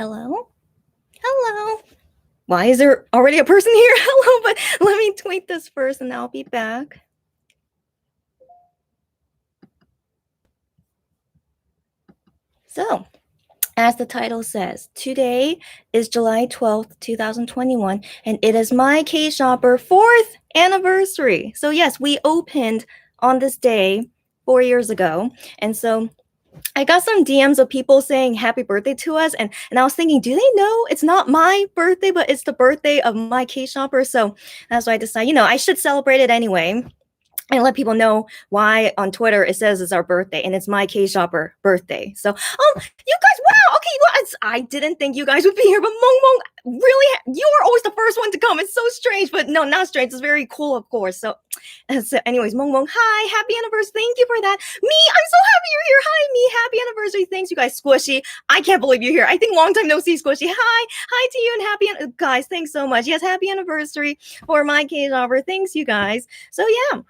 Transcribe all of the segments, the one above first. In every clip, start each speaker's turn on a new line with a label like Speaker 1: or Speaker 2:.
Speaker 1: Hello? Hello. Why is there already a person here? Hello, but let me tweet this first and I'll be back. So, as the title says, today is July 12th, 2021, and it is MyKshopper 4th anniversary. So yes, we opened on this day 4 years ago. And so I got some DMs of people saying happy birthday to us, and I was thinking, do they know it's not my birthday, but it's the birthday of MyKshopper? So that's why I decided, I should celebrate it anyway and let people know why on Twitter it says it's our birthday and it's MyKshopper birthday. So, you guys, wow, okay, well, I didn't think you guys would be here, but really, you are always the first one to come. It's so strange, but no, not strange. It's very cool, of course. So anyways, Mong, hi, happy anniversary. Thank you for that. Me, I'm so happy you're here. Hi, me, happy anniversary. Thanks, you guys. Squishy, I can't believe you're here. I think long time no see, Squishy. Hi to you and guys, thanks so much. Yes, happy anniversary for MyKshopper. Thanks, you guys. So yeah.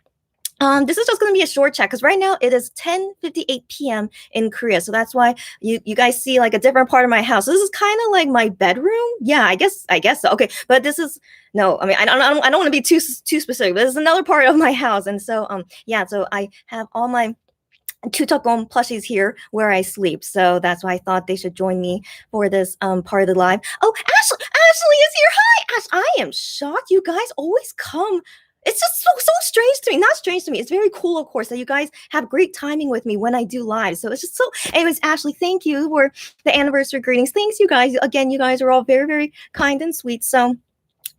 Speaker 1: This is just going to be a short chat because right now it is 10:58 p.m. in Korea. So that's why you guys see like a different part of my house. So this is kind of like my bedroom. Yeah, I guess so. Okay, but this is no. I mean, I don't want to be too specific. But this is another part of my house, and so yeah. So I have all my Tutakon plushies here where I sleep. So that's why I thought they should join me for this part of the live. Oh, Ashley is here. Hi, Ash. I am shocked. You guys always come. It's just so strange to me. Not strange to me. It's very cool, of course, that you guys have great timing with me when I do live. So it's just so. Anyways, Ashley, thank you for the anniversary greetings. Thanks, you guys. Again, you guys are all very, very kind and sweet. So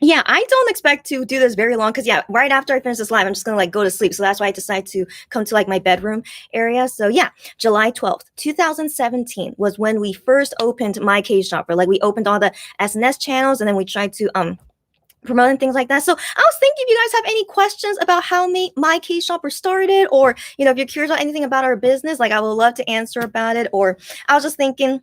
Speaker 1: yeah, I don't expect to do this very long because yeah, right after I finish this live, I'm just gonna like go to sleep. So that's why I decided to come to like my bedroom area. So yeah, July 12th, 2017 was when we first opened MyKshopper. Like we opened all the SNS channels and then we tried to promoting things like that. So I was thinking if you guys have any questions about how MyKshopper started, or if you're curious about anything about our business, like I would love to answer about it. Or I was just thinking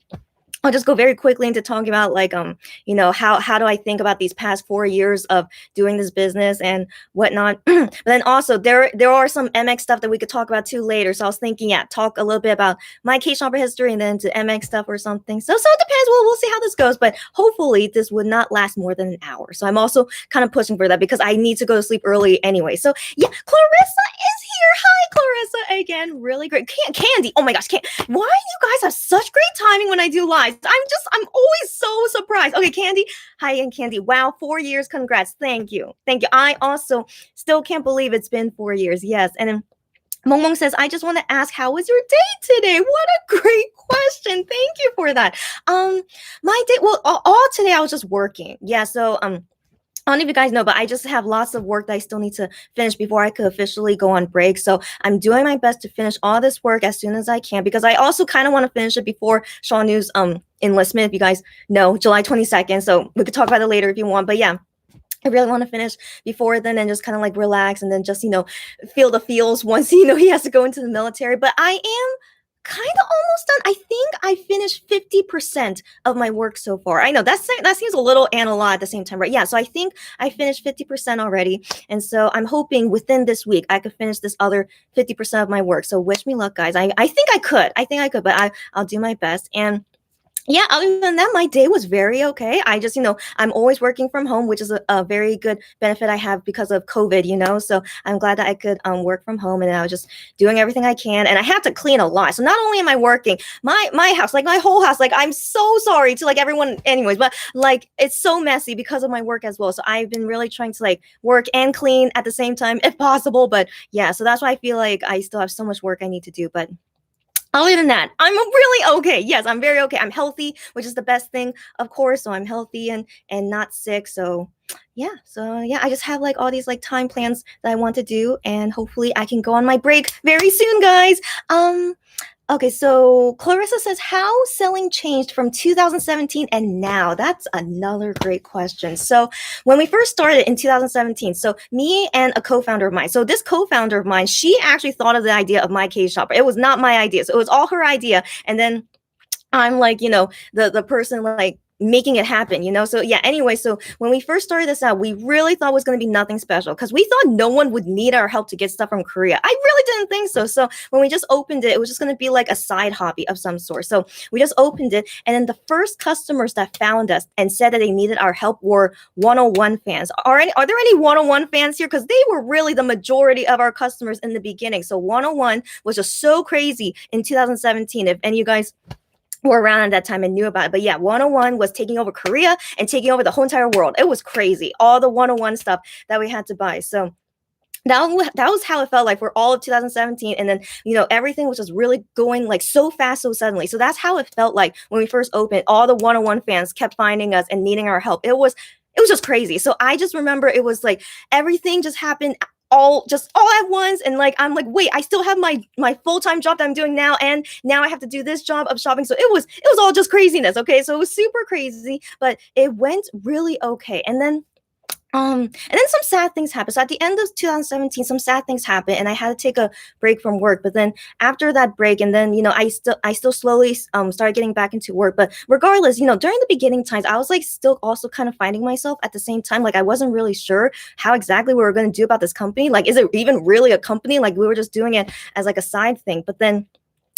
Speaker 1: I'll just go very quickly into talking about like how do I think about these past 4 years of doing this business and whatnot. But then also there are some MX stuff that we could talk about too later. So I was thinking, yeah, talk a little bit about MyKshopper history and then to MX stuff or something. So it depends. We'll see how this goes. But hopefully this would not last more than an hour. So I'm also kind of pushing for that because I need to go to sleep early anyway. So yeah, Clarissa is here. Hi, Clarissa again. Really great. Candy. Oh my gosh, why you guys have such great timing when I do live? I'm always so surprised. Okay, Candy. Hi, and Candy. Wow, 4 years. Congrats. Thank you. I also still can't believe it's been 4 years. Yes. And then Mong says, I just want to ask, how was your day today? What a great question. Thank you for that. My day, well, all today I was just working. Yeah, so I don't know if you guys know, but I just have lots of work that I still need to finish before I could officially go on break. So I'm doing my best to finish all this work as soon as I can because I also kind of want to finish it before Shaw News enlistment, if you guys know, July 22nd. So we could talk about it later if you want. But yeah, I really want to finish before then and just kind of like relax and then just, feel the feels once, he has to go into the military. But I am kind of almost done. I think I finished 50% of my work so far. I know that seems a little and a lot at the same time, right? Yeah, so I think I finished 50% already. And so I'm hoping within this week I could finish this other 50% of my work. So wish me luck, guys. I think I could, but I'll do my best. And yeah, other than that, my day was very okay. I just, I'm always working from home, which is a very good benefit I have because of COVID, so I'm glad that I could work from home and I was just doing everything I can. And I had to clean a lot. So not only am I working, my house, like my whole house, like I'm so sorry to like everyone anyways, but like it's so messy because of my work as well. So I've been really trying to like work and clean at the same time if possible. But yeah, so that's why I feel like I still have so much work I need to do. But other than that, I'm really okay. Yes, I'm very okay. I'm healthy, which is the best thing, of course. So I'm healthy and not sick. So yeah. I just have like all these like time plans that I want to do, and hopefully I can go on my break very soon, guys. Okay, so Clarissa says, how selling changed from 2017 and now? That's another great question. So when we first started in 2017, so me and a co-founder of mine, so this co-founder of mine, she actually thought of the idea of MyKshopper. It was not my idea. So it was all her idea. And then I'm like, the person like making it happen, you know? So yeah, anyway, so when we first started this out, we really thought it was going to be nothing special because we thought no one would need our help to get stuff from Korea. I really didn't think so. So when we just opened it, it was just going to be like a side hobby of some sort. So we just opened it, and then the first customers that found us and said that they needed our help were 101 fans. Are there any 101 fans here? Because they were really the majority of our customers in the beginning. So 101 was just so crazy in 2017. If any of you guys were around at that time and knew about it. But yeah, 101 was taking over Korea and taking over the whole entire world. It was crazy. All the 101 stuff that we had to buy. So that was how it felt like for all of 2017. And then, you know, everything was just really going like so fast, so suddenly. So that's how it felt like when we first opened. All the 101 fans kept finding us and needing our help. It was just crazy. So I just remember it was like everything just happened all at once, and like I'm like, wait, I still have my full-time job that I'm doing now, and now I have to do this job of shopping. So it was all just craziness. Okay, so it was super crazy, but it went really okay. And then some sad things happened. So at the end of 2017, some sad things happened, and I had to take a break from work. But then after that break, and then, you know, I still slowly started getting back into work. But regardless, you know, during the beginning times, I was like still also kind of finding myself at the same time. Like I wasn't really sure how exactly we were going to do about this company. Like, is it even really a company? Like we were just doing it as like a side thing. But then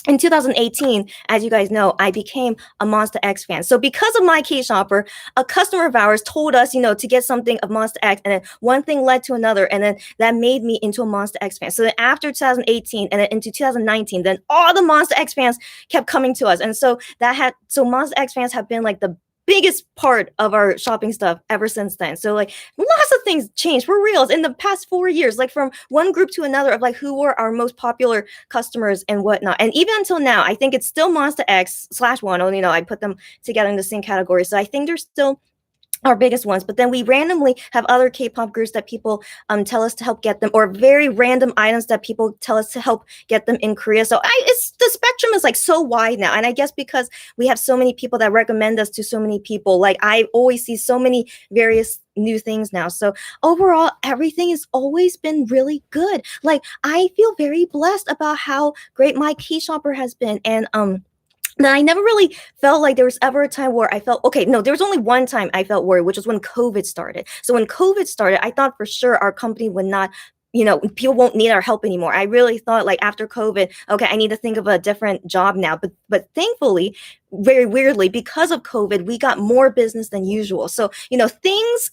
Speaker 1: in 2018, as you guys know, I became a Monster X fan. So because of MyKshopper, a customer of ours told us, you know, to get something of Monster X, and then one thing led to another, and then that made me into a Monster X fan. So then after 2018 and then into 2019, then all the Monster X fans kept coming to us. And so Monster X fans have been like the biggest part of our shopping stuff ever since then. So like lots of things changed for reals in the past 4 years, like from one group to another of like who were our most popular customers and whatnot. And even until now, I think it's still Monster X / One. You know, I put them together in the same category. So I think they're still our biggest ones. But then we randomly have other K-pop groups that people tell us to help get them, or very random items that people tell us to help get them in Korea. So it's the spectrum is like so wide now. And I guess because we have so many people that recommend us to so many people, like I always see so many various new things now. So overall, everything has always been really good. Like I feel very blessed about how great MyKshopper has been. And that I never really felt like there was ever a time where I felt, okay, no, there was only one time I felt worried, which was when COVID started. So when COVID started, I thought for sure our company would not, you know, people won't need our help anymore. I really thought like after COVID, okay, I need to think of a different job now. But thankfully, very weirdly, because of COVID, we got more business than usual. So, you know, things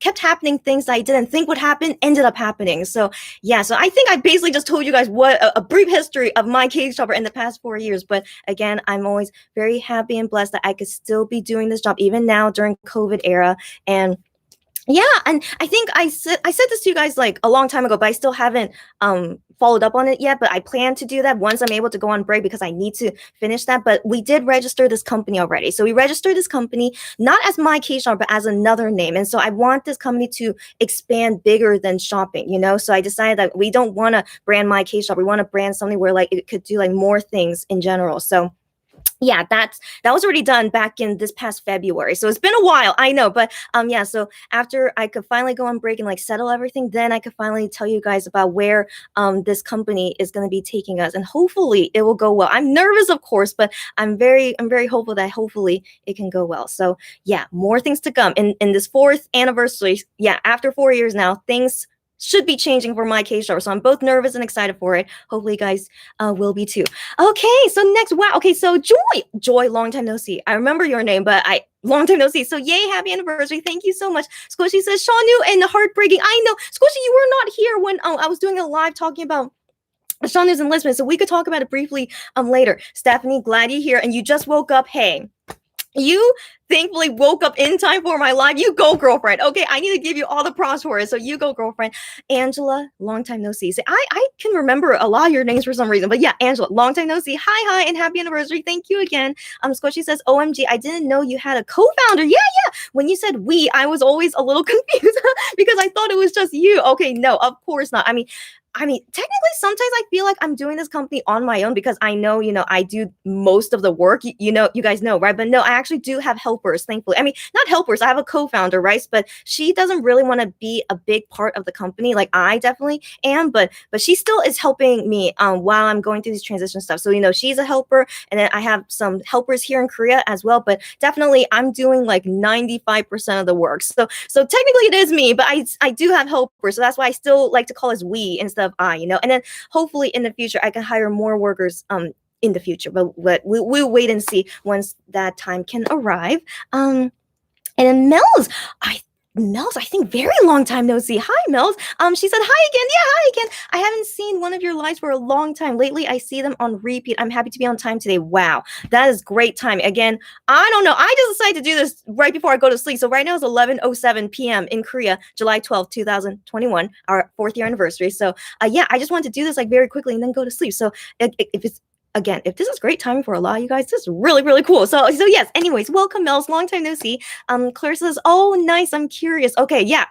Speaker 1: kept happening. Things I didn't think would happen ended up happening. So yeah, so I think I basically just told you guys what a brief history of MyKshopper in the past 4 years. But again, I'm always very happy and blessed that I could still be doing this job even now during COVID era. And yeah, and I think I said this to you guys like a long time ago, but I still haven't followed up on it yet. But I plan to do that once I'm able to go on break because I need to finish that. But we did register this company already. So we registered this company not as MyKshopper, but as another name. And so I want this company to expand bigger than shopping, you know? So I decided that we don't want to brand MyKshopper. We want to brand something where like it could do like more things in general. So yeah, that was already done back in this past February. So it's been a while, I know. But yeah, so after I could finally go on break and like settle everything, then I could finally tell you guys about where this company is going to be taking us, and hopefully it will go well. I'm nervous, of course, but I'm very hopeful that hopefully it can go well. So yeah, more things to come in this 4th anniversary. Yeah, after 4 years now, things should be changing for MyKshopper. So I'm both nervous and excited for it. Hopefully you guys will be too. Okay, so next, wow. Okay, so Joy, long time no see. I remember your name, but long time no see. So yay, happy anniversary. Thank you so much. Squishy says, Shanu and heartbreaking. I know. Squishy, you were not here when I was doing a live talking about Shanu's enlistment. So we could talk about it briefly later. Stephanie, glad you're here. And you just woke up. Hey. You thankfully woke up in time for my live. You go, girlfriend. Okay, I need to give you all the props for it. So you go, girlfriend. Angela, long time no see. See, I can remember a lot of your names for some reason. But yeah, Angela, long time no see. Hi, and happy anniversary. Thank you again. Squishy says, OMG, I didn't know you had a co-founder. Yeah. When you said we, I was always a little confused because I thought it was just you. Okay, no, of course not. I mean, I mean, technically, sometimes I feel like I'm doing this company on my own because I know, I do most of the work. You guys know, right? But no, I actually do have helpers, thankfully. I mean, not helpers. I have a co-founder, right? But she doesn't really want to be a big part of the company, like I definitely am. But she still is helping me while I'm going through these transition stuff. So she's a helper, and then I have some helpers here in Korea as well. But definitely, I'm doing like 95% of the work. So technically, it is me, but I do have helpers. So that's why I still like to call us we instead of I. And then hopefully in the future I can hire more workers in the future, but we'll wait and see once that time can arrive. And then Mel's, I think very long time no see. Hi, Mel's. She said hi again. Yeah, hi again. I haven't seen one of your lives for a long time. Lately, I see them on repeat. I'm happy to be on time today. Wow, that is great time. Again, I don't know. I just decided to do this right before I go to sleep. So right now it's 11:07 p.m. in Korea, July 12th, 2021, our 4th year anniversary. So yeah, I just wanted to do this like very quickly and then go to sleep. So if it's again, if this is great timing for a lot of you guys, this is really, really cool. So yes, anyways, welcome, Mel's. Long time no see. Clarissa says, oh, nice. I'm curious. Okay, yeah,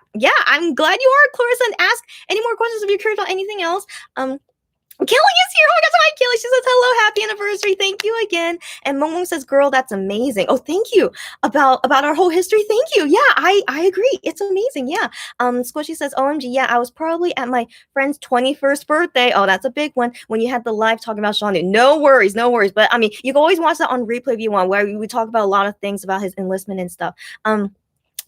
Speaker 1: I'm glad you are, Clarissa. And ask any more questions if you're curious about anything else. Kelly is here. Oh my gosh, hi, Kelly. She says, hello, happy anniversary. Thank you again. And Mong says, girl, that's amazing. Oh, thank you. About our whole history. Thank you. Yeah, I agree. It's amazing. Yeah. Squishy says, OMG, yeah, I was probably at my friend's 21st birthday. Oh, that's a big one. When you had the live talking about Sean. No worries. But I mean, you can always watch that on replay if you want, where we talk about a lot of things about his enlistment and stuff.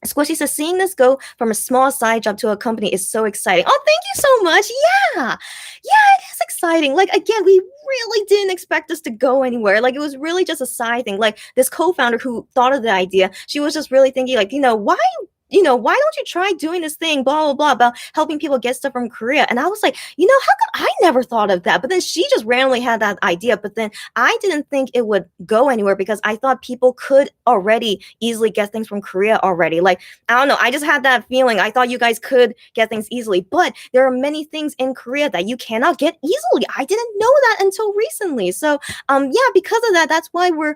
Speaker 1: Squishy says, seeing this go from a small side job to a company is so exciting. Oh, thank you so much. Yeah, it is exciting. Like, again, we really didn't expect this to go anywhere. Like, it was really just a side thing. Like, this co-founder who thought of the idea, she was just really thinking, like, why don't you try doing this thing, blah, blah, blah, about helping people get stuff from Korea? And I was like, how come I never thought of that? But then she just randomly had that idea. But then I didn't think it would go anywhere because I thought people could already easily get things from Korea already. Like, I don't know. I just had that feeling. I thought you guys could get things easily. But there are many things in Korea that you cannot get easily. I didn't know that until recently. So, yeah, because of that, that's why we're,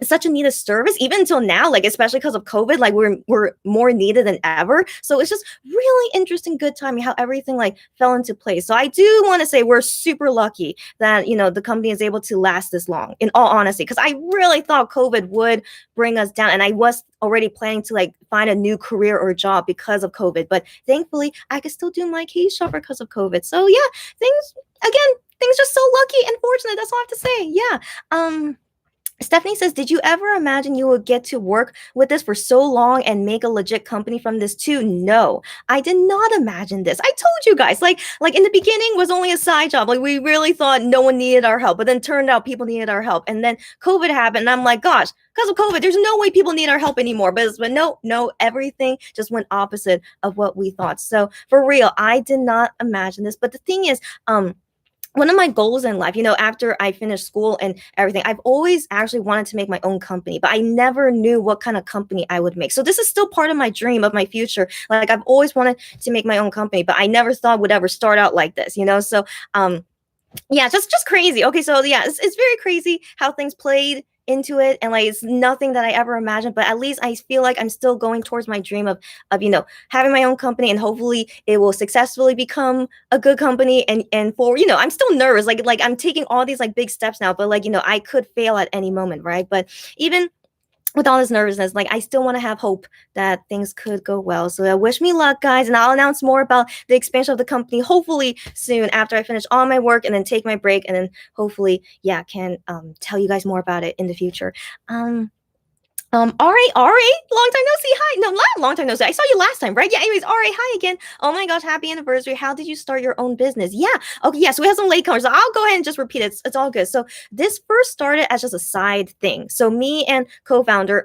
Speaker 1: such a needed service even until now, like especially because of COVID, like we're more needed than ever. So it's just really interesting, good timing how everything like fell into place. So I do want to say we're super lucky that the company is able to last this long, in all honesty, because I really thought COVID would bring us down, and I was already planning to like find a new career or job because of COVID. But thankfully, I could still do MyKshopper because of COVID. So yeah, things just so lucky and fortunate. That's all I have to say. Yeah. Stephanie says, did you ever imagine you would get to work with this for so long and make a legit company from this too? No, I did not imagine this. I told you guys, like in the beginning was only a side job. Like we really thought no one needed our help, but then turned out people needed our help. And then COVID happened and I'm like, gosh, because of COVID, there's no way people need our help anymore. But no, everything just went opposite of what we thought. So for real, I did not imagine this. But the thing is, one of my goals in life, after I finished school and everything, I've always actually wanted to make my own company, but I never knew what kind of company I would make. So this is still part of my dream of my future. Like I've always wanted to make my own company, but I never thought would ever start out like this, So, yeah, just crazy. Okay, so yeah, it's very crazy how things played into it, and like it's nothing that I ever imagined, but at least I feel like I'm still going towards my dream of having my own company, and hopefully it will successfully become a good company. And for I'm still nervous, like I'm taking all these like big steps now, but I could fail at any moment, right? But even with all this nervousness, like I still want to have hope that things could go well. So wish me luck, guys, and I'll announce more about the expansion of the company hopefully soon after I finish all my work and then take my break, and then hopefully can tell you guys more about it in the future. Ari, long time no see. Hi. No, not long time no see. I saw you last time, right? Yeah, anyways, Ari, hi again. Oh my gosh, happy anniversary. How did you start your own business? Yeah. Okay, yeah, so we have some latecomers. So I'll go ahead and just repeat it. It's all good. So this first started as just a side thing. So me and co-founder,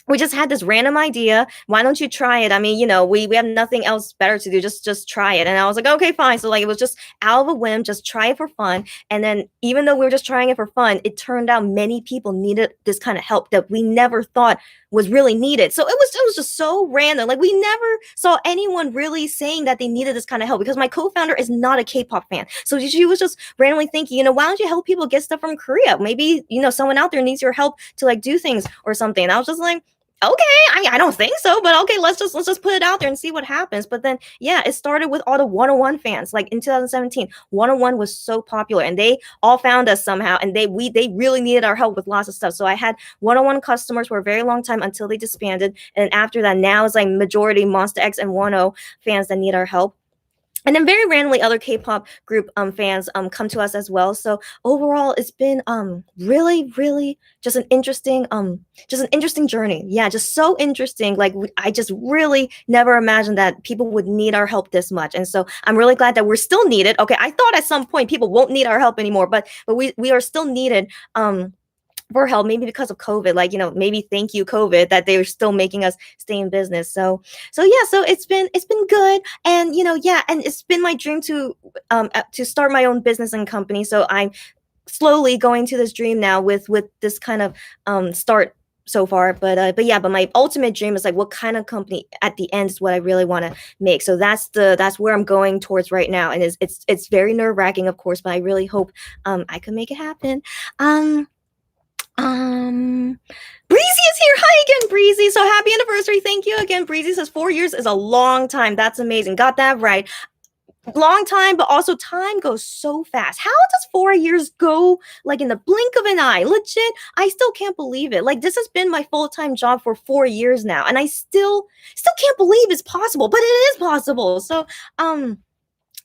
Speaker 1: we just had this random idea. Why don't you try it? I mean, we have nothing else better to do. Just try it. And I was like, okay, fine. So like, it was just out of a whim, just try it for fun. And then even though we were just trying it for fun, it turned out many people needed this kind of help that we never thought was really needed. So it was just so random. Like we never saw anyone really saying that they needed this kind of help, because my co-founder is not a K-pop fan. So she was just randomly thinking, why don't you help people get stuff from Korea? Maybe, someone out there needs your help to like do things or something. And I was just like, Okay, I mean, I don't think so, but okay, let's just put it out there and see what happens. But then, yeah, it started with all the 101 fans. Like in 2017, 101 was so popular, and they all found us somehow, and they really needed our help with lots of stuff. So I had 101 customers for a very long time until they disbanded, and after that, now it's like majority Monster X and 10 fans that need our help. And then very randomly other K-pop group fans come to us as well. So overall it's been really just an interesting journey. Yeah, just so interesting. Like I just really never imagined that people would need our help this much. And so I'm really glad that we're still needed. Okay, I thought at some point people won't need our help anymore, but we are still needed for help, maybe because of COVID, like, maybe thank you COVID that they're still making us stay in business. So yeah, so it's been good. And yeah, and it's been my dream to start my own business and company. So I'm slowly going to this dream now with this kind of start so far. But yeah, but my ultimate dream is like what kind of company at the end is what I really want to make. So that's where I'm going towards right now. And it's very nerve-wracking, of course, but I really hope I can make it happen. Um, Breezy is here. Hi again, Breezy. So happy anniversary. Thank you again. Breezy says 4 years is a long time. That's amazing. Got that right. Long time, but also time goes so fast. How does 4 years go like in the blink of an eye? Legit, I still can't believe it. Like this has been my full-time job for 4 years now, and I still can't believe it's possible, but it is possible. So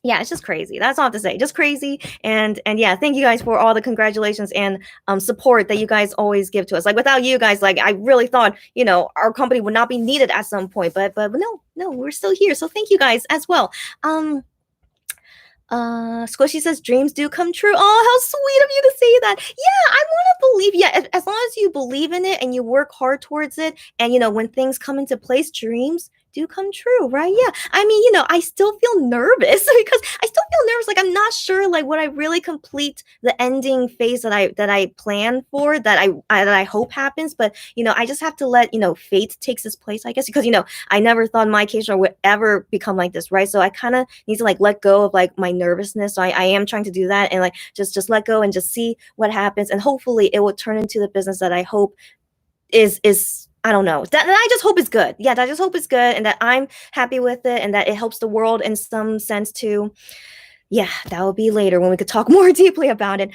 Speaker 1: yeah, it's just crazy. That's all I have to say. Just crazy. And yeah, thank you guys for all the congratulations and support that you guys always give to us. Like without you guys, like I really thought, our company would not be needed at some point. But no, we're still here. So thank you guys as well. Squishy says dreams do come true. Oh, how sweet of you to say that. Yeah, I want to believe. Yeah, as long as you believe in it and you work hard towards it, and when things come into place, dreams do come true, right? Yeah. I mean, I still feel nervous because I still feel nervous. Like I'm not sure, like would I really complete the ending phase that I plan for, that I hope happens. But I just have to let fate takes its place, I guess, because I never thought MyKshopper would ever become like this, right? So I kind of need to like let go of like my nervousness. So I am trying to do that and like just let go and just see what happens, and hopefully it will turn into the business that I hope is I don't know. That I just hope it's good. Yeah, I just hope it's good and that I'm happy with it and that it helps the world in some sense too. Yeah, that will be later when we could talk more deeply about it.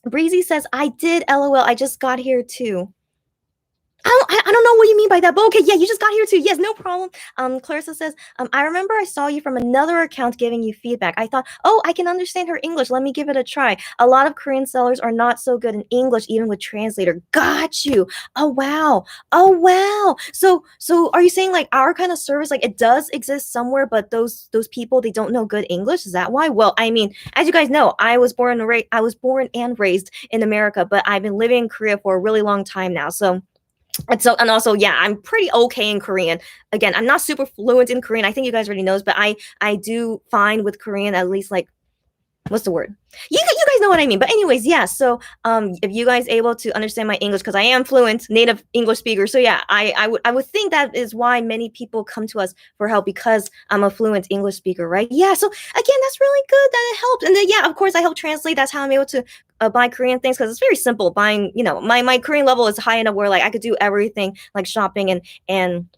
Speaker 1: Breezy says, I did LOL. I just got here too. I don't know what you mean by that, but okay, yeah, you just got here too. Yes, no problem. Clarissa says, I remember I saw you from another account giving you feedback. I thought, oh, I can understand her English. Let me give it a try. A lot of Korean sellers are not so good in English, even with translator. Got you. Oh wow. Oh wow. So are you saying like our kind of service, like it does exist somewhere, but those people they don't know good English? Is that why? Well, I mean, as you guys know, I was born and raised in America, but I've been living in Korea for a really long time now. And also, yeah, I'm pretty okay in Korean. Again, I'm not super fluent in Korean. I think you guys already knows, but I do fine with Korean, at least like what's the word? You guys know what I mean. But anyways, yeah. So if you guys able to understand my English, because I am fluent native English speaker. So yeah, I would think that is why many people come to us for help, because I'm a fluent English speaker, right? Yeah. So again, that's really good that it helps. And then yeah, of course I help translate. That's how I'm able to buy Korean things, because it's very simple buying. My Korean level is high enough where like I could do everything like shopping and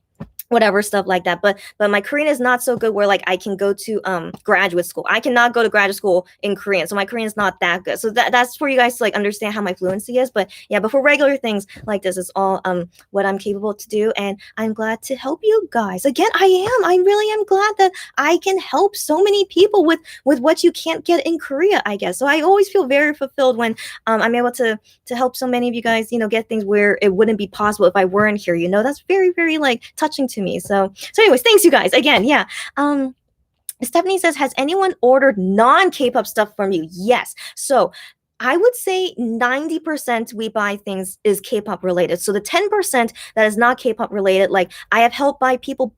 Speaker 1: whatever stuff like that, but my Korean is not so good where like I can go to graduate school. I cannot go to graduate school in Korean, so my Korean is not that good. So that's for you guys to like understand how my fluency is. But yeah, but for regular things like this is all what I'm capable to do, and I'm glad to help you guys. Again, I really am glad that I can help so many people with what you can't get in Korea, I guess. So I always feel very fulfilled when I'm able to help so many of you guys, get things where it wouldn't be possible if I weren't here. That's very, very like touching to me. So anyways, thanks you guys again. Yeah. Stephanie says, has anyone ordered non-K-pop stuff from you? Yes. So I would say 90% we buy things is K-pop related. So the 10% that is not K-pop related, like I have helped buy people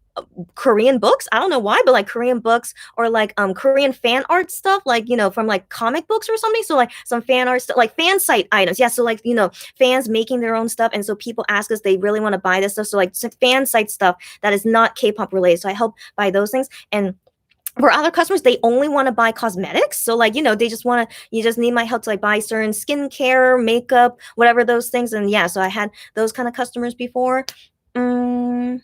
Speaker 1: Korean books. I don't know why, but like Korean books or like Korean fan art stuff, like from like comic books or something. So like some fan art stuff, like fan site items. Yeah, so like fans making their own stuff, and so people ask us they really want to buy this stuff. So like fan site stuff that is not K-pop related. So I help buy those things. And for other customers, they only want to buy cosmetics. So like, they just want to, you just need my help to like buy certain skincare, makeup, whatever those things. And yeah, so I had those kind of customers before. Mm,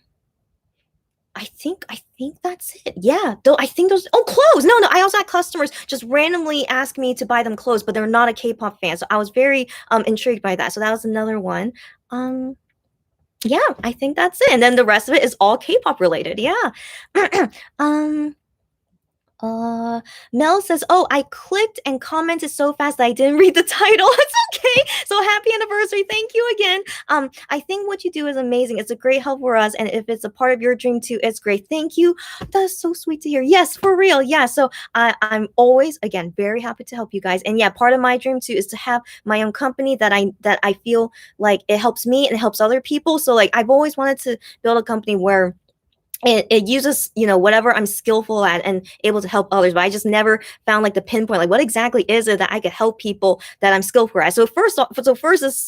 Speaker 1: I think that's it. Yeah, though I think those. Oh, clothes. No. I also had customers just randomly ask me to buy them clothes, but they're not a K-pop fan. So I was very intrigued by that. So that was another one. Um, yeah, I think that's it. And then the rest of it is all K-pop related. Yeah. um. Uh, Mel says, "Oh, I clicked and commented so fast that I didn't read the title." It's okay. So happy anniversary! Thank you again. I think what you do is amazing. It's a great help for us, and if it's a part of your dream too, it's great. Thank you. That's so sweet to hear. Yes, for real. Yeah. So I'm always again very happy to help you guys, and yeah, part of my dream too is to have my own company that I feel like it helps me and it helps other people. So like I've always wanted to build a company where it uses whatever I'm skillful at and able to help others, but I just never found like the pinpoint, like what exactly is it that I could help people that I'm skillful at. So first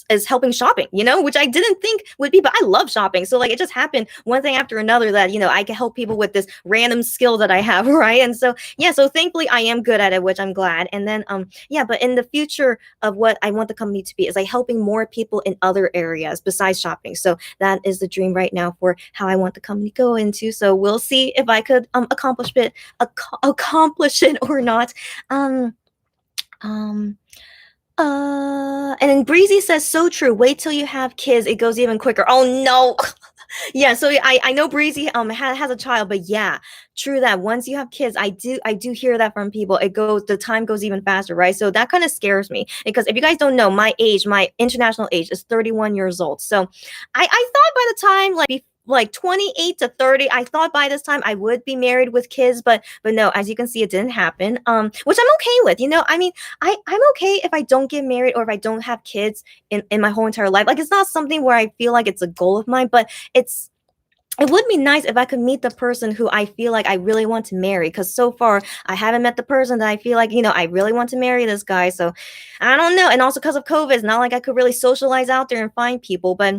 Speaker 1: is helping shopping, which I didn't think would be, but I love shopping. So like it just happened one thing after another that I could help people with this random skill that I have. Right. And so yeah, so thankfully I am good at it, which I'm glad. And then yeah, but in the future of what I want the company to be is like helping more people in other areas besides shopping. So that is the dream right now for how I want the company to go into. So we'll see if I could accomplish it or not. Um, um, and then Breezy says, so true. Wait till you have kids. It goes even quicker. Oh no. Yeah, so I know Breezy has a child, but yeah, true that once you have kids, I do hear that from people. The time goes even faster, right? So that kind of scares me because if you guys don't know, my international age is 31 years old. So I thought by the time like 28 to 30, I thought by this time I would be married with kids, but no, as you can see, it didn't happen. Which I'm okay with. I mean, I'm okay if I don't get married or if I don't have kids in my whole entire life. Like it's not something where I feel like it's a goal of mine, but it would be nice if I could meet the person who I feel like I really want to marry. Because so far, I haven't met the person that I feel like, I really want to marry this guy. So I don't know. And also because of COVID, it's not like I could really socialize out there and find people. But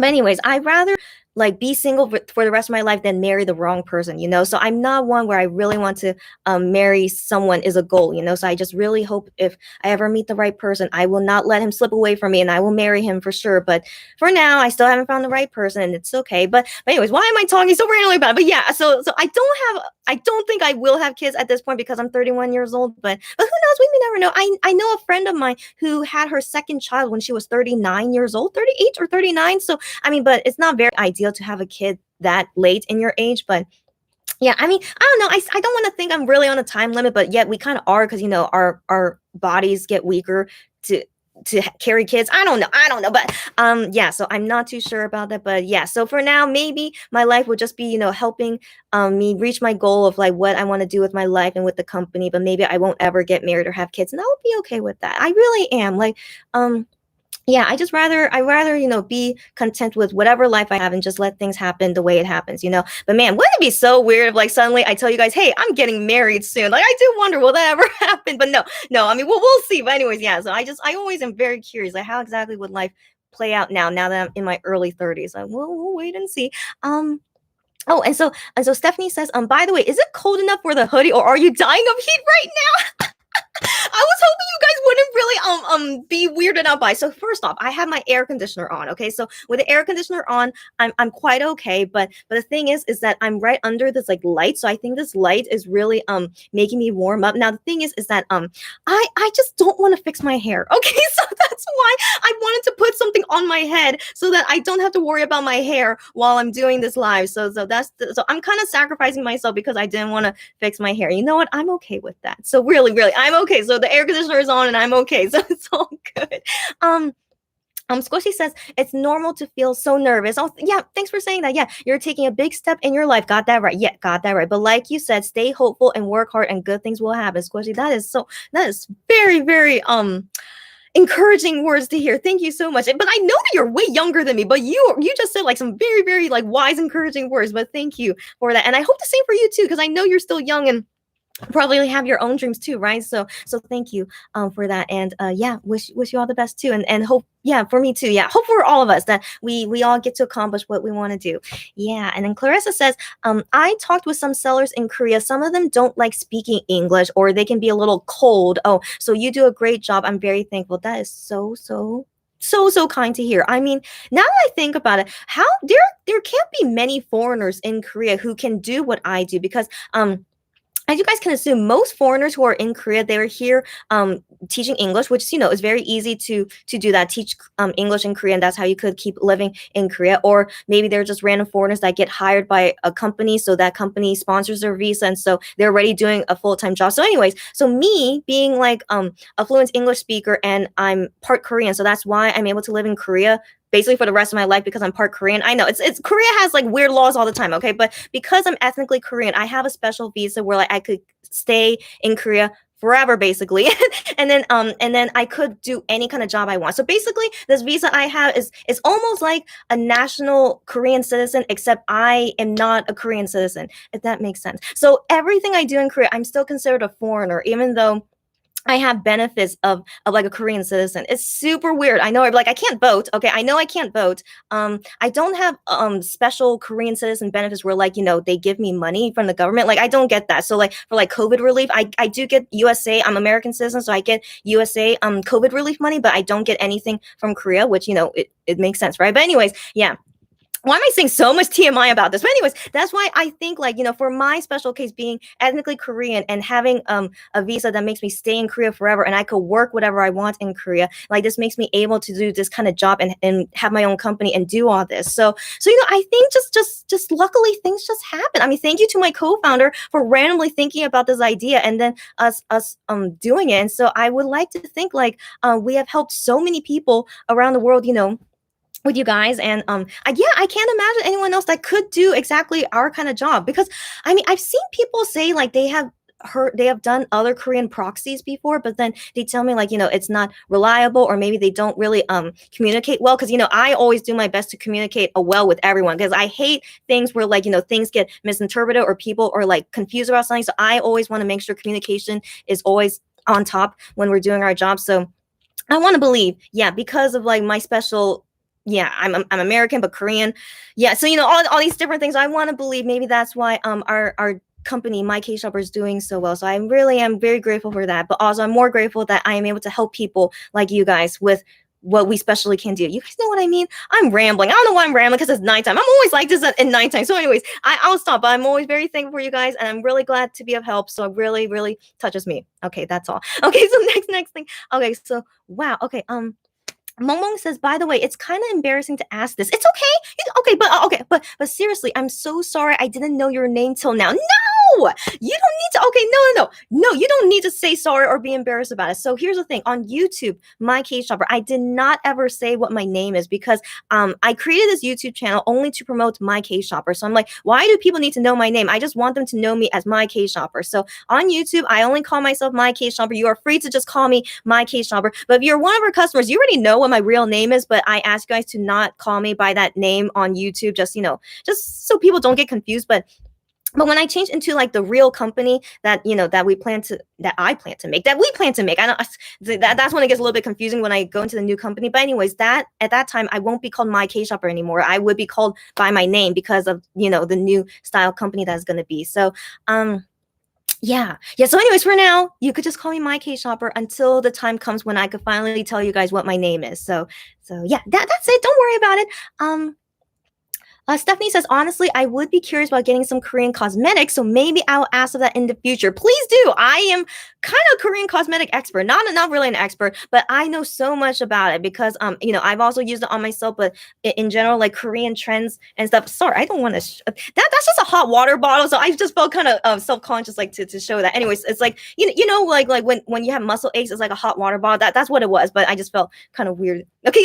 Speaker 1: anyways, I'd rather like be single for the rest of my life than marry the wrong person, so I'm not one where I really want to marry someone is a goal, so I just really hope if I ever meet the right person, I will not let him slip away from me and I will marry him for sure. But for now, I still haven't found the right person and it's okay. But anyways, why am I talking so randomly about it? But yeah, so I don't think I will have kids at this point because I'm 31 years old, but who knows, we may never know. I know a friend of mine who had her second child when she was 39 years old, 38 or 39. So I mean, but it's not very ideal to have a kid that late in your age. But yeah, I mean, I don't know. I don't want to think I'm really on a time limit, but yet we kind of are because our bodies get weaker to carry kids. I don't know, but yeah, so I'm not too sure about that. But yeah, so for now, maybe my life will just be helping me reach my goal of like what I want to do with my life and with the company. But maybe I won't ever get married or have kids, and I would be okay with that. I really am. Like yeah, I rather, be content with whatever life I have and just let things happen the way it happens. But man, wouldn't it be so weird if like suddenly I tell you guys, hey, I'm getting married soon. Like I do wonder, will that ever happen? But no, I mean, we'll see. But anyways, yeah, so I always am very curious, like how exactly would life play out now that I'm in my early 30s. Like, we'll wait and see. Oh, and so Stephanie says, by the way, is it cold enough for the hoodie or are you dying of heat right now? I was hoping you guys wouldn't really be weirded out by. So first off, I have my air conditioner on. Okay, so with the air conditioner on, I'm quite okay. But the thing is that I'm right under this like light, so I think this light is really making me warm up. Now the thing is that I just don't want to fix my hair. Okay, so that's why I wanted to put something on my head so that I don't have to worry about my hair while I'm doing this live. So so I'm kind of sacrificing myself because I didn't want to fix my hair. You know what? I'm okay with that. So really, I'm okay. So the air conditioner is on and I'm okay. So it's all good. Squishy says it's normal to feel so nervous. Oh, yeah, thanks for saying that. Yeah, you're taking a big step in your life. Got that right. Yeah, got that right. But like you said, stay hopeful and work hard and good things will happen. Squishy, that is very, very encouraging words to hear. Thank you so much. But I know that you're way younger than me, but you just said like some very, very like wise, encouraging words. But thank you for that. And I hope the same for you too, because I know you're still young and probably have your own dreams too, right? So thank you for that, and yeah, wish you all the best too, and hope, yeah, for me too, yeah, hope for all of us that we all get to accomplish what we want to do. Yeah. And then Clarissa says, I talked with some sellers in Korea. Some of them don't like speaking English, or they can be a little cold. Oh, so you do a great job. I'm very thankful. That is so kind to hear. I mean, now that I think about it, how there can't be many foreigners in Korea who can do what I do, because as you guys can assume, most foreigners who are in Korea, they are here teaching English, which is very easy to do that. Teach English in Korean. That's how you could keep living in Korea. Or maybe they're just random foreigners that get hired by a company, so that company sponsors their visa, and so they're already doing a full-time job. So, anyways, so me being like a fluent English speaker, and I'm part Korean, so that's why I'm able to live in Korea basically for the rest of my life, because I'm part Korean. I know it's Korea has like weird laws all the time, okay? But because I'm ethnically Korean, I have a special visa where like I could stay in Korea forever basically. And then I could do any kind of job I want. So basically this visa I have is almost like a national Korean citizen, except I am not a Korean citizen, if that makes sense. So everything I do in Korea, I'm still considered a foreigner, even though I have benefits of like a Korean citizen. It's super weird. I know, like, I can't vote. Okay, I know I can't vote. I don't have special Korean citizen benefits where, like, they give me money from the government. Like, I don't get that. So like for like COVID relief, I do get USA. I'm American citizen, so I get USA COVID relief money, but I don't get anything from Korea, which it makes sense, right? But anyways, yeah, why am I saying so much TMI about this? But anyways, that's why I think, like, for my special case being ethnically Korean and having a visa that makes me stay in Korea forever, and I could work whatever I want in Korea, like, this makes me able to do this kind of job and have my own company and do all this. So I think just luckily things just happen. I mean, thank you to my co-founder for randomly thinking about this idea, and then us doing it. And so I would like to think, like, we have helped so many people around the world, with you guys. And I can't imagine anyone else that could do exactly our kind of job, because I mean, I've seen people say like they have done other Korean proxies before, but then they tell me, like, it's not reliable, or maybe they don't really communicate well, because I always do my best to communicate well with everyone, because I hate things where, like, things get misinterpreted or people are like confused about something. So I always want to make sure communication is always on top when we're doing our job. So I want to believe, yeah, because of like my special, yeah, I'm American but Korean, yeah. So all these different things. I want to believe maybe that's why our company MyKshopper is doing so well. So I really am very grateful for that. But also I'm more grateful that I am able to help people like you guys with what we specially can do. You guys know what I mean? I'm rambling. I don't know why I'm rambling, because it's nighttime. I'm always like this at nighttime. So anyways, I'll stop. But I'm always very thankful for you guys, and I'm really glad to be of help. So it really, really touches me. Okay, that's all. Okay, so next thing. Okay, so wow. Okay, Mong says, by the way, it's kind of embarrassing to ask this. It's okay. But seriously, I'm so sorry. I didn't know your name till now. No, you don't need to. Okay, no, you don't need to say sorry or be embarrassed about it. So here's the thing: on YouTube, MyKshopper, I did not ever say what my name is, because I created this YouTube channel only to promote MyKshopper. So I'm like, why do people need to know my name? I just want them to know me as MyKshopper. So on YouTube, I only call myself MyKshopper. You are free to just call me MyKshopper. But if you're one of our customers, you already know what my real name is, but I ask you guys to not call me by that name on YouTube, just so people don't get confused. But when I change into like the real company that we plan to make, I don't that's when it gets a little bit confusing when I go into the new company. But anyways, that at that time I won't be called MyKshopper anymore. I would be called by my name because of the new style company that's going to be. So yeah. So anyways, for now, you could just call me MyKshopper until the time comes when I could finally tell you guys what my name is. So yeah, that's it. Don't worry about it. Stephanie says, honestly, I would be curious about getting some Korean cosmetics, so maybe I'll ask for that in the future. Please do. I am kind of a Korean cosmetic expert. Not really an expert, but I know so much about it because, I've also used it on myself, but in general, like Korean trends and stuff. Sorry, I don't want to, that's just a hot water bottle, so I just felt kind of self-conscious, like to show that. Anyways, it's like, like when you have muscle aches, it's like a hot water bottle. That's what it was, but I just felt kind of weird. Okay,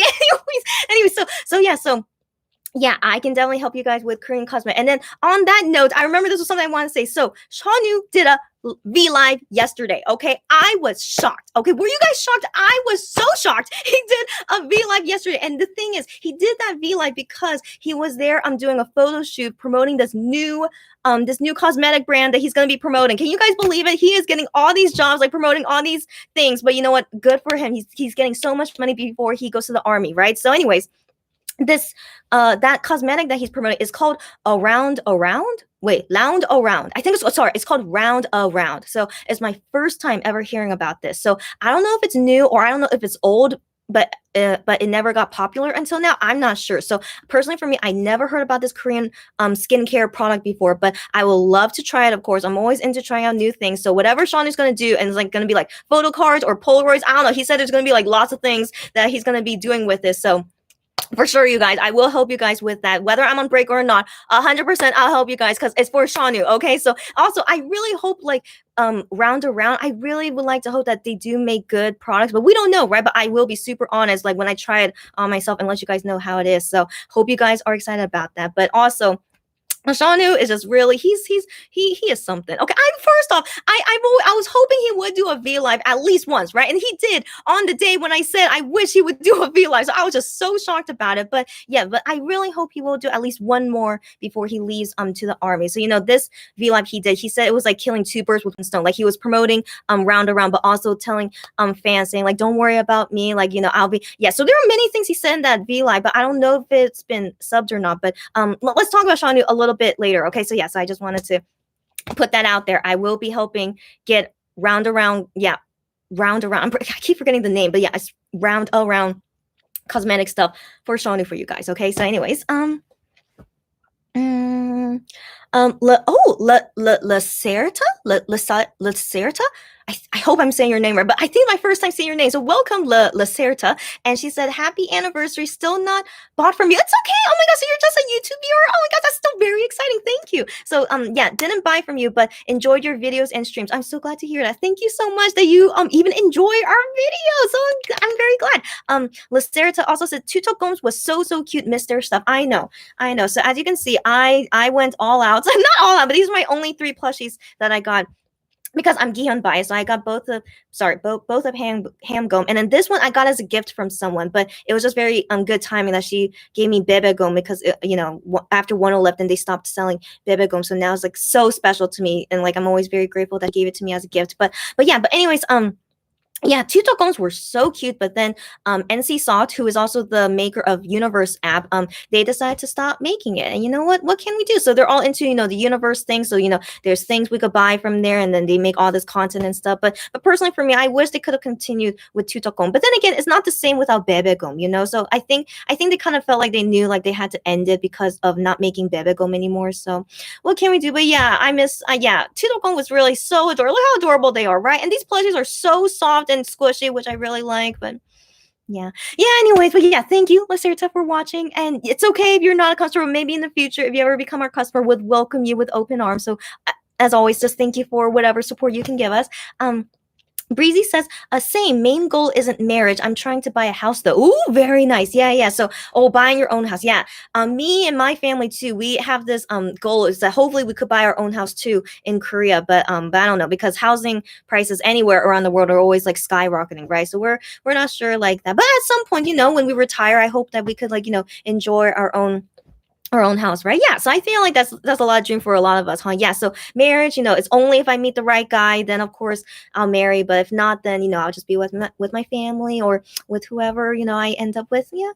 Speaker 1: anyways, so yeah, so yeah, I can definitely help you guys with Korean cosmetic. And then on that note, I remember this was something I want to say. So Shanu did a V live yesterday. Okay, I was shocked. Okay, were you guys shocked? I was so shocked. He did a V live yesterday, and the thing is, he did that V live because he was there. I'm doing a photo shoot promoting this new cosmetic brand that he's going to be promoting. Can you guys believe it? He is getting all these jobs, like promoting all these things. But you know what? Good for him. He's getting so much money before he goes to the army, right? So, anyways, this that cosmetic that he's promoting is called around wait lound around. I think it's called round around. So it's my first time ever hearing about this, so I don't know if it's new or I don't know if it's old, but it never got popular until now. I'm not sure. So personally for me, I never heard about this Korean skincare product before, but I will love to try it. Of course, I'm always into trying out new things. So whatever Sean is going to do, and it's like going to be like photo cards or Polaroids, I don't know, he said there's going to be like lots of things that he's going to be doing with this. So for sure, you guys, I will help you guys with that, whether I'm on break or not. 100%, I'll help you guys because it's for Shanu. Okay, so also, I really hope like round around. I really would like to hope that they do make good products, but we don't know, right? But I will be super honest, like when I try it on myself, and let you guys know how it is. So hope you guys are excited about that. But also, Shanu is just really he is something. Okay, I'm first off, I was hoping he would do a V live at least once, right? And he did on the day when I said I wish he would do a V live. So I was just so shocked about it. But yeah, but I really hope he will do at least one more before he leaves to the army. So this V live he did, he said it was like killing two birds with one stone. Like he was promoting round around, but also telling fans saying like don't worry about me, like I'll be So there are many things he said in that V live, but I don't know if it's been subbed or not. But let's talk about Shanu a little bit later. Okay, so I just wanted to put that out there. I will be helping get round around. Yeah, round around. I keep forgetting the name, but yeah, it's round around cosmetic stuff for Shanu for you guys. Okay, so anyways, Lacerta? Lacerta? I hope I'm saying your name right, but I think my first time saying your name. So welcome, Lacerta. And she said, happy anniversary. Still not bought from you. It's okay. Oh my God. So you're just a YouTube viewer. Oh my God. That's still very exciting. Thank you. So, yeah, didn't buy from you, but enjoyed your videos and streams. I'm so glad to hear that. Thank you so much that you even enjoy our videos. So I'm very glad. Lacerta also said, Tutok Gomes was so cute. Missed their stuff. I know. So as you can see, I went all out. Not all out, but these are my only 3 plushies that I got because I'm Gion biased. So I got both of Ham Gome, and then this one I got as a gift from someone, but it was just very good timing that she gave me Bebe Gome because after 1 left and they stopped selling Bebe Gome, so now it's like so special to me, and like I'm always very grateful that she gave it to me as a gift. But anyways, yeah, two Tokons were so cute, but then NC Soft, who is also the maker of Universe app, they decided to stop making it. And you know what? What can we do? So they're all into the Universe thing. So there's things we could buy from there, and then they make all this content and stuff. But personally, for me, I wish they could have continued with two Tokon. But then again, it's not the same without Bebegom, So I think they kind of felt like they knew like they had to end it because of not making Bebegom anymore. So what can we do? But yeah, I miss two Tokon was really so adorable. Look how adorable they are, right? And these plushies are so soft and squishy, which I really like. But anyways, but yeah, thank you, Lacerta, for watching. And it's okay if you're not a customer. Maybe in the future, if you ever become our customer, would welcome you with open arms. So as always, just thank you for whatever support you can give us. Breezy says, same, main goal isn't marriage. I'm trying to buy a house though. Ooh, very nice. Yeah. So, buying your own house. Yeah. Me and my family too, we have this goal is that hopefully we could buy our own house too in Korea. But I don't know, because housing prices anywhere around the world are always like skyrocketing, right? So we're not sure like that. But at some point, when we retire, I hope that we could enjoy our own house, right? Yeah. So I feel like that's a lot of dream for a lot of us, huh? Yeah. So marriage, it's only if I meet the right guy, then of course I'll marry. But if not, then I'll just be with my family or with whoever I end up with. Yeah.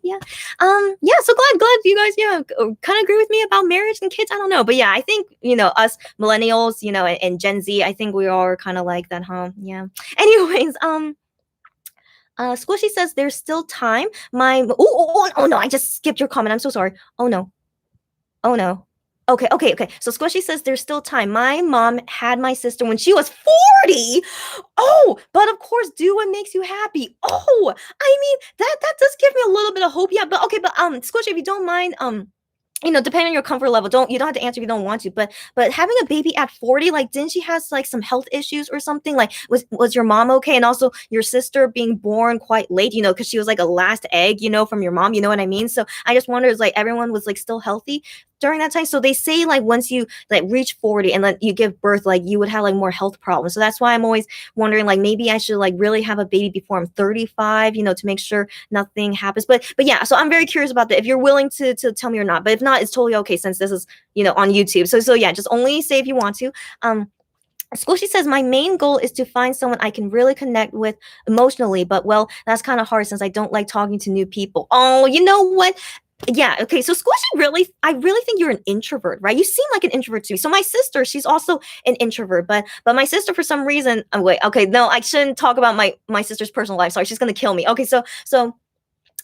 Speaker 1: So glad you guys kind of agree with me about marriage and kids. I don't know, but yeah, I think us millennials, and Gen Z, I think we are kind of like that, huh? Yeah. Anyways, Squishy says there's still time. Oh no, I just skipped your comment. I'm so sorry. Oh no. Okay. So Squishy says there's still time. My mom had my sister when she was 40. Oh, but of course, do what makes you happy. Oh, I mean, that does give me a little bit of hope. Yeah, but okay, but Squishy, if you don't mind, depending on your comfort level, you don't have to answer if you don't want to, but having a baby at 40, like, didn't she has like some health issues or something? Like, was your mom okay? And also your sister being born quite late, because she was like a last egg, from your mom, you know what I mean? So I just wonder, is like everyone was like still healthy during that time. So they say like once you like reach 40 and then you give birth, like you would have like more health problems. So that's why I'm always wondering, like, maybe I should like really have a baby before I'm 35, to make sure nothing happens. But yeah, so I'm very curious about that. If you're willing to tell me or not, but if not, it's totally okay since this is on YouTube. So yeah, just only say if you want to. Squishy says, my main goal is to find someone I can really connect with emotionally, but well, that's kind of hard since I don't like talking to new people. Oh, you know what? Yeah, okay. So Squishy, I really think you're an introvert, right? You seem like an introvert to me. So my sister, she's also an introvert, but my sister, for some reason, oh, wait, okay, no, I shouldn't talk about my sister's personal life. Sorry, she's gonna kill me. Okay, so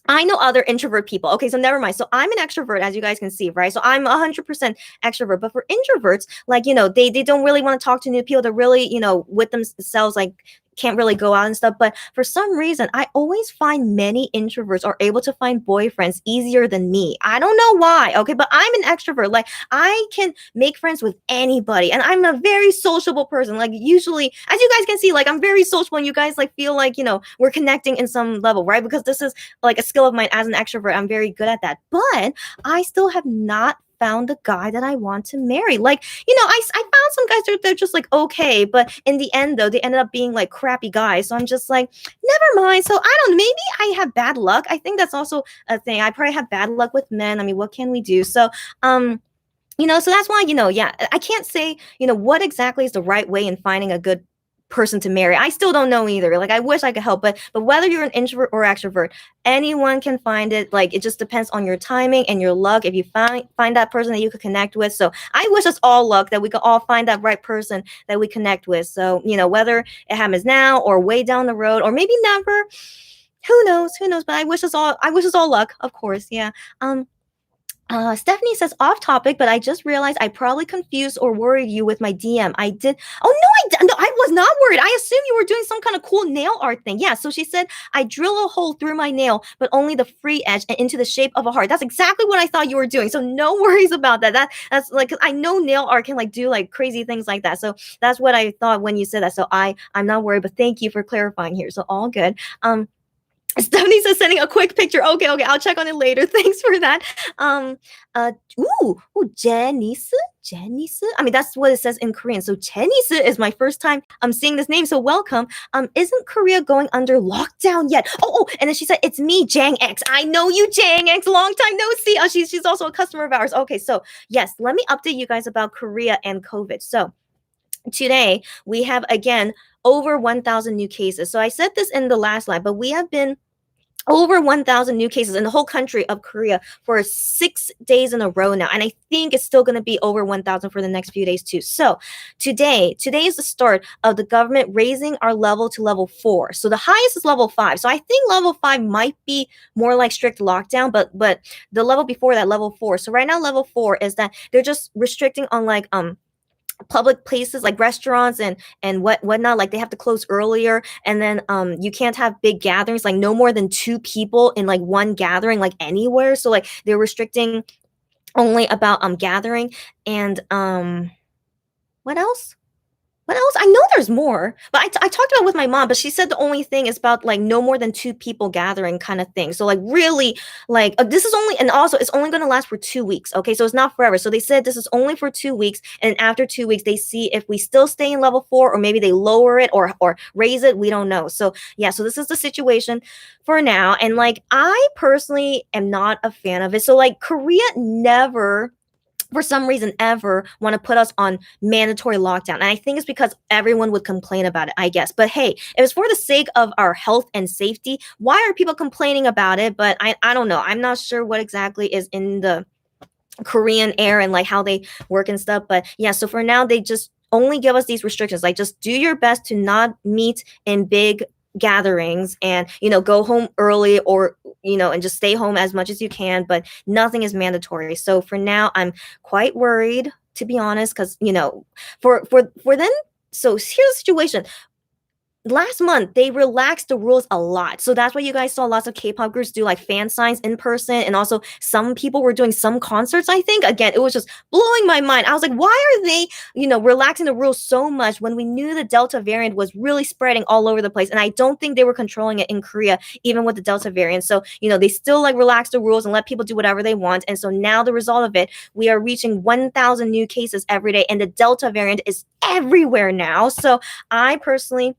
Speaker 1: I know other introvert people. Okay, so never mind. So I'm an extrovert, as you guys can see, right? So I'm 100% extrovert. But for introverts, like, they don't really want to talk to new people. They're really, with themselves, like, can't really go out and stuff. But for some reason, I always find many introverts are able to find boyfriends easier than me. I don't know why. Okay, but I'm an extrovert. Like, I can make friends with anybody, and I'm a very sociable person. Like, usually, as you guys can see, like, I'm very sociable, and you guys like feel like, we're connecting in some level, right? Because this is like a skill of mine as an extrovert. I'm very good at that. But I still have not found the guy that I want to marry. Like, I found some guys that they're just like okay, but in the end though, they ended up being like crappy guys. So I'm just like, never mind. So I don't know, maybe I have bad luck. I think that's also a thing. I probably have bad luck with men. I mean, what can we do? So so that's why, yeah, I can't say, what exactly is the right way in finding a good person to marry. I still don't know either. Like, I wish I could help, but whether you're an introvert or extrovert, anyone can find it. Like, it just depends on your timing and your luck if you find that person that you could connect with. So I wish us all luck that we could all find that right person that we connect with. So, whether it happens now or way down the road or maybe never, who knows? Who knows? But I wish us all luck, of course. Yeah. Stephanie says, off topic, but I just realized I probably confused or worried you with my DM. I did. Oh, no, I was not worried. I assumed you were doing some kind of cool nail art thing. Yeah. So she said, I drill a hole through my nail, but only the free edge and into the shape of a heart. That's exactly what I thought you were doing. So no worries about that. That's like, 'cause I know nail art can like do like crazy things like that. So that's what I thought when you said that. So I'm not worried, but thank you for clarifying here. So all good. Stephanie says sending a quick picture. Okay, I'll check on it later. Thanks for that. Um, Janice. Janice. I mean, that's what it says in Korean. So Janice is my first time seeing this name. So welcome. Isn't Korea going under lockdown yet? And then she said, it's me, Jang X. I know you, Jang X. Long time no see. Oh, she's also a customer of ours. Okay, so yes, let me update you guys about Korea and COVID. So today we have again over 1,000 new cases. So I said this in the last live, but we have been over 1,000 new cases in the whole country of Korea for 6 days in a row now. And I think it's still going to be over 1,000 for the next few days too. So today is the start of the government raising our level to level 4. So the highest is level 5. So I think level 5 might be more like strict lockdown, but the level before that, level 4. So right now, level 4 is that they're just restricting on like public places like restaurants and whatnot. Like, they have to close earlier, and then you can't have big gatherings, like no more than 2 people in like one gathering, like anywhere. So like they're restricting only about gathering. And what else? What else? I know there's more, but I talked about it with my mom, but she said the only thing is about like no more than 2 people gathering kind of thing. So like really, like this is only, and also it's only going to last for 2 weeks. Okay, so it's not forever. So they said this is only for 2 weeks, and after 2 weeks they see if we still stay in level 4 or maybe they lower it or raise it. We don't know. So yeah, so this is the situation for now, and like I personally am not a fan of it. So like Korea never, for some reason, ever want to put us on mandatory lockdown. And I think it's because everyone would complain about it, I guess. But hey, if it's for the sake of our health and safety, why are people complaining about it? But I don't know. I'm not sure what exactly is in the Korean air and like how they work and stuff. But yeah, so for now, they just only give us these restrictions. Like, just do your best to not meet in big gatherings, and go home early, or and just stay home as much as you can, but nothing is mandatory. So for now, I'm quite worried, to be honest, because for then. So here's the situation. last month they relaxed the rules a lot. So that's why you guys saw lots of K-pop groups do like fan signs in person, and also some people were doing some concerts, I think. Again, it was just blowing my mind. I was like, why are they, relaxing the rules so much when we knew the Delta variant was really spreading all over the place? And I don't think they were controlling it in Korea, even with the Delta variant. So, they still like relax the rules and let people do whatever they want. And so now the result of it, we are reaching 1,000 new cases every day, and the Delta variant is everywhere now. So I personally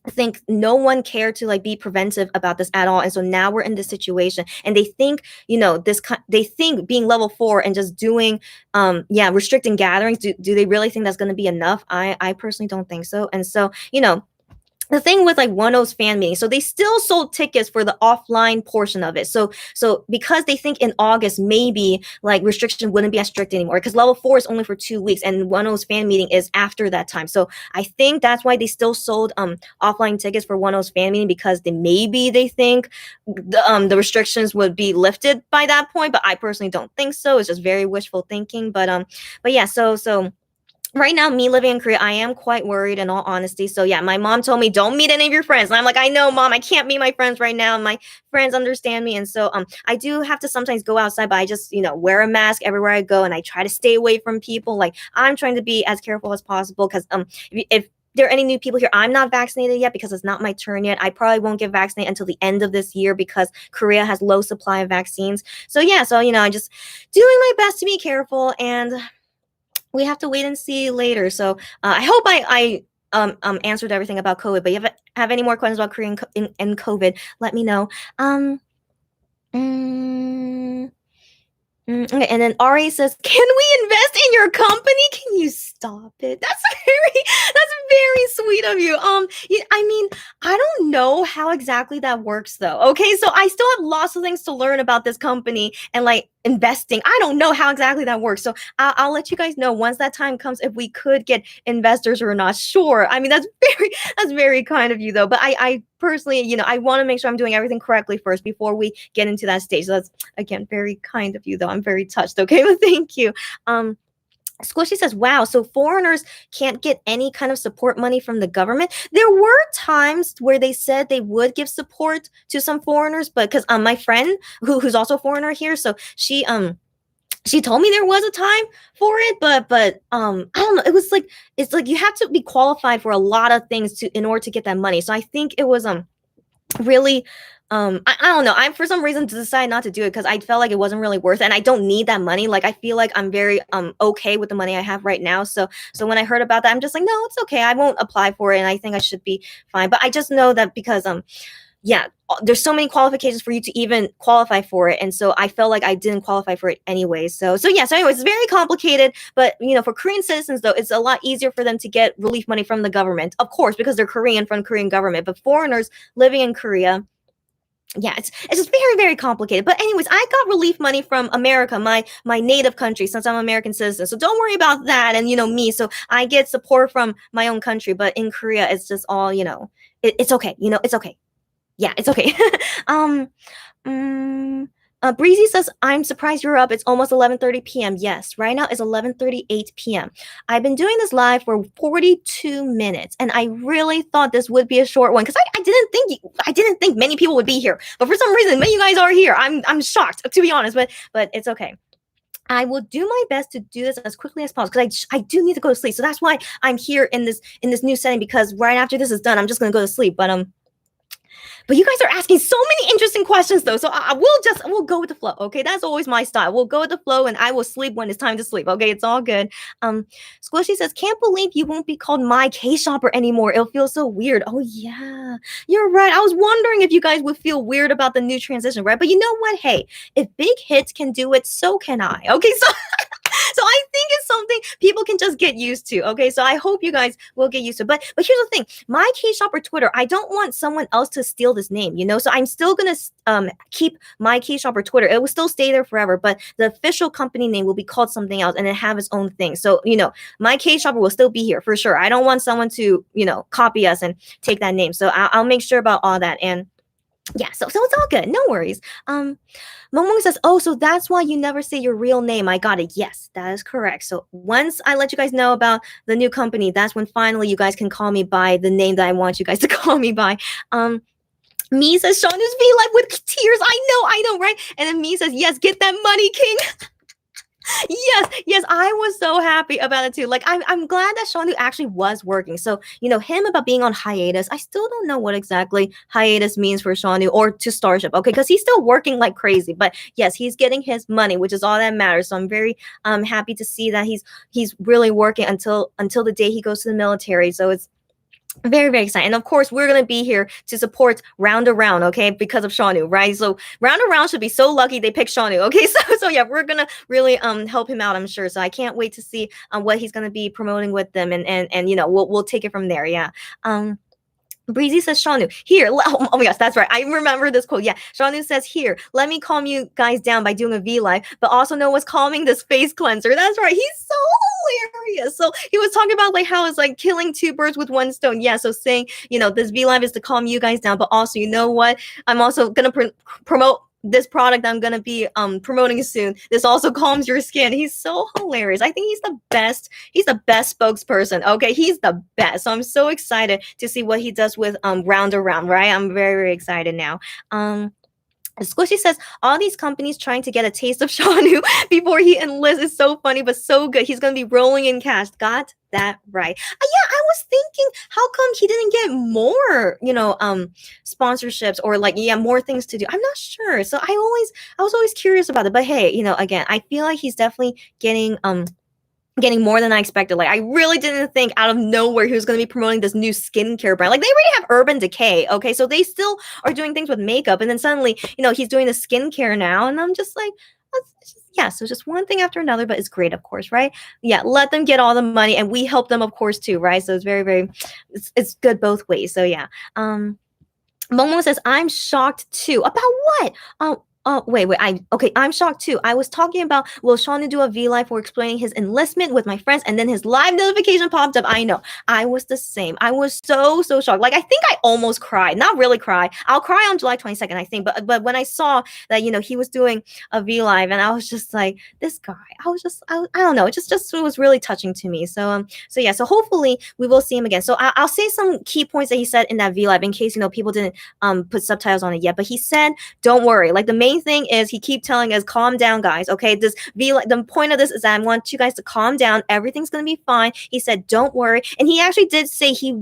Speaker 1: think no one cared to like be preventive about this at all, and so now we're in this situation, and they think they think being level 4 and just doing restricting gatherings, do they really think that's going to be enough? I personally don't think so. And so the thing with like OneO's fan meeting, so they still sold tickets for the offline portion of it. So because they think in August maybe like restriction wouldn't be as strict anymore, because level 4 is only for 2 weeks and OneO's fan meeting is after that time. So I think that's why they still sold offline tickets for OneO's fan meeting, because they think the restrictions would be lifted by that point. But I personally don't think so. It's just very wishful thinking. But yeah, so right now, me living in Korea, I am quite worried, in all honesty. So yeah, my mom told me, don't meet any of your friends. And I'm like, I know, Mom, I can't meet my friends right now. My friends understand me. And so I do have to sometimes go outside, but I just, wear a mask everywhere I go, and I try to stay away from people. Like, I'm trying to be as careful as possible, because if there are any new people here, I'm not vaccinated yet because it's not my turn yet. I probably won't get vaccinated until the end of this year because Korea has low supply of vaccines. So yeah, I just doing my best to be careful, and we have to wait and see later. So I hope I answered everything about COVID. But if you have any more questions about Korean and COVID, let me know. Okay, and then Ari says, "Can we invest in your company? Can you stop it? That's very sweet of you. I mean, I don't know how exactly that works though. Okay, so I still have lots of things to learn about this company and like investing. I don't know how exactly that works. So I'll let you guys know once that time comes if we could get investors or not. Sure. I mean, that's very kind of you though. But I personally, I want to make sure I'm doing everything correctly first before we get into that stage. So that's, again, very kind of you though. I'm very touched. Okay, well, thank you. Squishy says, wow, so foreigners can't get any kind of support money from the government. There were times where they said they would give support to some foreigners, but because my friend who's also a foreigner here, so she told me there was a time for it, but I don't know. It's like you have to be qualified for a lot of things in order to get that money. So I think it was really I don't know. I for some reason decided not to do it because I felt like it wasn't really worth it, and I don't need that money. Like I feel like I'm very okay with the money I have right now. So when I heard about that, I'm just like, no, it's okay. I won't apply for it, and I think I should be fine. But I just know that because yeah, there's so many qualifications for you to even qualify for it, and so I felt like I didn't qualify for it anyway. So anyways, it's very complicated. But for Korean citizens though, it's a lot easier for them to get relief money from the government, of course, because they're Korean, from Korean government. But foreigners living in Korea, yeah, it's just very, very complicated. But anyways, I got relief money from America, my native country, since I'm an American citizen. So don't worry about that. And me, so I get support from my own country. But in Korea, it's just all it's okay. It's okay. Yeah, it's okay. Breezy says, I'm surprised you're up. It's almost 11:30 p.m. Yes, right now it's 11:38 p.m. I've been doing this live for 42 minutes, and I really thought this would be a short one because I didn't think many people would be here. But for some reason, many of you guys are here. I'm shocked, to be honest, but it's okay. I will do my best to do this as quickly as possible because I do need to go to sleep. So that's why I'm here in this new setting, because right after this is done, I'm just gonna go to sleep. But you guys are asking so many interesting questions though. So we'll go with the flow. Okay. That's always my style. We'll go with the flow, and I will sleep when it's time to sleep. Okay. It's all good. Squishy says, can't believe you won't be called MyKshopper anymore. It'll feel so weird. Oh yeah, you're right. I was wondering if you guys would feel weird about the new transition, right? But you know what? Hey, if big hits can do it, so can I. Okay. So I think it's something people can just get used to. Okay, so I hope you guys will get used to it. But here's the thing: MyKshopper Twitter, I don't want someone else to steal this name. So I'm still gonna keep MyKshopper Twitter. It will still stay there forever, but the official company name will be called something else, and it have its own thing. So MyKshopper will still be here for sure. I don't want someone to copy us and take that name. So I'll make sure about all that. And Yeah, so it's all good. No worries. Momong says, "Oh, so that's why you never say your real name." I got it. Yes, that is correct. So once I let you guys know about the new company, that's when finally you guys can call me by the name that I want you guys to call me by. Me says, "Sean is V Live with tears." I know, right? And then me says, "Yes, get that money, King." Yes, I was so happy about it too. Like I'm glad that Shanu actually was working. So, him about being on hiatus. I still don't know what exactly hiatus means for Shanu or to Starship. Okay, because he's still working like crazy. But yes, he's getting his money, which is all that matters. So I'm very happy to see that he's really working until the day he goes to the military. So it's very, very exciting. And of course, we're going to be here to support Round Around, okay, because of Shanu, right? So Round Around should be so lucky they picked Shanu, okay? So yeah, we're going to really help him out, I'm sure. So I can't wait to see what he's going to be promoting with them, and we'll take it from there. Yeah. Breezy says, "Shanu, here." Oh my gosh, that's right. I remember this quote. Yeah. Shanu says, "Here, let me calm you guys down by doing a V Live, but also know what's calming this face cleanser." That's right. He's so hilarious. So he was talking about like how it's like killing two birds with one stone. Yeah. So saying, this V Live is to calm you guys down, but also, you know what? I'm also going to promote this product I'm gonna be promoting soon. This also calms your skin. He's so hilarious. I think he's the best. He's the best spokesperson. Okay, he's the best. So I'm so excited to see what he does with Round Around. Right, I'm very, very excited now. Squishy says, "All these companies trying to get a taste of Shanu before he enlists is so funny, but so good. He's going to be rolling in cash." Got that right. Yeah, I was thinking, how come he didn't get more, sponsorships or like, yeah, more things to do? I'm not sure. So I was always curious about it. But hey, again, I feel like he's definitely getting more than I expected. Like I really didn't think out of nowhere he was going to be promoting this new skincare brand. Like they already have Urban Decay, okay? So they still are doing things with makeup, and then suddenly, he's doing the skincare now, and I'm just like, yeah. So just one thing after another, but it's great, of course, right? Yeah, let them get all the money, and we help them, of course, too, right? So it's very, very, it's good both ways. So yeah. Momo says, "I'm shocked too." About what? Wait. I'm shocked too. I was talking about, will Shauna do a V Live for explaining his enlistment with my friends, and then his live notification popped up. I know. I was the same. I was so, so shocked. Like, I think I almost cried. Not really cry. I'll cry on July 22nd, I think. But when I saw that, he was doing a V Live, and I was just like, this guy, I don't know. It was really touching to me. So yeah, so hopefully we will see him again. So I'll say some key points that he said in that V Live in case, people didn't put subtitles on it yet. But he said, don't worry. Like the main thing is he keep telling us, calm down, guys. Okay, the point of this is that I want you guys to calm down. Everything's gonna be fine. He said, don't worry, and he actually did say he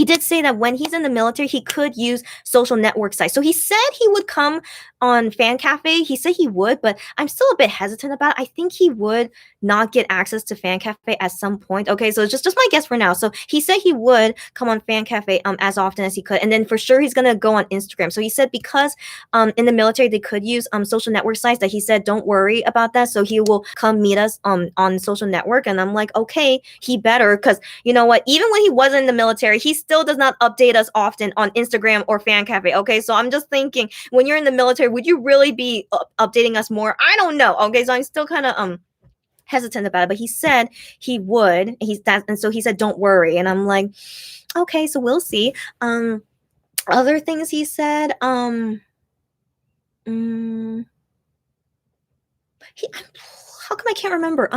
Speaker 1: did say that when he's in the military, he could use social network sites. So he said he would come on Fan Cafe. He said he would, but I'm still a bit hesitant about it. I think he would not get access to Fan Cafe at some point. Okay, so it's just my guess for now. So he said he would come on Fan Cafe as often as he could, and then for sure he's gonna go on Instagram. So he said because in the military they could use social network sites, that he said don't worry about that. So he will come meet us on social network, and I'm like, okay, he better, because you know what? Even when he wasn't in the military, he still does not update us often on Instagram or Fan Cafe. Okay, so I'm just thinking, when you're in the military, would you really be updating us more? I don't know. Okay, so I'm still kind of hesitant about it, but he said he would. And so he said, don't worry, and I'm like, okay, so we'll see. Other things he said, how come I can't remember?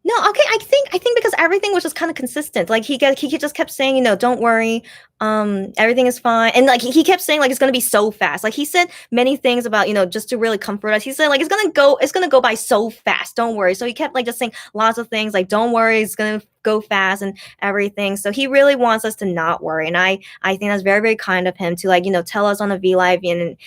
Speaker 1: No, okay. I think because everything was just kind of consistent. Like he just kept saying, don't worry, everything is fine, and like he kept saying like it's gonna be so fast. Like he said many things about just to really comfort us. He said like it's gonna go by so fast. Don't worry. So he kept like just saying lots of things like don't worry, it's gonna go fast and everything. So he really wants us to not worry, and I think that's very, very kind of him to like tell us on a V Live, and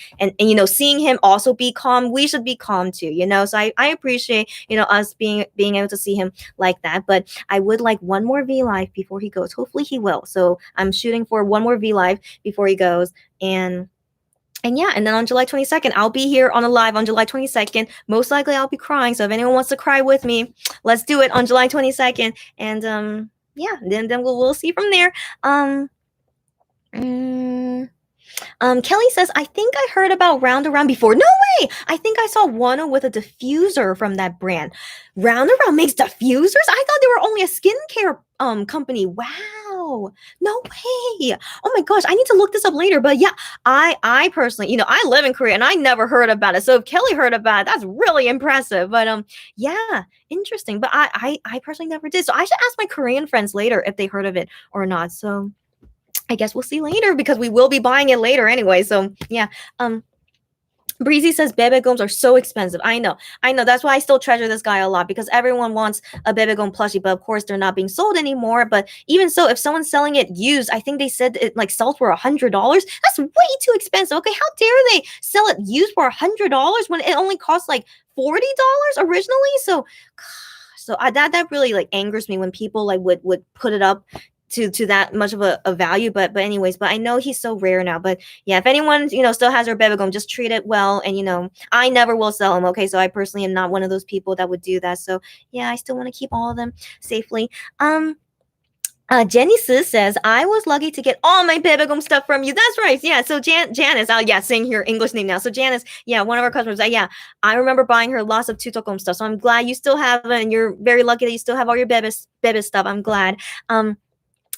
Speaker 1: seeing him also be calm, we should be calm too. So I appreciate us being able to see him like that. But I would like one more V Live before he goes. Hopefully he will. So I'm shooting for one more V Live before he goes, and yeah, and then on July 22nd, I'll be here on a live on July 22nd. Most likely I'll be crying. So if anyone wants to cry with me, let's do it on July 22nd. And yeah, then we'll see from there. Kelly says, I think I heard about Round Around before. No way! I think I saw Wano with a diffuser from that brand. Round Around makes diffusers? I thought they were only a skincare company. Wow. Wow. No way. Oh my gosh, I need to look this up later. But yeah, I personally, I live in Korea and I never heard about it. So if Kelly heard about it, that's really impressive. But yeah, interesting. But I personally never did. So I should ask my Korean friends later if they heard of it or not. So I guess we'll see later because we will be buying it later anyway. So yeah. Breezy says Bebegums are so expensive. I know. That's why I still treasure this guy a lot because everyone wants a Bebegum plushie, but of course they're not being sold anymore. But even so, if someone's selling it used, I think they said it like sells for $100. That's way too expensive. Okay, how dare they sell it used for $100 when it only costs like $40 originally? So, that really like angers me when people like would put it up to that much of a value. But anyways, but I know he's so rare now. But yeah, if anyone still has their Bebegum, just treat it well. And I never will sell them. Okay, so I personally am not one of those people that would do that. So yeah, I still want to keep all of them safely. Jenny Sue says, I was lucky to get all my Bebegum stuff from you. That's right. Yeah. So Janice, saying her English name now. So Janice, yeah, one of our customers. Yeah, I remember buying her lots of Tutokom stuff. So I'm glad you still have it, and you're very lucky that you still have all your Bebe stuff. I'm glad.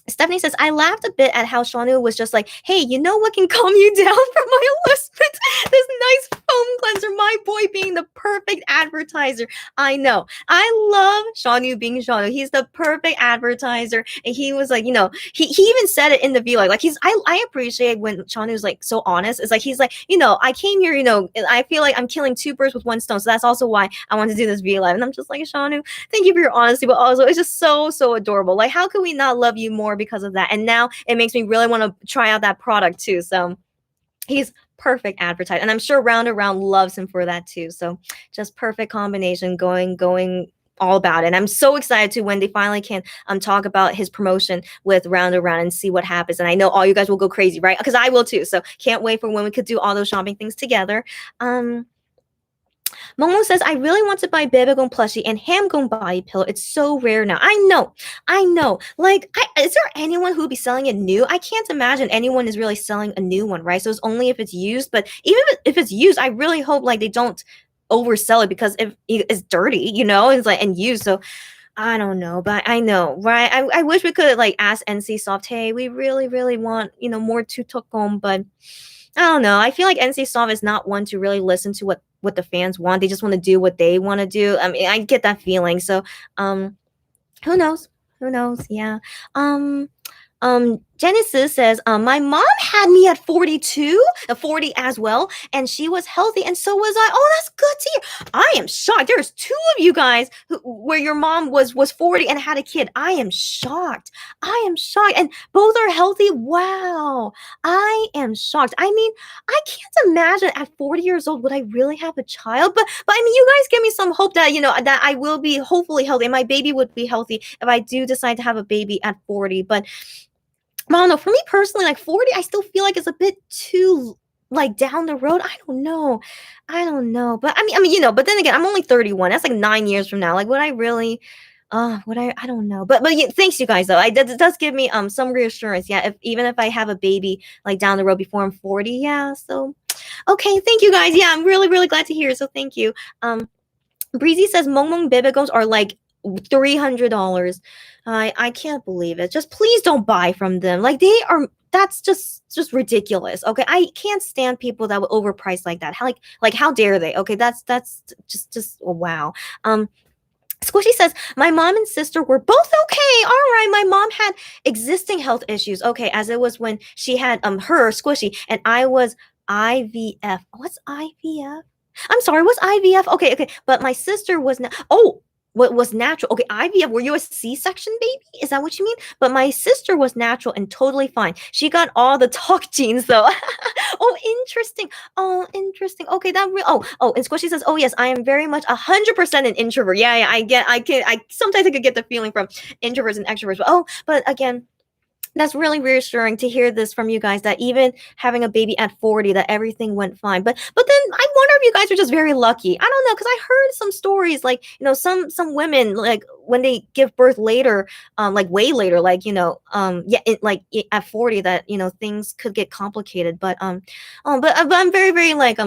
Speaker 1: Stephanie says, I laughed a bit at how Shanu was just like, hey, you know what can calm you down from my enlistment? This nice foam cleanser, my boy being the perfect advertiser. I know. I love Shanu being Shanu. He's the perfect advertiser. And he was like, he even said it in the vlog. Like I appreciate when Shanu's like so honest. It's like, he's like, I came here, I feel like I'm killing two birds with one stone. So that's also why I wanted to do this vlog. And I'm just like, Shanu, thank you for your honesty. But also it's just so, so adorable. Like, how can we not love you more because of that? And now it makes me really want to try out that product too. So he's perfect advertising, and I'm sure Round Around loves him for that too. So just perfect combination, going all about it. And I'm so excited to when they finally can talk about his promotion with Round Around and see what happens. And I know all you guys will go crazy, right? Because I will too. So can't wait for when we could do all those shopping things together. Momo says, I really want to buy Bebegong plushie and Hamgong body pillow. It's so rare now. I know. Like, is there anyone who would be selling it new? I can't imagine anyone is really selling a new one, right? So it's only if it's used. But even if it's used, I really hope like they don't oversell it because if it's dirty, it's like and used. So I don't know, but I know, right? I wish we could like ask NC Soft, hey, we really, really want, more Tutokom, but I don't know. I feel like NC Soft is not one to really listen to what the fans want. They just want to do what they want to do. I mean, I get that feeling. So, who knows? Who knows? Yeah. Genesis says, my mom had me at 42, 40 as well, and she was healthy, and so was I. Oh, that's good to hear. I am shocked. There's two of you guys where your mom was 40 and had a kid. I am shocked. And both are healthy. Wow. I am shocked. I mean, I can't imagine at 40 years old would I really have a child, but I mean, you guys give me some hope that, that I will be hopefully healthy, and my baby would be healthy if I do decide to have a baby at 40, but I don't know. For me personally, like 40, I still feel like it's a bit too like down the road. I don't know. But I mean, but then again, I'm only 31. That's like 9 years from now. Like, would I really? I don't know. But yeah, thanks you guys though. It does give me some reassurance. Yeah, even if I have a baby like down the road before I'm 40. Yeah. So, okay. Thank you guys. Yeah, I'm really really glad to hear. So thank you. Breezy says Mongmong Bebegons are like $300. I can't believe it. Just please don't buy from them. Like that's just ridiculous. Okay, I can't stand people that would overprice like that. How dare they? Okay, that's just oh, wow. Squishy says, my mom and sister were both okay. All right, my mom had existing health issues. Okay, as it was when she had her Squishy, and I was IVF. What's IVF? I'm sorry, what's IVF? Okay, but my sister was not. Oh, what was natural? Okay, IVF. Were you a C-section baby? Is that what you mean? But my sister was natural and totally fine. She got all the talk genes though. Oh, interesting. Okay, that and Squishy says, oh yes, I am very much 100% an introvert. Yeah, I sometimes I could get the feeling from introverts and extroverts. But again, that's really reassuring to hear this from you guys, that even having a baby at 40, that everything went fine. But then I wonder if you guys are just very lucky. I don't know, because I heard some stories like, some women, like when they give birth later, like way later, like, at 40, that, things could get complicated. But I'm very, very like,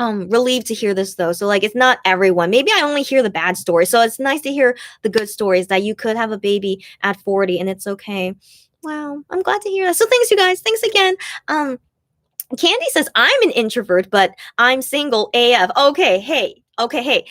Speaker 1: relieved to hear this though. So like, it's not everyone. Maybe I only hear the bad stories. So it's nice to hear the good stories that you could have a baby at 40 and it's okay. Wow. I'm glad to hear that. So thanks, you guys. Thanks again. Um, Candy says I'm an introvert, but I'm single AF. Okay, hey. Okay, hey.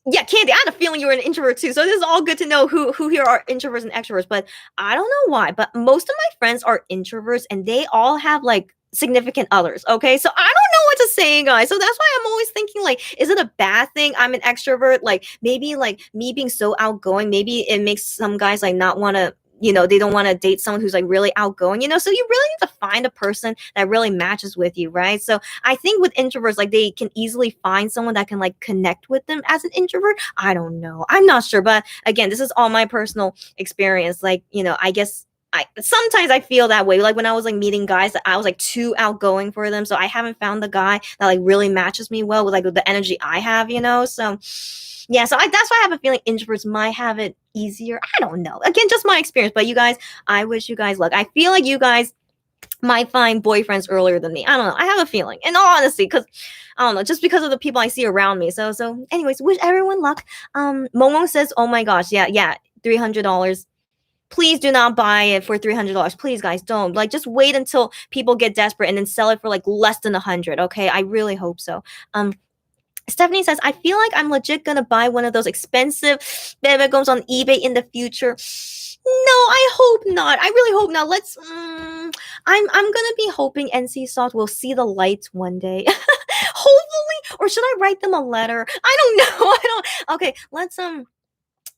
Speaker 1: Yeah, Candy, I had a feeling you were an introvert too. So this is all good to know who here are introverts and extroverts. But I don't know why, but most of my friends are introverts and they all have like significant others. Okay. So I don't know what to say, guys. So that's why I'm always thinking like, is it a bad thing I'm an extrovert? Like maybe like me being so outgoing, maybe it makes some guys like not want to, they don't want to date someone who's like really outgoing, so you really need to find a person that really matches with you, right? So I think with introverts, like they can easily find someone that can like connect with them as an introvert. I don't know. I'm not sure. But again, this is all my personal experience. Like, I guess sometimes I feel that way. Like when I was like meeting guys that I was like too outgoing for them. So I haven't found the guy that like really matches me well with like the energy I have. So yeah, so that's why I have a feeling introverts might have it easier. I don't know. Again, just my experience. But you guys, I wish you guys luck. I feel like you guys might find boyfriends earlier than me. I don't know. I have a feeling. In all honesty, because I don't know, just because of the people I see around me. So anyways, wish everyone luck. Momo says, oh my gosh, yeah, $300. Please do not buy it for $300. Please, guys, don't. Like, just wait until people get desperate and then sell it for like less than 100. Okay, I really hope so. Stephanie says, I feel like I'm legit gonna buy one of those expensive bebegums on eBay in the future. No, I hope not. I really hope not. I'm gonna be hoping NC Soft will see the light one day. Hopefully, or should I write them a letter? I don't know. I don't. Okay,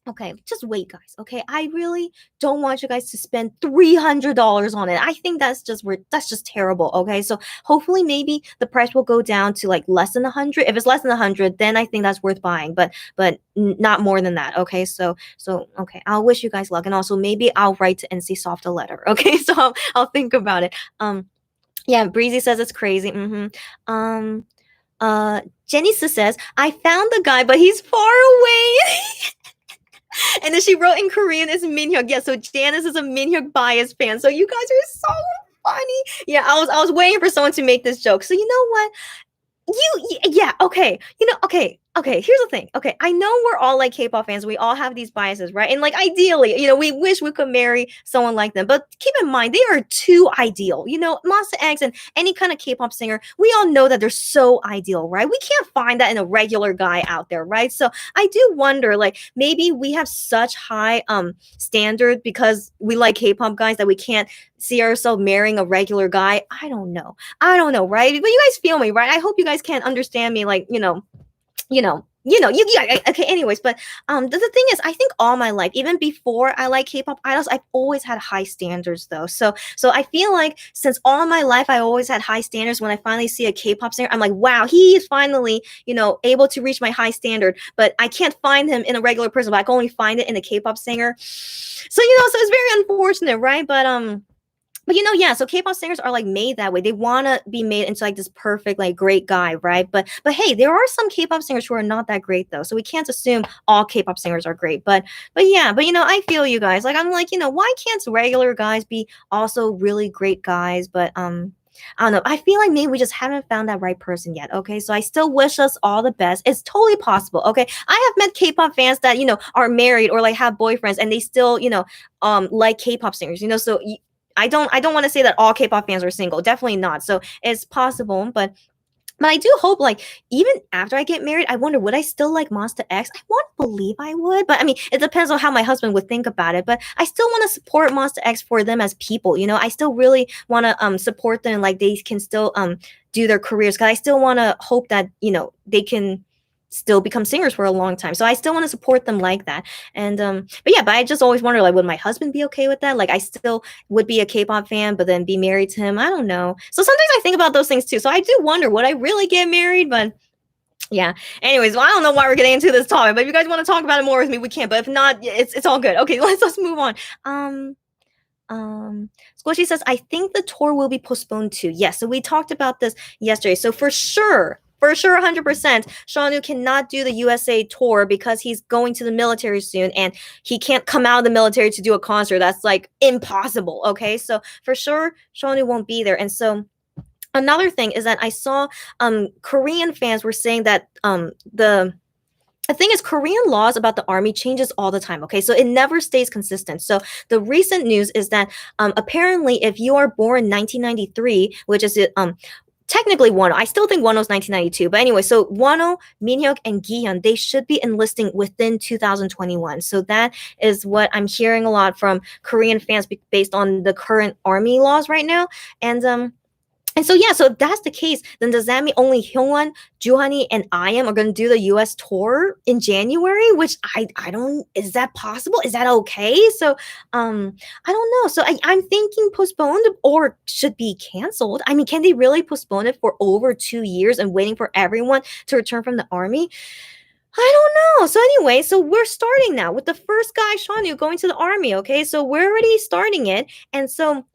Speaker 1: Okay, just wait, guys. Okay, I really don't want you guys to spend $300 on it. I think that's just terrible. Okay, so hopefully maybe the price will go down to like less than 100. If it's less than 100, then I think that's worth buying. But not more than that. Okay, so okay, I'll wish you guys luck, and also maybe I'll write to NC Soft a letter. Okay, so I'll think about it. Yeah, Breezy says it's crazy. Jenny says I found the guy, but he's far away. And then she wrote in Korean is Minhyuk. Yeah, so Janice is a Minhyuk bias fan. So you guys are so funny. Yeah, I was waiting for someone to make this joke. So you know what? Yeah, okay. Okay, here's the thing. Okay, I know we're all like K-pop fans. We all have these biases, right? And like ideally, we wish we could marry someone like them. But keep in mind, they are too ideal. Monster X and any kind of K-pop singer, we all know that they're so ideal, right? We can't find that in a regular guy out there, right? So I do wonder, like, maybe we have such high standard because we like K-pop guys that we can't see ourselves marrying a regular guy. I don't know, right? But you guys feel me, right? I hope you guys can understand me, like, yeah, okay, anyways, but the thing is, I think all my life, even before I like K-pop idols, I've always had high standards though. So I feel like since all my life I always had high standards, when I finally see a K-pop singer, I'm like, wow, he is finally, able to reach my high standard. But I can't find him in a regular person, but I can only find it in a K-pop singer. So so it's very unfortunate, right? But yeah, so K-pop singers are like made that way. They want to be made into like this perfect, like great guy, right? But hey, there are some K-pop singers who are not that great though. So we can't assume all K-pop singers are great. But yeah, but I feel you guys. Like I'm like, why can't regular guys be also really great guys? But I don't know. I feel like maybe we just haven't found that right person yet. Okay. So I still wish us all the best. It's totally possible. Okay. I have met K-pop fans that, are married or like have boyfriends and they still, like K-pop singers, so I don't want to say that all K-pop fans are single. Definitely not. So it's possible, but I do hope, like, even after I get married, I wonder, would I still like Monster X? I want to believe I would, but I mean, it depends on how my husband would think about it. But I still want to support Monster X for them as people. I still really want to support them, like they can still do their careers. Because I still want to hope that they can still become singers for a long time. So I still want to support them like that. And but I just always wonder, like, would my husband be okay with that? Like, I still would be a K-pop fan, but then be married to him. I don't know. So sometimes I think about those things too. So I do wonder, would I really get married? But yeah. Anyways, well, I don't know why we're getting into this topic, but if you guys want to talk about it more with me, we can. But if not, it's all good. Okay, let's move on. Squishy says, I think the tour will be postponed too. Yes, so we talked about this yesterday. So for sure, 100%, Shanu cannot do the USA tour because he's going to the military soon and he can't come out of the military to do a concert. That's like impossible. Okay, so for sure, Shanu won't be there. And so another thing is that I saw Korean fans were saying that the the thing is, Korean laws about the army changes all the time. Okay, so it never stays consistent. So the recent news is that apparently, if you are born 1993, which is technically Wano, I still think Wano's 1992, but anyway, so Wano, Minhyuk, and Gihyun, they should be enlisting within 2021. So that is what I'm hearing a lot from Korean fans based on the current army laws right now, and so yeah, so if that's the case, then does that mean only Hyungwon, Juhani, and I am are going to do the U.S. tour in January? Which I don't. Is that possible? Is that okay? So I don't know. So I'm thinking postponed or should be canceled. I mean, can they really postpone it for over 2 years and waiting for everyone to return from the army? I don't know. So anyway, so we're starting now with the first guy, Shanu, going to the army. Okay, so we're already starting it, and so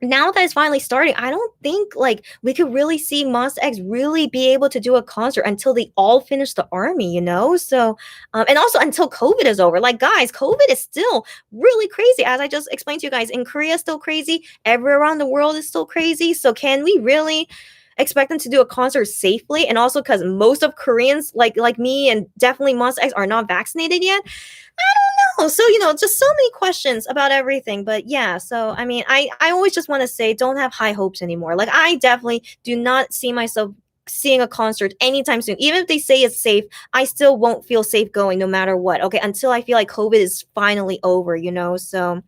Speaker 1: now that it's finally starting, I don't think like we could really see Monster X really be able to do a concert until they all finish the army, you know? So, and also until COVID is over. Like, guys, COVID is still really crazy. As I just explained to you guys, in Korea, still crazy. Everywhere around the world is still crazy. So, can we really expect them to do a concert safely? And also, because most of Koreans, like me and definitely Monster X, are not vaccinated yet. I don't know. So, just so many questions about everything. But yeah, so I mean, I always just want to say don't have high hopes anymore. Like, I definitely do not see myself seeing a concert anytime soon. Even if they say it's safe, I still won't feel safe going no matter what. Okay, until I feel like COVID is finally over. So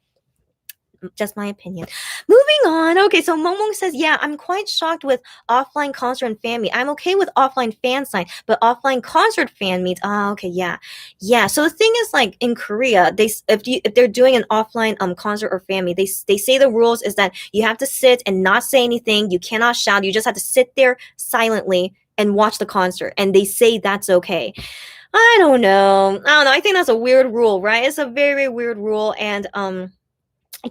Speaker 1: just my opinion. Moving on. Okay, so Momong says, yeah, I'm quite shocked with offline concert and fan meet. I'm okay with offline fan sign, but offline concert fan meet. Okay, yeah, yeah. So the thing is, like in Korea, if they're doing an offline concert or fan meet, they say the rules is that you have to sit and not say anything. You cannot shout. You just have to sit there silently and watch the concert. And they say that's okay. I don't know. I think that's a weird rule, right? It's a very weird rule, and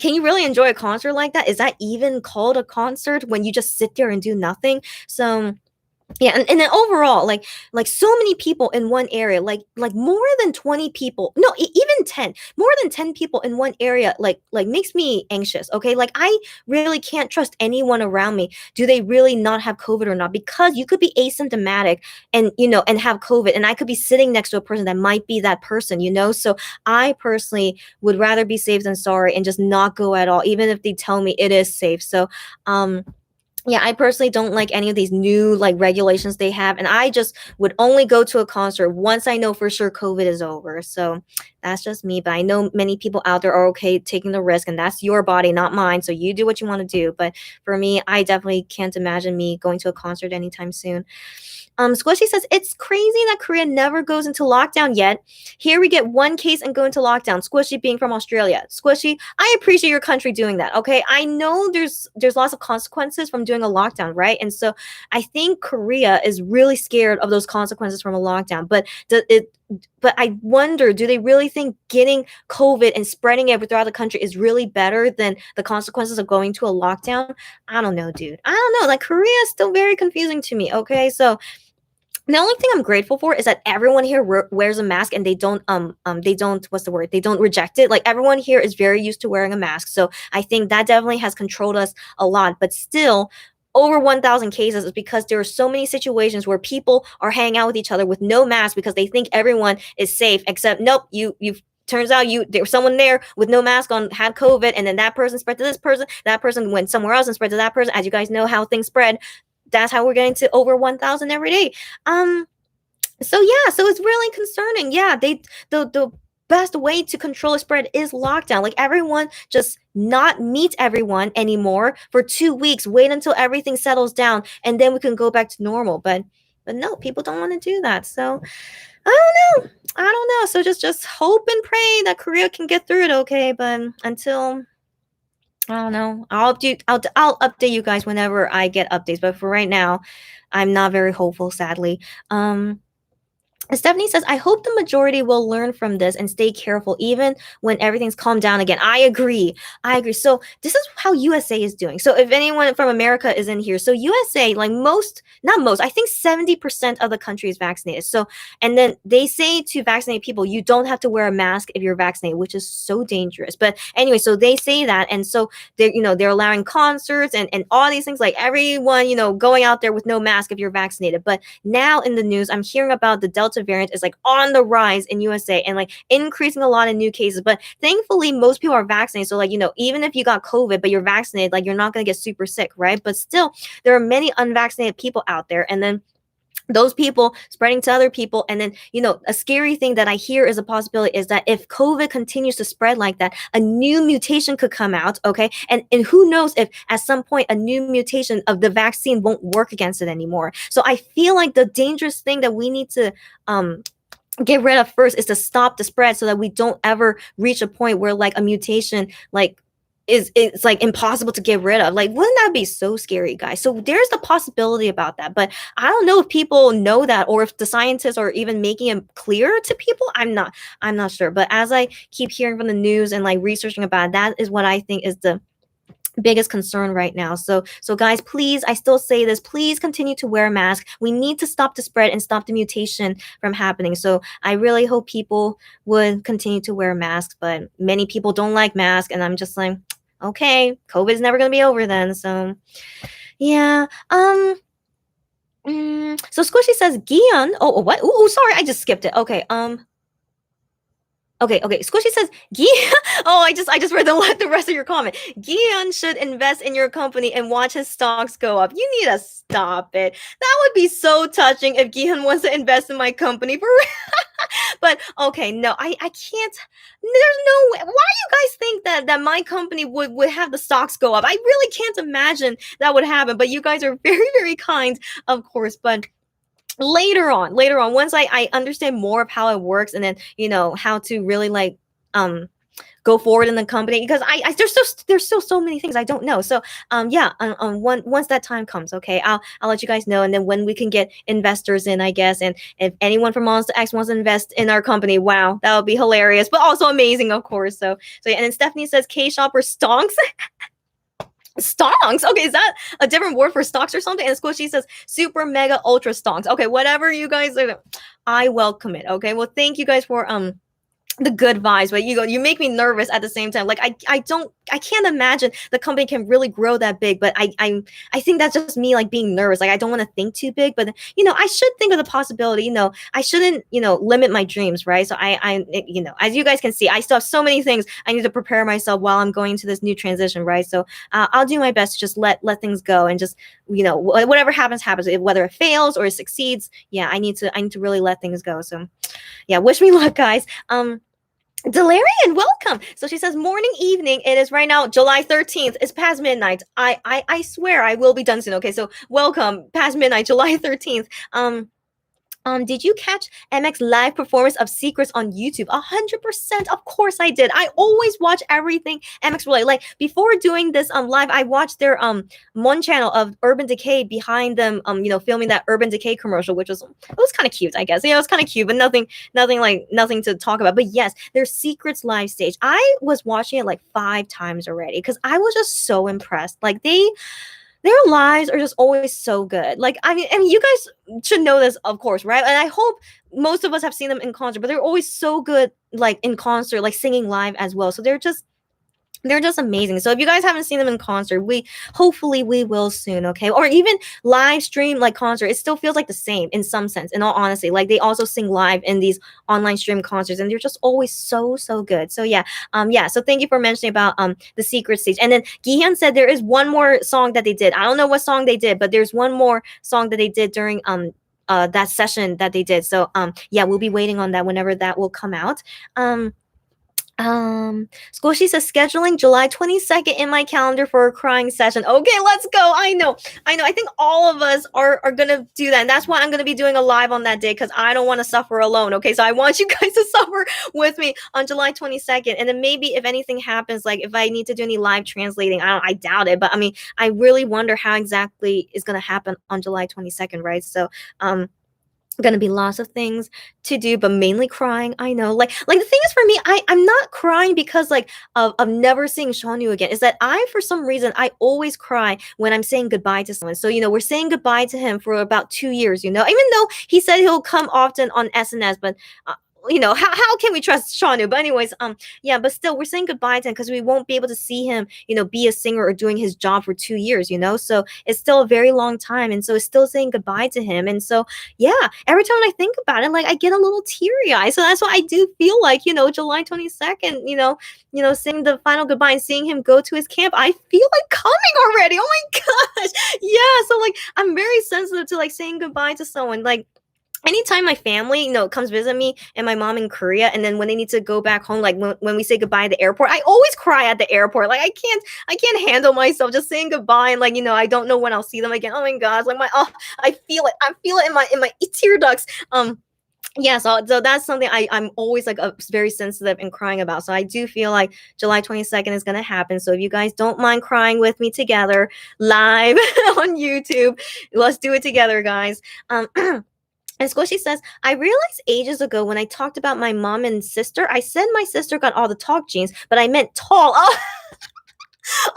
Speaker 1: can you really enjoy a concert like that? Is that even called a concert when you just sit there and do nothing? So yeah, and then overall, like so many people in one area, like more than 20 people, no, even 10, more than 10 people in one area, like makes me anxious. Okay, like I really can't trust anyone around me. Do they really not have COVID or not? Because you could be asymptomatic and have COVID, and I could be sitting next to a person that might be that person. So I personally would rather be safe than sorry and just not go at all, even if they tell me it is safe. So yeah, I personally don't like any of these new like regulations they have, and I just would only go to a concert once I know for sure COVID is over. So that's just me, but I know many people out there are okay taking the risk, and that's your body, not mine. So you do what you want to do. But for me, I definitely can't imagine me going to a concert anytime soon. Squishy says it's crazy that Korea never goes into lockdown yet. Here we get one case and go into lockdown. Squishy being from Australia. Squishy, I appreciate your country doing that. Okay, I know there's lots of consequences from doing a lockdown, right? And so I think Korea is really scared of those consequences from a lockdown. But I wonder, do they really think getting COVID and spreading it throughout the country is really better than the consequences of going to a lockdown? I don't know, dude. I don't know. Like Korea is still very confusing to me. Okay, so the only thing I'm grateful for is that everyone here wears a mask and they don't what's the word? They don't reject it. Like everyone here is very used to wearing a mask. So I think that definitely has controlled us a lot. But still, over 1,000 cases is because there are so many situations where people are hanging out with each other with no mask because they think everyone is safe. Except nope, you've turns out there was someone there with no mask on had COVID, and then that person spread to this person. That person went somewhere else and spread to that person. As you guys know how things spread. That's how we're getting to over 1,000 every day. So yeah, so it's really concerning. Yeah, the best way to control a spread is lockdown. Like everyone just not meet everyone anymore for 2 weeks. Wait until everything settles down, and then we can go back to normal. But no, people don't want to do that. So I don't know. So just hope and pray that Korea can get through it. Okay, but until I don't know. I'll update you guys whenever I get updates. But for right now, I'm not very hopeful, sadly. Stephanie says, I hope the majority will learn from this and stay careful even when everything's calmed down again. I agree. So this is how USA is doing. So if anyone from America is in here, so USA, like not most, I think 70% of the country is vaccinated. So, and then they say to vaccinate people, you don't have to wear a mask if you're vaccinated, which is so dangerous. But anyway, so they say that. And so they're allowing concerts and all these things, like everyone, going out there with no mask if you're vaccinated. But now in the news, I'm hearing about the Delta Delta variant is like on the rise in USA and like increasing a lot of new cases. But thankfully, most people are vaccinated. So like, even if you got COVID, but you're vaccinated, like you're not going to get super sick, right? But still, there are many unvaccinated people out there. And then those people spreading to other people. And then, a scary thing that I hear is a possibility is that if COVID continues to spread like that, a new mutation could come out. Okay. And who knows if at some point a new mutation of the vaccine won't work against it anymore. So I feel like the dangerous thing that we need to, get rid of first is to stop the spread so that we don't ever reach a point where like a mutation like it's like impossible to get rid of. Like, wouldn't that be so scary, guys? So there's the possibility about that, but I don't know if people know that or if the scientists are even making it clear to people. I'm not sure. But as I keep hearing from the news and like researching about it, that is what I think is the biggest concern right now. So guys, please, I still say this, please continue to wear a mask. We need to stop the spread and stop the mutation from happening. So I really hope people would continue to wear masks, but many people don't like masks, and I'm just like, okay, COVID is never going to be over then. So yeah. So Squishy says Gian. Oh, what? Oh, sorry, I just skipped it. Okay. Okay. Squishy says, Gian. Oh, I just read the rest of your comment. Gian should invest in your company and watch his stocks go up. You need to stop it. That would be so touching if Gian wants to invest in my company for but okay, no, I can't. There's no way. Why do you guys think that my company would have the stocks go up? I really can't imagine that would happen. But you guys are very, very kind, of course. But later on, once I understand more of how it works, and then how to really like go forward in the company, because I there's still so many things I don't know. So yeah, once that time comes, okay, I'll let you guys know, and then when we can get investors in, I guess, and if anyone from Monster X wants to invest in our company, wow, that would be hilarious, but also amazing, of course. So yeah, and then Stephanie says KShopper stonks. Stonks. Okay, is that a different word for stocks or something? And Squishy says super mega ultra stonks. Okay, whatever you guys are, I welcome it. Okay, well, thank you guys for the good vibes, but you make me nervous at the same time. Like I can't imagine the company can really grow that big, but I think that's just me like being nervous. Like I don't want to think too big, but I should think of the possibility. I shouldn't limit my dreams, right? So I as you guys can see, I still have so many things I need to prepare myself while I'm going to this new transition, right? So I'll do my best to just let things go and just whatever happens, whether it fails or it succeeds. Yeah, I need to really let things go. So yeah, wish me luck, guys. Delarian, welcome. So she says, morning, evening. It is right now, July 13th. It's past midnight. I swear I will be done soon. Okay, so welcome, past midnight, July 13th. Did you catch MX live performance of Secrets on YouTube? 100%. Of course I did. I always watch everything MX related. Like before doing this live, I watched their one channel of Urban Decay behind them filming that Urban Decay commercial, which was kind of cute, I guess. It was kind of cute, but nothing to talk about. But yes, their Secrets live stage. I was watching it like 5 times already because I was just so impressed. Like their lives are just always so good. Like, I mean, you guys should know this, of course, right? And I hope most of us have seen them in concert, but they're always so good, like in concert, like singing live as well. So they're just amazing. So if you guys haven't seen them in concert, hopefully we will soon, okay? Or even live stream like concert, it still feels like the same in some sense, in all honesty. Like they also sing live in these online stream concerts, and they're just always so good. So yeah, so thank you for mentioning about the Secret stage. And then Gihan said there is one more song that they did. I don't know what song they did, but there's one more song that they did during that session that they did. So yeah, we'll be waiting on that whenever that will come out. Squishy says scheduling July 22nd in my calendar for a crying session. Okay, let's go. I know. I think all of us are gonna do that. And that's why I'm gonna be doing a live on that day, because I don't want to suffer alone. Okay, so I want you guys to suffer with me on July 22nd. And then maybe if anything happens, like if I need to do any live translating, I doubt it. But I mean, I really wonder how exactly is gonna happen on July 22nd, right? So gonna be lots of things to do, but mainly crying. I know, like the thing is for me, I'm not crying because like of never seeing Shonu again. Is that for some reason I always cry when I'm saying goodbye to someone. So we're saying goodbye to him for about 2 years. Even though he said he'll come often on SNS, but how can we trust Shanu? But anyways, yeah, but still, we're saying goodbye to him because we won't be able to see him, be a singer or doing his job for 2 years, so it's still a very long time, and so it's still saying goodbye to him. And so yeah, every time I think about it, like, I get a little teary eye. So that's why I do feel like, July 22nd, saying the final goodbye and seeing him go to his camp, I feel like coming already. Oh my gosh. Yeah. So like, I'm very sensitive to like saying goodbye to someone. Like, anytime my family, comes visit me and my mom in Korea, and then when they need to go back home, like when we say goodbye at the airport, I always cry at the airport. Like, I can't handle myself just saying goodbye, and like, I don't know when I'll see them again. Oh my gosh, like I feel it in my tear ducts. Yeah, so that's something I'm always like very sensitive and crying about. So I do feel like July 22nd is gonna happen. So if you guys don't mind crying with me together live on YouTube, let's do it together, guys. And Squishy says, I realized ages ago when I talked about my mom and sister, I said my sister got all the talk genes, but I meant tall.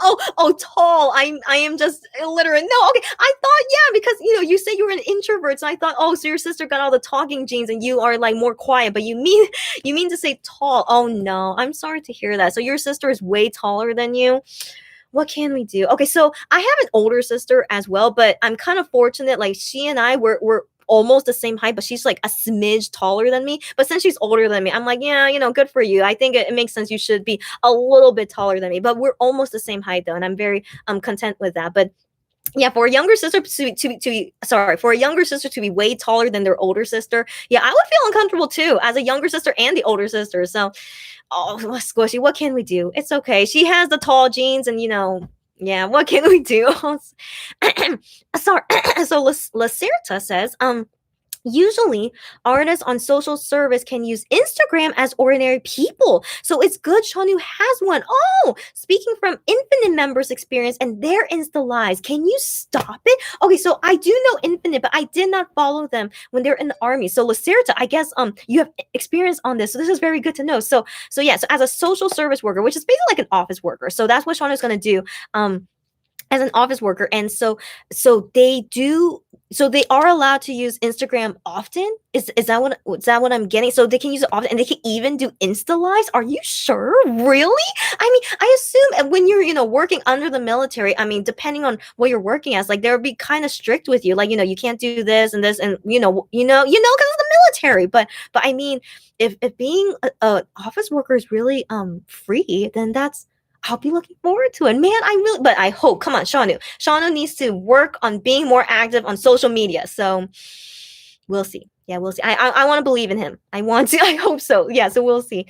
Speaker 1: Oh, tall. I am just illiterate. No, okay. I thought, yeah, because you say you were an introvert, so I thought, oh, so your sister got all the talking genes and you are like more quiet, but you mean to say tall. Oh no, I'm sorry to hear that. So your sister is way taller than you. What can we do? Okay, so I have an older sister as well, but I'm kind of fortunate. Like, she and I were almost the same height, but she's like a smidge taller than me. But since she's older than me, I'm like, yeah, good for you. I think it makes sense. You should be a little bit taller than me, but we're almost the same height though, and I'm very content with that. But yeah, for a younger sister for a younger sister to be way taller than their older sister, yeah, I would feel uncomfortable too as a younger sister and the older sister. So, oh, Squishy, what can we do? It's okay. She has the tall genes, and yeah, what can we do? Sorry. So Lacerta says, usually, artists on social service can use Instagram as ordinary people. So it's good Shanu has one. Oh, speaking from Infinite members' experience and their Insta lives, can you stop it? Okay, so I do know Infinite, but I did not follow them when they're in the army. So Lacerta, I guess you have experience on this. So this is very good to know. So yeah, so as a social service worker, which is basically like an office worker. So that's what Shauna's gonna do. As an office worker, and so they are allowed to use Instagram often. Is that what I'm getting? So they can use it often, and they can even do Insta lives. Are you sure? Really? I mean, I assume when you're working under the military, I mean, depending on what you're working as, like, they'll be kind of strict with you, like, you can't do this and this, and because of the military. But I mean, if being a office worker is really free, then I'll be looking forward to it. Man, but I hope, come on, Shanu. Shanu needs to work on being more active on social media. So we'll see. Yeah, we'll see. I want to believe in him. I hope so. Yeah, so we'll see.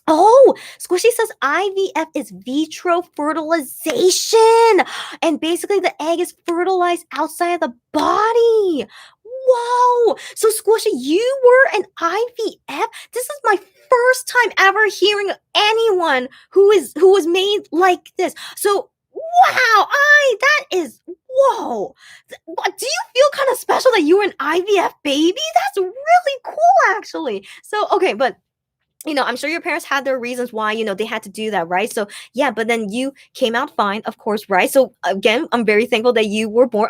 Speaker 1: Oh, Squishy says IVF is vitro fertilization. And basically the egg is fertilized outside of the body. Whoa. So Squishy, you were an IVF? This is my first time ever hearing anyone who was made like this. So wow, that is whoa. Do you feel kind of special that you were an IVF baby? That's really cool, actually. So okay, but I'm sure your parents had their reasons why, they had to do that, right? So yeah, but then you came out fine, of course, right? So again, I'm very thankful that you were born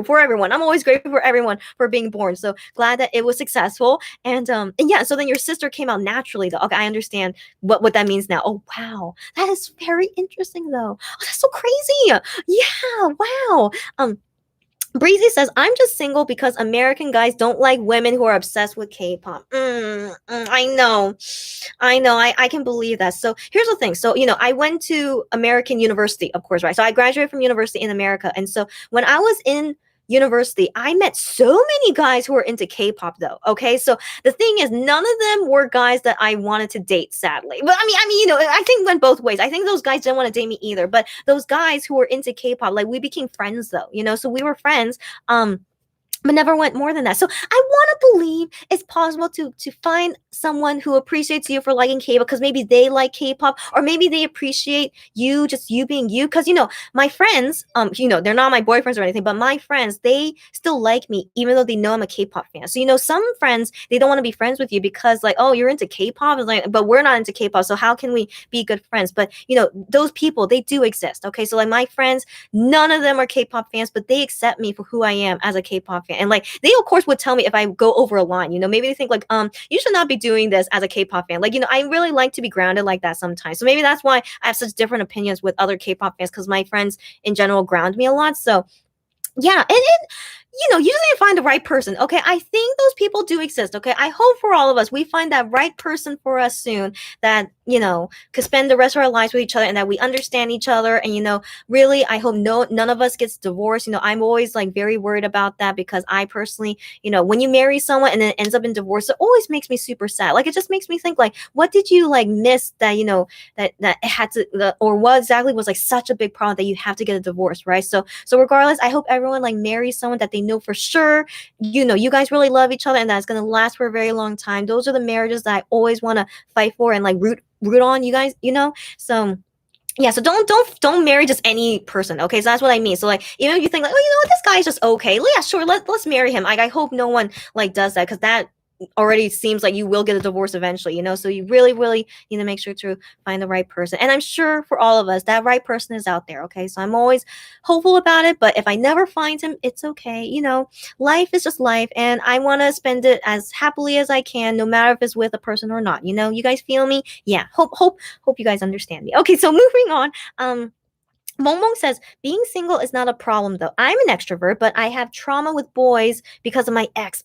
Speaker 1: for everyone. I'm always grateful for everyone for being born. So glad that it was successful. And yeah, so then your sister came out naturally though. Okay, I understand what that means now. Oh wow. That is very interesting though. Oh, that's so crazy. Yeah, wow. Breezy says, I'm just single because American guys don't like women who are obsessed with K-pop. I know. I can believe that. So here's the thing. So, I went to American University, of course, right? So I graduated from university in America. And so when I was in university, I met so many guys who were into K-pop though. Okay. So the thing is, none of them were guys that I wanted to date, sadly. But I mean, I think it went both ways. I think those guys didn't want to date me either. But those guys who were into K-pop, like, we became friends though, so we were friends. But never went more than that. So I want to believe it's possible to find someone who appreciates you for liking K-pop because maybe they like K-pop, or maybe they appreciate you, just you being you. Because my friends, they're not my boyfriends or anything, but my friends, they still like me even though they know I'm a K-pop fan. So some friends, they don't want to be friends with you because, like, oh, you're into K-pop, it's like, but we're not into K-pop, so how can we be good friends? But those people, they do exist. Okay, so like my friends, none of them are K-pop fans, but they accept me for who I am as a K-pop fan. fan. And like they of course would tell me if I go over a line, maybe they think like, you should not be doing this as a K-pop fan. Like, I really like to be grounded like that sometimes. So maybe that's why I have such different opinions with other K-pop fans, because my friends in general ground me a lot. So yeah, and you just need to find the right person. Okay, I think those people do exist. Okay, I hope for all of us we find that right person for us soon, that could spend the rest of our lives with each other, and that we understand each other. And really, I hope none of us gets divorced. I'm always like very worried about that, because I personally, when you marry someone and then it ends up in divorce, it always makes me super sad. Like, it just makes me think like, what did you like miss that that it had to, or what exactly was like such a big problem that you have to get a divorce, right? So regardless, I hope everyone like marries someone that they know for sure you guys really love each other, and that's going to last for a very long time. Those are the marriages that I always want to fight for and like root on, you guys. So yeah, so don't marry just any person. Okay, so that's what I mean. So like, even if you think like, oh, this guy's just okay, yeah, sure, let's marry him. Like, I hope no one like does that, because that already seems like you will get a divorce eventually. So you really need to make sure to find the right person. And I'm sure for all of us that right person is out there. Okay, so I'm always hopeful about it. But if I never find him, it's okay. Life is just life, and I want to spend it as happily as I can, no matter if it's with a person or not. You guys feel me? Yeah, hope you guys understand me. Okay, so moving on. Mong says, being single is not a problem though. I'm an extrovert, but I have trauma with boys because of my ex.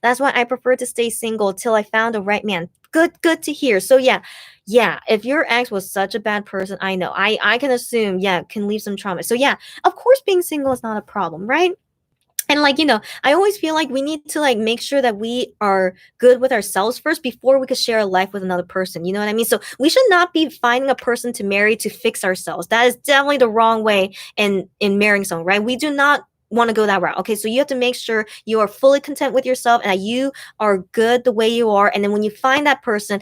Speaker 1: That's why I prefer to stay single till I found the right man. Good to hear. So yeah, if your ex was such a bad person, I know. I can assume, can leave some trauma. So yeah, of course being single is not a problem, right? And like, I always feel like we need to like make sure that we are good with ourselves first before we could share a life with another person. You know what I mean? So we should not be finding a person to marry to fix ourselves. That is definitely the wrong way in marrying someone, right? We do not want to go that route. Okay, so you have to make sure you are fully content with yourself and that you are good the way you are. And then when you find that person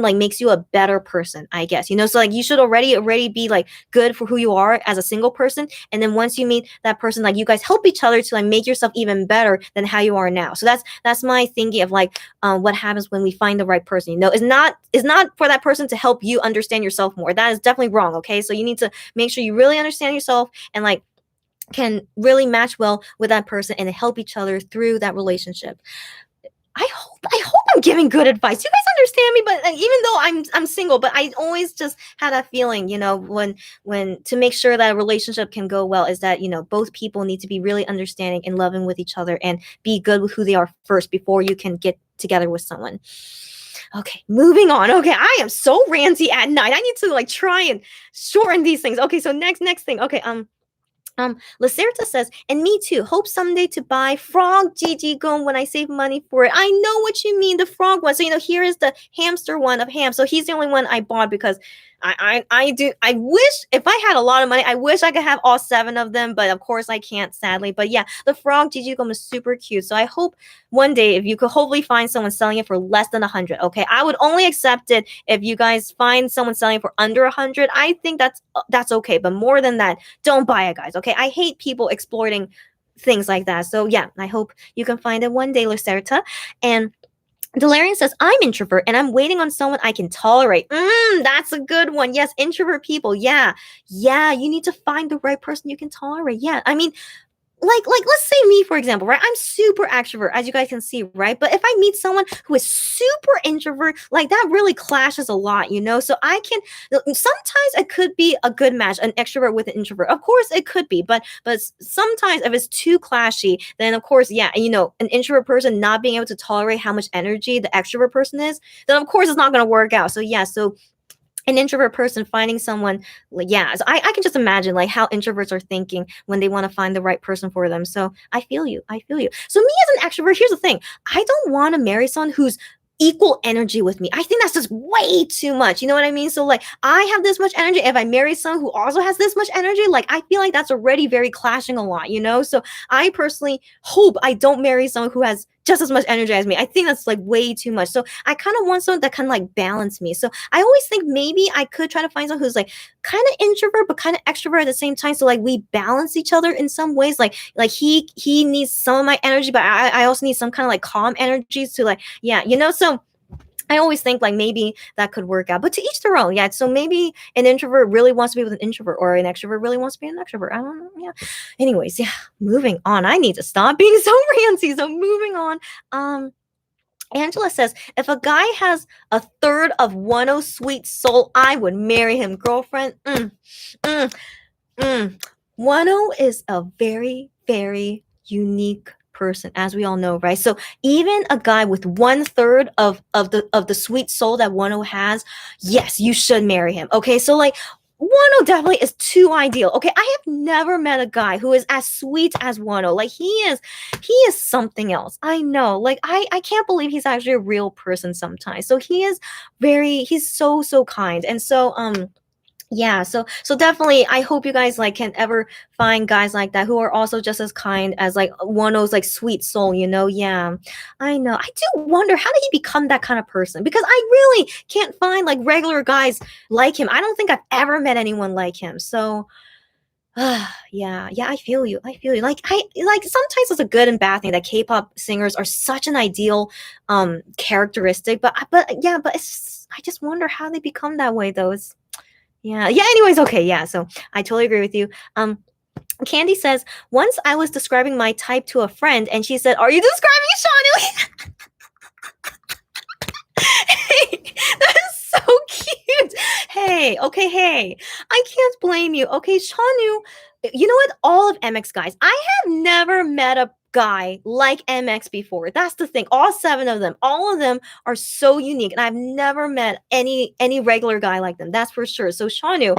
Speaker 1: like makes you a better person, I guess. So like you should already be like good for who you are as a single person. And then once you meet that person, like you guys help each other to like make yourself even better than how you are now. So that's my thinking of like what happens when we find the right person. It's not for that person to help you understand yourself more. That is definitely wrong. Okay, so you need to make sure you really understand yourself and like can really match well with that person and help each other through that relationship. I hope I'm giving good advice. You guys understand me, but even though I'm single, but I always just had that feeling, when to make sure that a relationship can go well is that, both people need to be really understanding and loving with each other and be good with who they are first before you can get together with someone. Okay, moving on. Okay, I am so ranty at night. I need to like try and shorten these things. Okay, so next thing. Okay, Lacerta says, and me too. Hope someday to buy frog Gigi Gum when I save money for it. I know what you mean, the frog one. So here is the hamster one of Ham. So he's the only one I bought because I wish if I had a lot of money, I wish I could have all 7 of them, but of course I can't, sadly. But yeah, the frog Gigi Gum is super cute. So I hope one day if you could hopefully find someone selling it for less than 100. Okay, I would only accept it if you guys find someone selling it for under 100. I think that's okay, but more than that, don't buy it, guys. Okay, I hate people exploiting things like that. So yeah, I hope you can find it one day, Lucerta. And Delarian says, I'm introvert and I'm waiting on someone I can tolerate. That's a good one. Yes, introvert people. Yeah, you need to find the right person you can tolerate. Yeah, I mean, like let's say me, for example, right? I'm super extrovert, as you guys can see, right? But if I meet someone who is super introvert, like that really clashes a lot, So sometimes it could be a good match, an extrovert with an introvert. Of course it could be, but sometimes if it's too clashy, then of course, yeah, an introvert person not being able to tolerate how much energy the extrovert person is, then of course it's not going to work out. So yeah, so an introvert person finding someone, like, yeah, so I can just imagine like how introverts are thinking when they want to find the right person for them. So I feel you. So me as an extrovert, here's the thing. I don't want to marry someone who's equal energy with me. I think that's just way too much. You know what I mean? So like I have this much energy. If I marry someone who also has this much energy, like I feel like that's already very clashing a lot, So I personally hope I don't marry someone who has just as much energy as me. I think that's like way too much. So I kind of want someone that can like balance me. So I always think maybe I could try to find someone who's like kind of introvert but kind of extrovert at the same time. So like we balance each other in some ways. Like he needs some of my energy, but I also need some kind of like calm energies to like, yeah, So I always think like maybe that could work out, but to each their own. Yeah. So maybe an introvert really wants to be with an introvert, or an extrovert really wants to be an extrovert. I don't know. Yeah. Anyways, yeah. Moving on. I need to stop being so rancy. So moving on. Angela says, if a guy has a third of 10's sweet soul, I would marry him, girlfriend. Mm, mm. 10 is a very, very unique person, as we all know, right? So even a guy with 1/3 of the sweet soul that 10 has, yes, you should marry him. Okay, so like 10 definitely is too ideal. Okay, I have never met a guy who is as sweet as 10. Like he is something else. I know. Like I can't believe he's actually a real person sometimes. So he's so kind. And so yeah, so definitely I hope you guys like can ever find guys like that who are also just as kind as like one of those like sweet soul, you know? Yeah. I know. I do wonder, how did he become that kind of person? Because I really can't find like regular guys like him. I don't think I've ever met anyone like him. So yeah, I feel you. I feel you. Like I like sometimes it's a good and bad thing that K-pop singers are such an ideal characteristic, but I just wonder how they become that way though. Yeah, anyways, okay, yeah, so I totally agree with you. Candy says, once I was describing my type to a friend and she said, are you describing Shawnee? Hey, that is so cute. Hey, okay, hey, I can't blame you. Okay, Shanu, you know what? All of MX guys, I have never met a guy like MX before. That's the thing. All 7 of them, all of them are so unique, and I've never met any regular guy like them. That's for sure. So Shanu,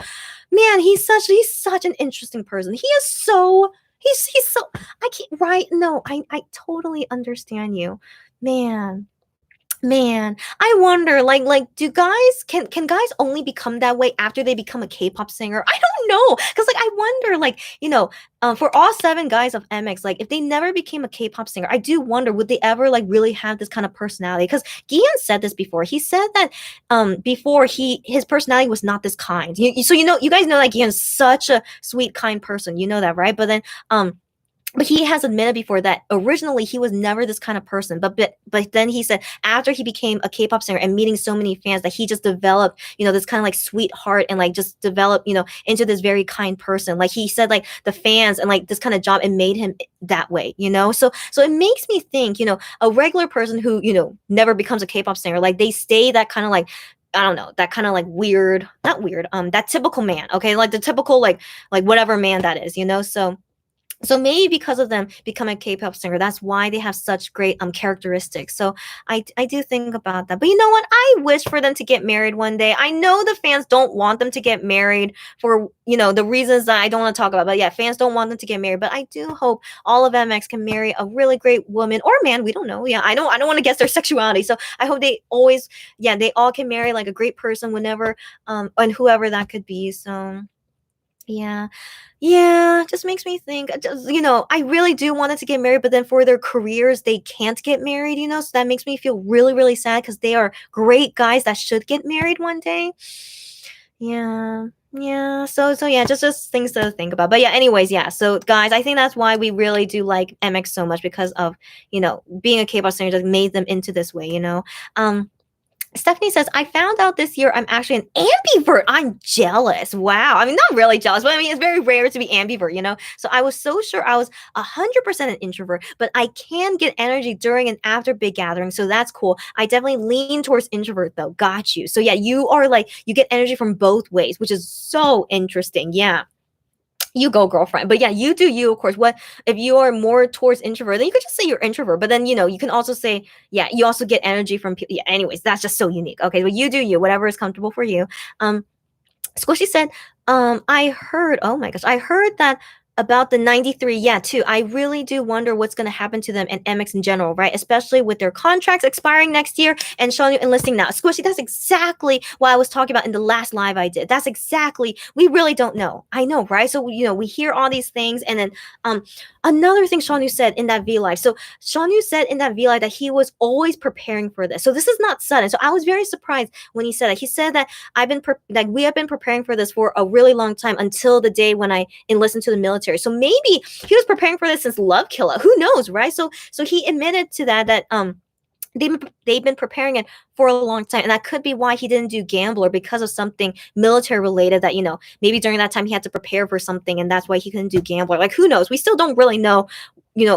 Speaker 1: man, he's such an interesting person. He is so he's so I can't right. No, I totally understand you, man. Man, I wonder, do guys can guys only become that way after they become a K-pop singer? I don't know, cause like I wonder, for all 7 guys of MX, like if they never became a K-pop singer, I do wonder would they ever like really have this kind of personality? Cause Gian said this before. He said that before his personality was not this kind. So you guys know that Gian's such a sweet, kind person. You know that, right? But he has admitted before that originally he was never this kind of person. But then he said after he became a K-pop singer and meeting so many fans that he just developed, this kind of like sweetheart and like just developed, into this very kind person. Like he said, like the fans and like this kind of job, it made him that way, So it makes me think, a regular person who, never becomes a K-pop singer, like they stay that kind of like I don't know, that kind of like weird, not weird, that typical man, okay? Like the typical like whatever man that is, So maybe because of them becoming a K-pop singer, that's why they have such great characteristics. So I do think about that. But you know what? I wish for them to get married one day. I know the fans don't want them to get married for the reasons that I don't want to talk about. But yeah, fans don't want them to get married. But I do hope all of MX can marry a really great woman or man. We don't know. Yeah, I don't want to guess their sexuality. So I hope they all can marry like a great person whenever and whoever that could be. So yeah. Yeah, just makes me think, I really do want them to get married, but then for their careers, they can't get married, so that makes me feel really, really sad because they are great guys that should get married one day. Yeah. Yeah. So yeah, just things to think about. But yeah, anyways, yeah. So guys, I think that's why we really do like MX so much because of, being a K-pop singer just made them into this way. Stephanie says, I found out this year I'm actually an ambivert. I'm jealous. Wow. I mean, not really jealous, but I mean, it's very rare to be ambivert. So I was so sure I was 100% an introvert, but I can get energy during and after big gatherings. So that's cool. I definitely lean towards introvert though. Got you. So yeah, you are like, you get energy from both ways, which is so interesting. Yeah. You go, girlfriend. But yeah, you do you, of course. What if you are more towards introvert? Then you could just say you're introvert. But then you can also say, yeah, you also get energy from people. Yeah, anyways, that's just so unique. Okay, but you do you, whatever is comfortable for you. Squishy said, oh my gosh, I heard that about the 93. Yeah, too. I really do wonder what's going to happen to them and MX in general, right? Especially with their contracts expiring next year and showing you enlisting now. Squishy, that's exactly what I was talking about in the last live I did. That's exactly, we really don't know. I know, right? So, we hear all these things. And then another thing Shanu said in that V Live. So Shanu said in that V Live that he was always preparing for this. So this is not sudden. So I was very surprised when he said that. He said that we have been preparing for this for a really long time until the day when I enlisted to the military. So maybe he was preparing for this since Love Killa. Who knows, right? So he admitted to that they've been preparing it for a long time, and that could be why he didn't do Gambler, because of something military related, that maybe during that time he had to prepare for something, and that's why he couldn't do Gambler. Like, who knows? We still don't really know,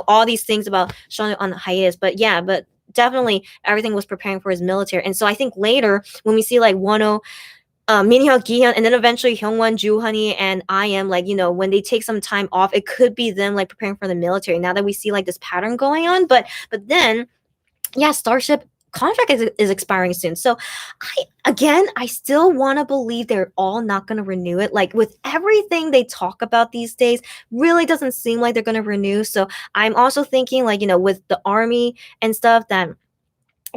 Speaker 1: all these things about Sean on the hiatus. But yeah, but definitely everything was preparing for his military. And so I think later when we see like Wano, Minhyuk, Gihyun, and then eventually Hyungwon, Juhani, and I am, like, when they take some time off, it could be them like preparing for the military. Now that we see like this pattern going on, but then yeah, Starship contract is expiring soon. So I still want to believe they're all not going to renew it. Like, with everything they talk about these days, really doesn't seem like they're going to renew. So I'm also thinking, like, with the army and stuff, that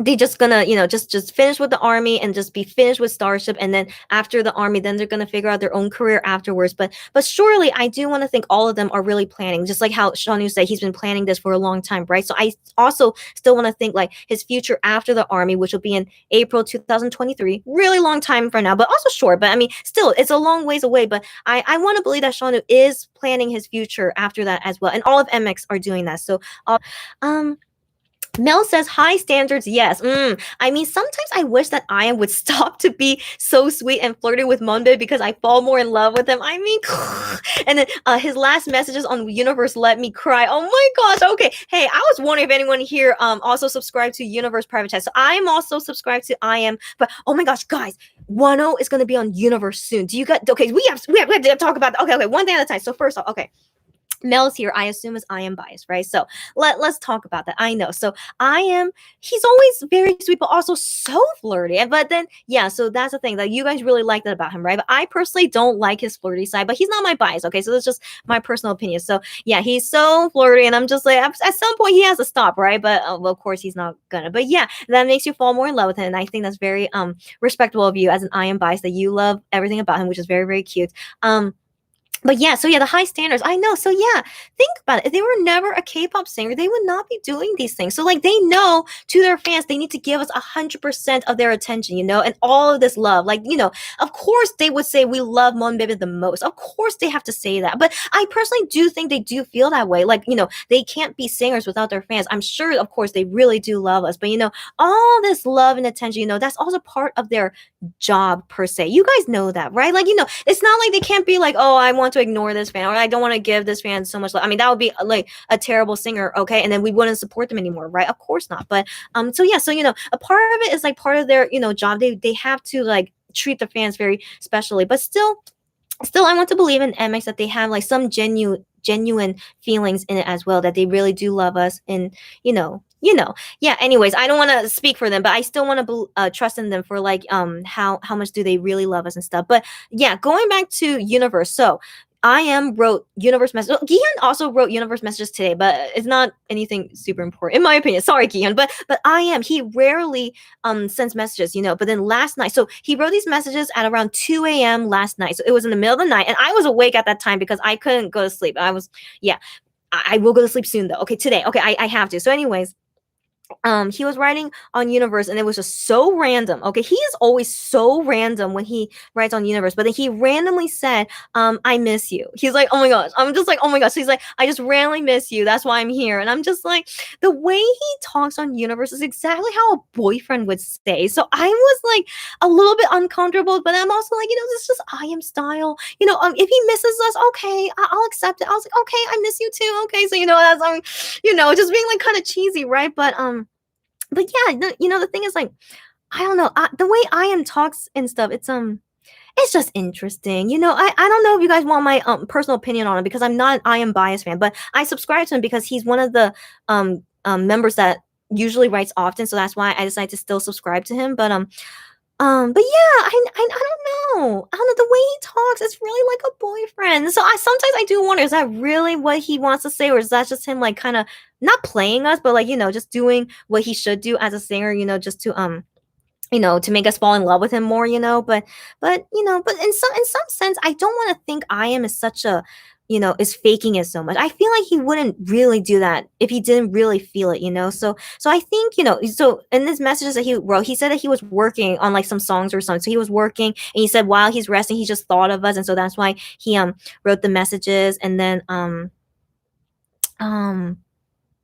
Speaker 1: they just gonna just finish with the army and just be finished with Starship, and then after the army, then they're gonna figure out their own career afterwards. But surely I do want to think all of them are really planning, just like how Shanu said he's been planning this for a long time, right? So I also still want to think like his future after the army, which will be in April 2023, really long time from now, but also short. But I mean, still, it's a long ways away. But I want to believe that Shanu is planning his future after that as well, and all of MX are doing that. So um Mel says high standards, yes. I mean, sometimes I wish that I would stop to be so sweet and flirty with Monbib, because I fall more in love with him. I mean, and then his last messages on Universe let me cry. Oh my gosh. Okay. Hey, I was wondering if anyone here also subscribed to Universe Private Chat. So I am also subscribed to I am. But oh my gosh, guys, Wano is gonna be on Universe soon. Do you guys? Okay, we have to talk about. Okay, one thing at a time. So first off, okay. Mel's here, I assume, is I am biased, right? So let's talk about that. I know. So I am, he's always very sweet, but also so flirty. But then, yeah, so that's the thing that you guys really like that about him, right? But I personally don't like his flirty side, but he's not my bias, okay? So that's just my personal opinion. So yeah, he's so flirty, and I'm just like, at some point he has to stop, right? But well, of course he's not gonna. But yeah, that makes you fall more in love with him, and I think that's very respectable of you as an I am bias, that you love everything about him, which is very, very cute. But yeah, so yeah, the high standards. I know. So yeah, think about it. If they were never a K-pop singer, they would not be doing these things. So like, they know to their fans, they need to give us 100% of their attention, and all of this love. Like, of course they would say we love Monbebe the most. Of course they have to say that. But I personally do think they do feel that way. Like, they can't be singers without their fans. I'm sure, of course, they really do love us. But all this love and attention, that's also part of their job per se. You guys know that, right? Like, it's not like they can't be like, oh, I want to ignore this fan, or I don't want to give this fan so much love. I mean, that would be like a terrible singer, okay? And then we wouldn't support them anymore, right? Of course not. But so yeah, so a part of it is like part of their job. They have to like treat the fans very specially. But still I want to believe in MX that they have like some genuine feelings in it as well, that they really do love us. And yeah, anyways, I don't want to speak for them, but I still want to trust in them for like how much do they really love us and stuff. But yeah, going back to Universe. So I am wrote Universe message. Well, Gihan also wrote Universe messages today, but it's not anything super important in my opinion. Sorry, Gihan, but I am. He rarely sends messages, But then last night, so he wrote these messages at around 2 a.m. last night. So it was in the middle of the night, and I was awake at that time because I couldn't go to sleep. I will go to sleep soon though. Okay, today. Okay, I have to. So anyways, he was writing on Universe, and it was just so random. Okay, he is always so random when he writes on Universe, but then he randomly said, I miss you. He's like, oh my gosh. I'm just like, oh my gosh. So he's like, I just randomly miss you, that's why I'm here. And I'm just like, the way he talks on Universe is exactly how a boyfriend would say. So I was like a little bit uncomfortable, but I'm also like, this is just I am style. If he misses us, okay, I'll accept it. I was like, okay, I miss you too. Okay, so that's just being like kind of cheesy, right? But yeah, the thing is, like, I don't know, the way I am talks and stuff, it's just interesting. I don't know if you guys want my personal opinion on it, because I'm not an I am biased fan, but I subscribe to him because he's one of the members that usually writes often, so that's why I decided to still subscribe to him. But yeah, I don't know. I don't know, the way he talks, it's really like a boyfriend. So sometimes I do wonder, is that really what he wants to say, or is that just him like kind of not playing us, but like just doing what he should do as a singer, just to to make us fall in love with him more, but in some sense, I don't want to think I am is such a is faking it so much. I feel like he wouldn't really do that if he didn't really feel it, So I think, so in this messages that he wrote, he said that he was working on like some songs or something. So he was working, and he said while he's resting, he just thought of us, and so that's why he wrote the messages. And then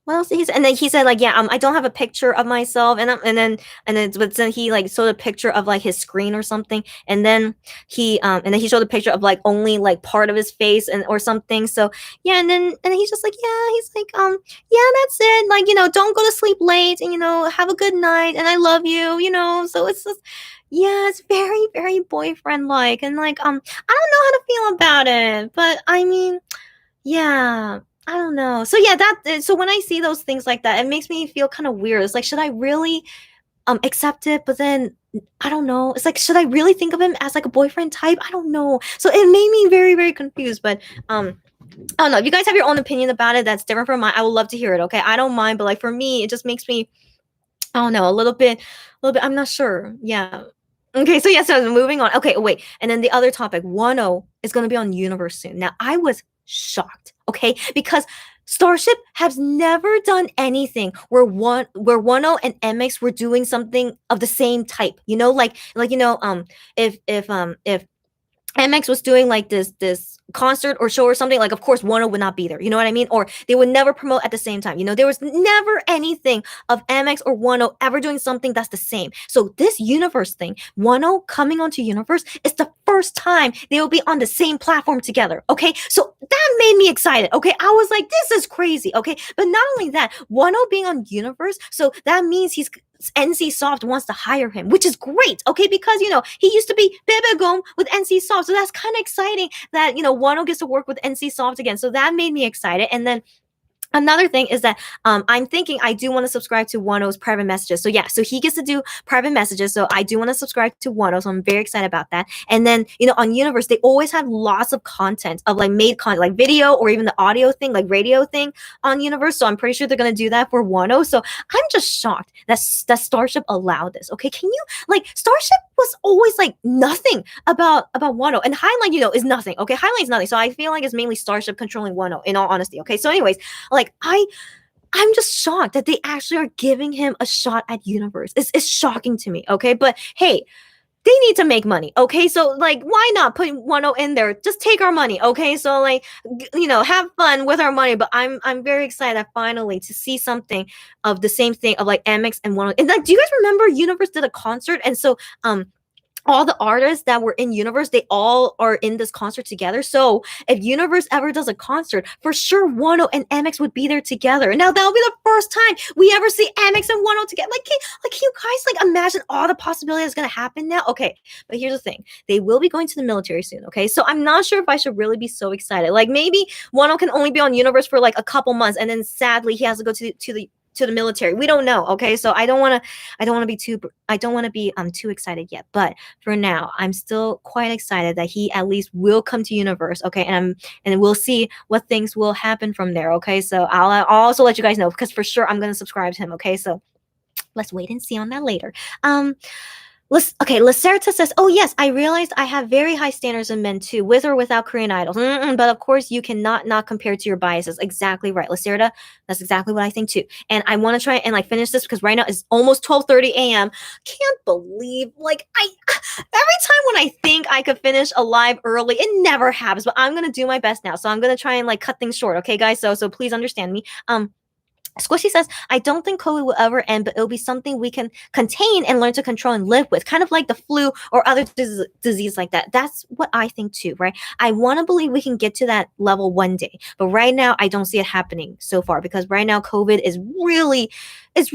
Speaker 2: what else did he say? And then he said like, yeah, I don't have a picture of myself, but then he like showed a picture of like his screen or something, and then he showed a picture of like only like part of his face and or something. So yeah, and then he's just like, yeah, he's like, yeah, that's it. Like, don't go to sleep late, and have a good night, and I love you, So it's just, yeah, it's very, very boyfriend like, and like, I don't know how to feel about it, but I mean, yeah, I don't know. So yeah, so when I see those things like that, it makes me feel kind of weird. It's like, should I really accept it? But then I don't know. It's like, should I really think of him as like a boyfriend type? I don't know. So it made me very, very confused. But I don't know. If you guys have your own opinion about it that's different from mine, I would love to hear it. Okay, I don't mind, but like for me, it just makes me, I don't know, a little bit. I'm not sure. Yeah. Okay, so yeah, so moving on. Okay, wait, and then the other topic, 1O is going to be on Universe soon. Now, I was shocked, okay, because Starship has never done anything where 1O and MX were doing something of the same type. If MX was doing like this concert or show or something, like of course Wano would not be there. You know what I mean? Or they would never promote at the same time. There was never anything of MX or Wano ever doing something that's the same. So this universe thing, Wano coming onto universe, is the first time they will be on the same platform together. Okay, so that made me excited. Okay, I was like, this is crazy. Okay, but not only that, Wano being on universe, so that means he's NC Soft wants to hire him, which is great, okay? Because he used to be Bebegom with NC Soft, so that's kind of exciting that Wano gets to work with NC Soft again. So that made me excited, and then. Another thing is that I'm thinking I do want to subscribe to Wano's private messages. So yeah, so he gets to do private messages. So I do want to subscribe to Wano. So I'm very excited about that. And then on Universe, they always have lots of content of like made content, like video or even the audio thing, like radio thing on Universe. So I'm pretty sure they're gonna do that for Wano. So I'm just shocked that Starship allowed this. Okay, can you like Starship was always like nothing about Wano, and Highline is nothing. Okay, Highline's nothing. So I feel like it's mainly Starship controlling Wano. In all honesty. Okay, so anyways. Like I'm just shocked that they actually are giving him a shot at Universe. It's shocking to me, okay? But hey, they need to make money, okay? So like, why not put 1O in there? Just take our money, okay? So like, have fun with our money. But I'm very excited that finally to see something of the same thing of like MX and 1O. And like, do you guys remember Universe did a concert? And so all the artists that were in Universe, they all are in this concert together. So if Universe ever does a concert, for sure Wano and MX would be there together. Now that'll be the first time we ever see MX and Wano together. Like, can you guys like imagine all the possibilities that's gonna happen now? Okay, but here's the thing: they will be going to the military soon. Okay, so I'm not sure if I should really be so excited. Like maybe Wano can only be on Universe for like a couple months, and then sadly he has to go to the military. We don't know. Okay, so I don't want to be too excited yet. But for now, I'm still quite excited that he at least will come to Universe. Okay, and we'll see what things will happen from there. Okay, so I'll also let you guys know because for sure I'm gonna subscribe to him. Okay, so let's wait and see on that later. Lacerta says, "Oh yes, I realized I have very high standards in men too, with or without Korean idols. But of course, you cannot not compare to your biases." Exactly right, Lacerta. That's exactly what I think too. And I want to try and like finish this because right now it's almost 12:30 a.m. Can't believe like I every time when I think I could finish a live early, it never happens. But I'm gonna do my best now, so I'm gonna try and like cut things short. Okay, guys. So please understand me. Squishy says, I don't think COVID will ever end, but it'll be something we can contain and learn to control and live with, kind of like the flu or other disease like that. That's what I think too, right? I want to believe we can get to that level one day, but right now I don't see it happening so far because right now COVID is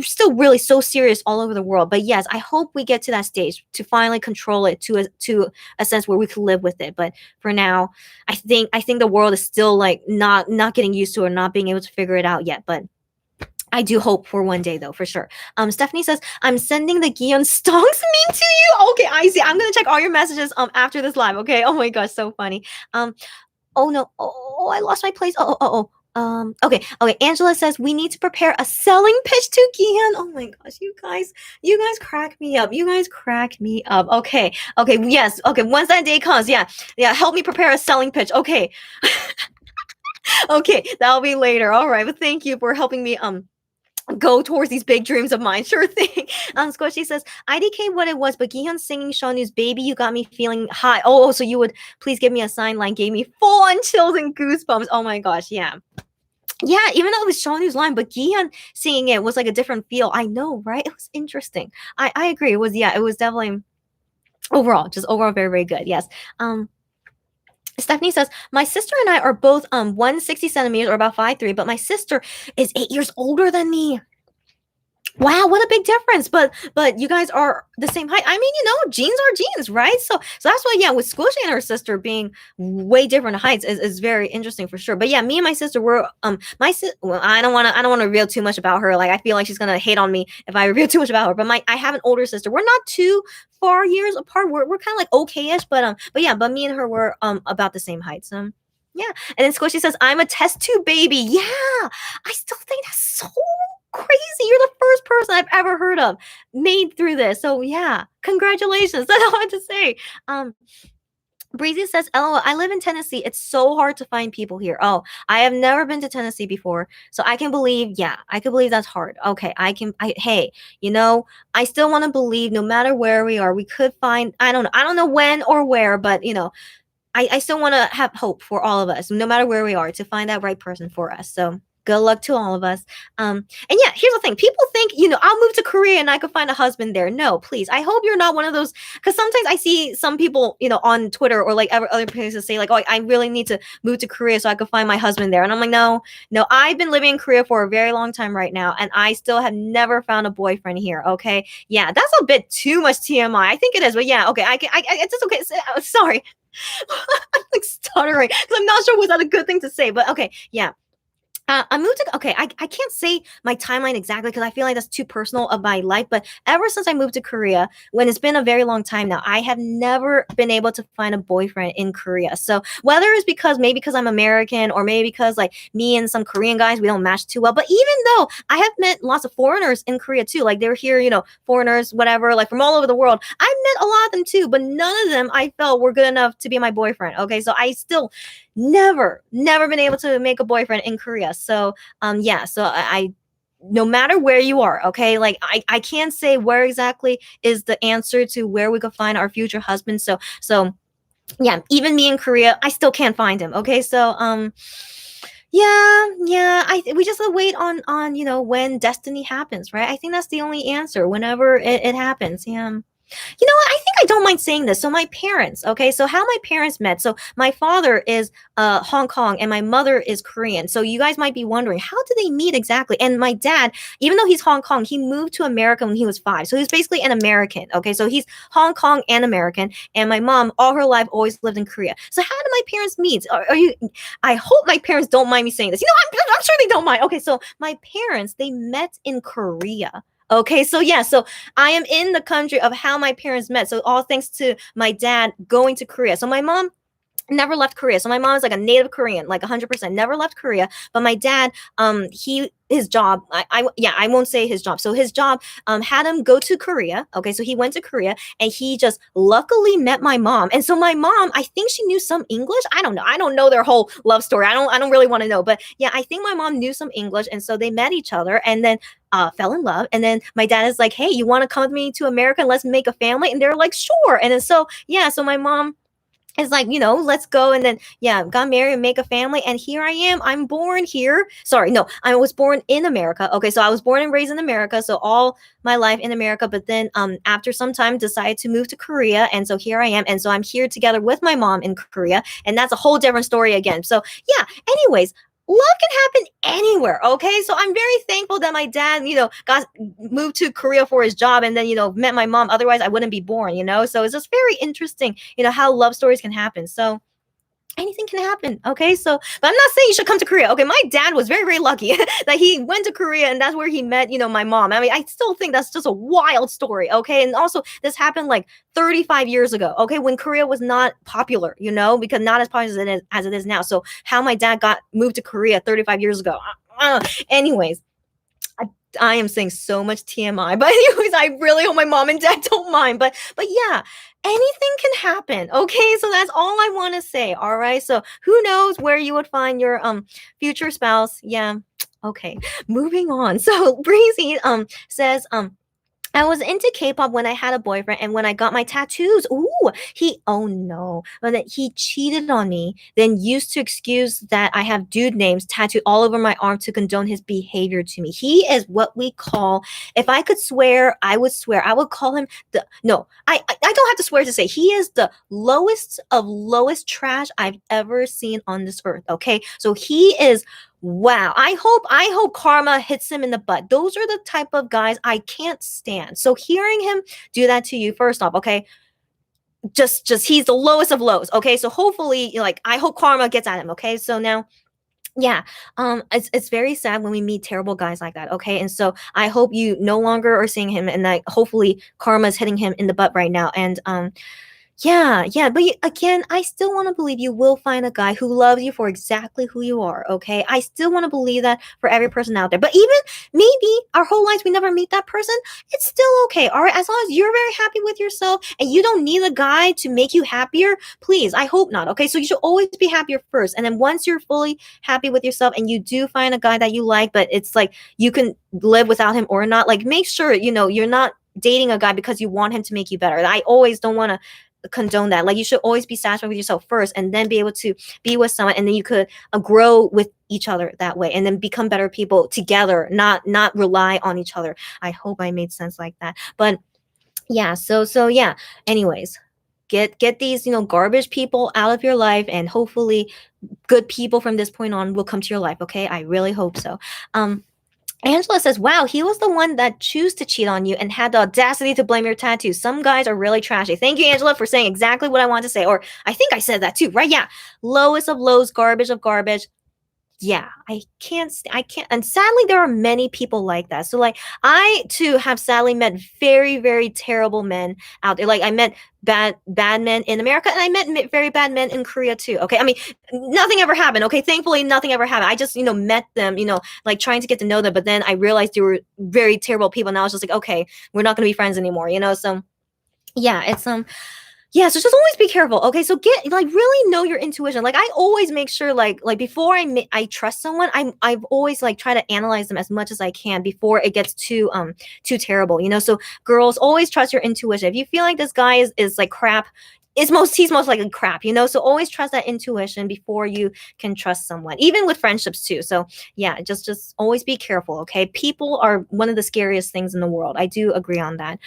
Speaker 2: still really so serious all over the world. But yes, I hope we get to that stage to finally control it to a sense where we can live with it. But for now, I think the world is still like not getting used to it or not being able to figure it out yet. But I do hope for one day though, for sure. Stephanie says, I'm sending the Gion Stonks meme to you. Okay, I see. I'm gonna check all your messages after this live. Okay. Oh my gosh, so funny. Oh no. Oh, I lost my place. Okay. Angela says we need to prepare a selling pitch to Gian. Oh my gosh, you guys crack me up. Okay. Yes. Okay. Once that day comes, yeah. Help me prepare a selling pitch. Okay. Okay, that'll be later. All right, but thank you for helping me go towards these big dreams of mine. Sure thing. Squishy says, IDK what it was, but Gihan singing Shonu's Baby, you got me feeling high. Oh, so you would please give me a sign line, gave me full on chills and goosebumps. Oh my gosh, yeah. Yeah, even though it was Sean who's lying, but Gian seeing it was like a different feel. I know, right? It was interesting. I agree. It was, yeah, it was definitely overall, just overall very, very good. Yes. Stephanie says, my sister and I are both 160 centimeters or about 5'3", but my sister is 8 years older than me. Wow, what a big difference. But you guys are the same height. I mean, genes are genes, right? So that's why, yeah, with Squishy and her sister being way different heights is very interesting for sure. But yeah, me and my sister were well, I don't wanna reveal too much about her. Like I feel like she's gonna hate on me if I reveal too much about her. But I have an older sister. We're not too far years apart. We're kind of like okay-ish, but yeah, but me and her were about the same height. So yeah. And then Squishy says, I'm a test tube baby. Yeah. I still think that's so crazy. You're the first person I've ever heard of made through this. So yeah, congratulations. That's all I have to say. Breezy says, LOL, I live in Tennessee. It's so hard to find people here. Oh, I have never been to Tennessee before. So I can believe, yeah, I can believe that's hard. Okay, hey, I still want to believe no matter where we are, we could find, I don't know when or where, but I still want to have hope for all of us, no matter where we are, to find that right person for us. So good luck to all of us. And yeah, here's the thing. People think, I'll move to Korea and I could find a husband there. No, please. I hope you're not one of those, because sometimes I see some people, on Twitter or like other places say like, oh, I really need to move to Korea so I could find my husband there. And I'm like, no, I've been living in Korea for a very long time right now. And I still have never found a boyfriend here. Okay. Yeah, that's a bit too much TMI. I think it is, but yeah, okay. It's just okay. Sorry. I'm like stuttering because I'm not sure was that a good thing to say, but okay, yeah. I moved to okay. I can't say my timeline exactly because I feel like that's too personal of my life. But ever since I moved to Korea, when it's been a very long time now, I have never been able to find a boyfriend in Korea. So whether it's because I'm American or maybe because like me and some Korean guys we don't match too well. But even though I have met lots of foreigners in Korea too, like they're here, foreigners, whatever, like from all over the world. I've met a lot of them too, but none of them I felt were good enough to be my boyfriend. Okay, so I still never been able to make a boyfriend in Korea. So yeah, so I no matter where you are, okay, like I can't say where exactly is the answer to where we could find our future husband. So yeah, even me in Korea, I still can't find him. Okay, so yeah, we just wait on when destiny happens, right? I think that's the only answer whenever it happens. Yeah. You know what? I think I don't mind saying this. So my parents, okay, so how my parents met. So my father is Hong Kong and my mother is Korean. So you guys might be wondering, how did they meet exactly? And my dad, even though he's Hong Kong, he moved to America when he was 5. So he's basically an American, okay? So he's Hong Kong and American. And my mom, all her life, always lived in Korea. So how did my parents meet? Are you? I hope my parents don't mind me saying this. I'm sure they don't mind. Okay, so my parents, they met in Korea. Okay, so yeah, so I am in the country of how my parents met. So all thanks to my dad going to Korea. So my mom never left Korea. So my mom is like a native Korean, like 100%, never left Korea. But my dad, his job, I won't say his job. So his job had him go to Korea. Okay, so he went to Korea and he just luckily met my mom. And so my mom, I think she knew some English. I don't know. I don't know their whole love story. I don't really want to know. But yeah, I think my mom knew some English, and so they met each other and then fell in love. And then my dad is like, hey, you want to come with me to America and let's make a family? And they're like, sure. And then so yeah, so my mom is like, let's go. And then, yeah, got married and make a family. And here I am. I'm born here. Sorry, no, I was born in America. Okay, so I was born and raised in America. So all my life in America. But then after some time, decided to move to Korea. And so here I am. And so I'm here together with my mom in Korea. And that's a whole different story again. So yeah, anyways, love can happen anywhere, okay? So I'm very thankful that my dad, got moved to Korea for his job and then, met my mom. Otherwise, I wouldn't be born, So it's just very interesting, how love stories can happen. So anything can happen, okay? So, but I'm not saying you should come to Korea, okay? My dad was very, very lucky that he went to Korea and that's where he met, my mom. I mean, I still think that's just a wild story, okay? And also, this happened like 35 years ago, okay? When Korea was not popular, because not as popular as it is now. So, how my dad moved to Korea 35 years ago. Anyways, I am saying so much TMI, but anyways, I really hope my mom and dad don't mind. But yeah, anything can happen. Okay, so that's all I want to say. All right, so who knows where you would find your future spouse? Yeah. Okay, moving on. So Breezy says I was into K-pop when I had a boyfriend, and when I got my tattoos, oh no, but that he cheated on me, then used to excuse that I have dude names tattooed all over my arm to condone his behavior to me. He is what we call, if I could swear, I would swear. I would call him the, no, I don't have to swear to say, he is the lowest of lowest trash I've ever seen on this earth, okay? So he is, wow. I hope karma hits him in the butt. Those are the type of guys I can't stand. So hearing him do that to you, first off, okay, just he's the lowest of lows. Okay, so hopefully, like, I hope karma gets at him. Okay, so now, yeah, it's very sad when we meet terrible guys like that. Okay, and so I hope you no longer are seeing him, and that hopefully karma is hitting him in the butt right now. And yeah, yeah, but again, I still want to believe you will find a guy who loves you for exactly who you are, okay? I still want to believe that for every person out there. But even maybe our whole lives we never meet that person, it's still okay, all right? As long as you're very happy with yourself and you don't need a guy to make you happier, please, I hope not, okay? So you should always be happier first. And then once you're fully happy with yourself and you do find a guy that you like, but it's like you can live without him or not, like make sure, you're not dating a guy because you want him to make you better. I always don't want to condone that. Like you should always be satisfied with yourself first and then be able to be with someone, and then you could grow with each other that way and then become better people together, not rely on each other. I hope I made sense like that. But yeah, so yeah, anyways, get these garbage people out of your life, and hopefully good people from this point on will come to your life. Okay, I really hope so. Angela says, wow, he was the one that chose to cheat on you and had the audacity to blame your tattoo. Some guys are really trashy. Thank you, Angela, for saying exactly what I wanted to say. Or I think I said that too, right? Yeah. Lowest of lows, garbage of garbage. Yeah, I can't, and sadly there are many people like that. So like I too have sadly met very very terrible men out there. Like I met bad men in America, and I met very bad men in Korea too. Okay, I mean nothing ever happened. Okay, thankfully nothing ever happened. I just met them, like trying to get to know them, but then I realized they were very terrible people, and I was just like, okay, we're not gonna be friends anymore. So yeah, it's yeah, so just always be careful. Okay, so get like really know your intuition. Like I always make sure like before I trust someone, I've always like try to analyze them as much as I can before it gets too terrible. So girls, always trust your intuition. If you feel like this guy is like crap, he's most likely crap. So always trust that intuition before you can trust someone, even with friendships too. So yeah, just always be careful. Okay, people are one of the scariest things in the world. I do agree on that.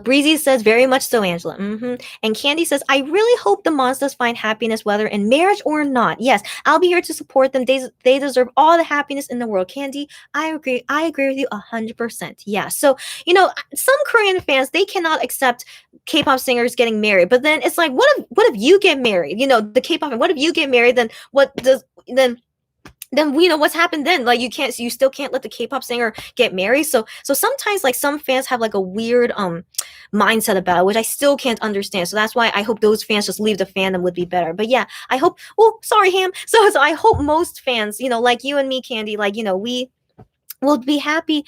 Speaker 2: Breezy says, very much so, Angela. And Candy says, I really hope the monsters find happiness, whether in marriage or not. Yes, I'll be here to support them. They deserve all the happiness in the world. Candy, I agree. I agree with you 100%. Yeah. So, some Korean fans, they cannot accept K-pop singers getting married. But then it's like, what if you get married? The K-pop, what if you get married? Then then what's happened then, like you still can't let the K-pop singer get married. So sometimes like some fans have like a weird mindset about it, which I still can't understand. So that's why I hope those fans just leave the fandom would be better. But yeah, I hope, oh sorry Ham, so I hope most fans, like you and me, Candy, like we will be happy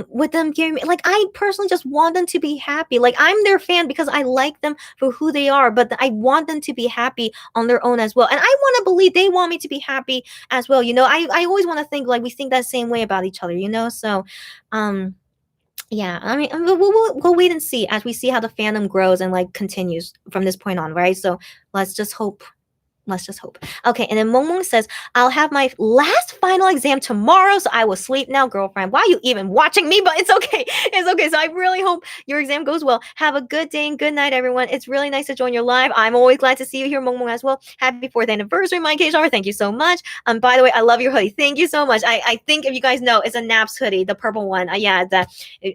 Speaker 2: with them getting, like I personally just want them to be happy. Like I'm their fan because I like them for who they are, but I want them to be happy on their own as well, and I want to believe they want me to be happy as well. I always want to think like we think that same way about each other. So yeah, I mean we'll wait and see as we see how the fandom grows and like continues from this point on, right? So let's just hope. Let's just hope. Okay, and then Mong says, I'll have my last final exam tomorrow, so I will sleep now, girlfriend. Why are you even watching me? But it's okay. It's okay. So I really hope your exam goes well. Have a good day and good night, everyone. It's really nice to join your live. I'm always glad to see you here, Mong as well. Happy 4th anniversary, MyKshopper. Thank you so much. By the way, I love your hoodie. Thank you so much. I think if you guys know, it's a Naps hoodie, the purple one. Yeah,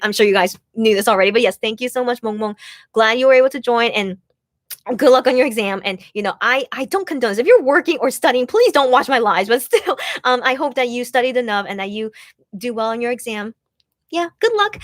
Speaker 2: I'm sure you guys knew this already. But yes, thank you so much, Mong. Glad you were able to join, and good luck on your exam. And I don't condone this. If you're working or studying, please don't watch my lives, but still I hope that you studied enough and that you do well on your exam. Yeah, good luck.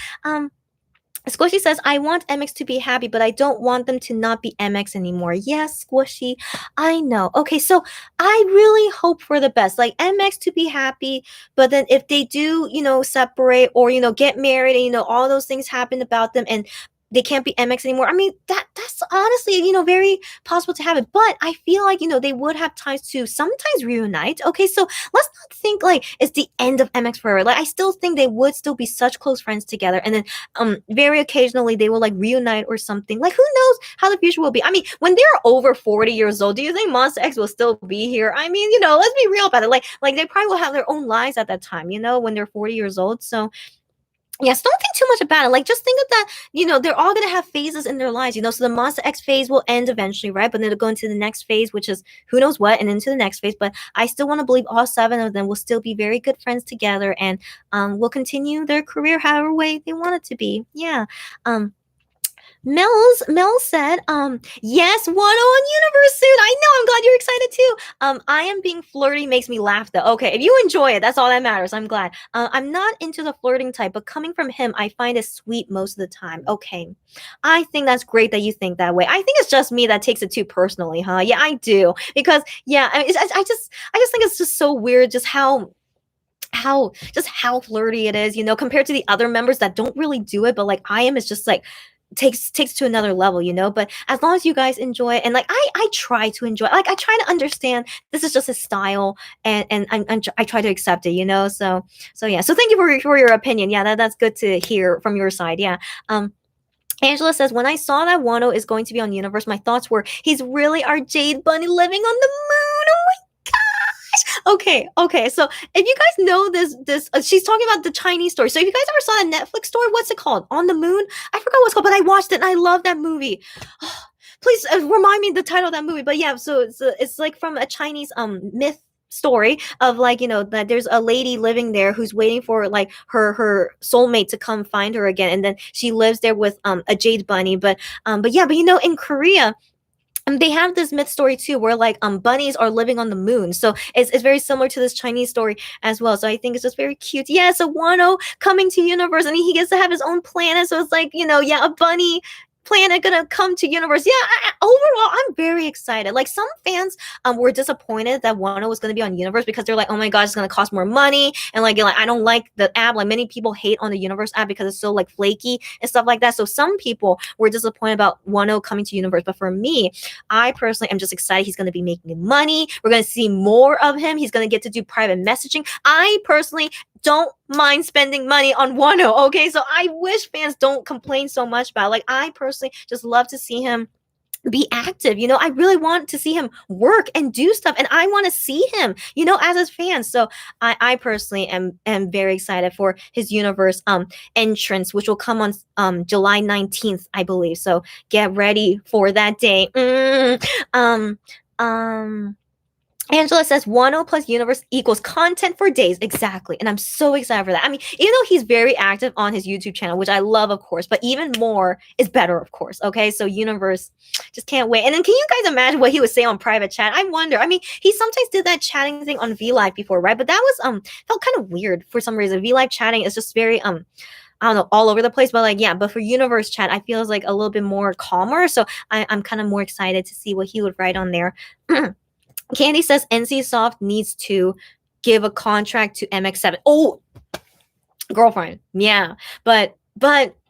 Speaker 2: Squishy says, I want MX to be happy, but I don't want them to not be MX anymore. Yes, Squishy, I know. Okay, so I really hope for the best. Like MX to be happy, but then if they do, separate or, get married and, all those things happen about them, and they can't be MX anymore. I mean, that's honestly, very possible to happen. But I feel like, they would have times to sometimes reunite. Okay, so let's not think like it's the end of MX forever. Like I still think they would still be such close friends together, and then very occasionally they will like reunite or something. Like who knows how the future will be. I mean, when they're over 40 years old, do you think Monster X will still be here? I mean, let's be real about it. Like they probably will have their own lives at that time, when they're 40 years old. So yes, don't think too much about it. Like, just think of that, they're all going to have phases in their lives, So the Monster X phase will end eventually, right? But then they'll go into the next phase, which is who knows what, and into the next phase. But I still want to believe all 7 of them will still be very good friends together and will continue their career however way they want it to be. Yeah. Mel said, yes, 101 universe suit. I know, I'm glad you're excited too. I am being flirty makes me laugh though. Okay, if you enjoy it, that's all that matters. I'm glad. I'm not into the flirting type, but coming from him, I find it sweet most of the time. Okay. I think that's great that you think that way. I think it's just me that takes it too personally, huh? Yeah, I do. Because yeah, I just think it's just so weird just how flirty it is, compared to the other members that don't really do it, but like I am is just like takes to another level, but as long as you guys enjoy it, and like I try to enjoy it, like I try to understand this is just his style, and I try to accept it, so yeah, so thank you for your opinion. Yeah, that's good to hear from your side. Yeah. Angela says, when I saw that Wano is going to be on Universe, my thoughts were, he's really our Jade Bunny living on the moon. Oh my gosh. Okay. So if you guys know this, she's talking about the Chinese story. So if you guys ever saw that Netflix story, what's it called? On the Moon? I forgot what it's called, but I watched it and I love that movie. Please remind me the title of that movie. But yeah, so it's like from a Chinese myth story of like, that there's a lady living there who's waiting for like her soulmate to come find her again, and then she lives there with a jade bunny. But in Korea, they have this myth story too, where like bunnies are living on the moon. So it's very similar to this Chinese story as well. So I think it's just very cute. Yeah, so Wano coming to Universe, and he gets to have his own planet. So it's like, a bunny planet gonna come to Universe. Yeah, overall, I'm very excited. Like some fans were disappointed that Wano was gonna be on Universe because they're like, oh my gosh, it's gonna cost more money, and like I don't like the app. Like many people hate on the Universe app because it's so like flaky and stuff like that. So some people were disappointed about Wano coming to Universe, but for me, I personally am just excited. He's gonna be making money. We're gonna see more of him. He's gonna get to do private messaging. I personally don't mind spending money on Wano, okay? So I wish fans don't complain so much about it. Like I personally just love to see him be active. I really want to see him work and do stuff, and I want to see him, as his fan. So I personally am very excited for his Universe entrance, which will come on July 19th, I believe. So get ready for that day. Angela says Wano plus Universe equals content for days. Exactly. And I'm so excited for that. I mean, even though he's very active on his YouTube channel, which I love, of course, but even more is better, of course. Okay. So Universe, just can't wait. And then can you guys imagine what he would say on private chat? I wonder. I mean, he sometimes did that chatting thing on V Live before, right? But that was felt kind of weird for some reason. V Live chatting is just very I don't know, all over the place, but like, yeah, but for Universe chat, I feel it's like a little bit more calmer. So I'm kind of more excited to see what he would write on there. Candy says NCSoft needs to give a contract to MX7. Oh, girlfriend. Yeah. But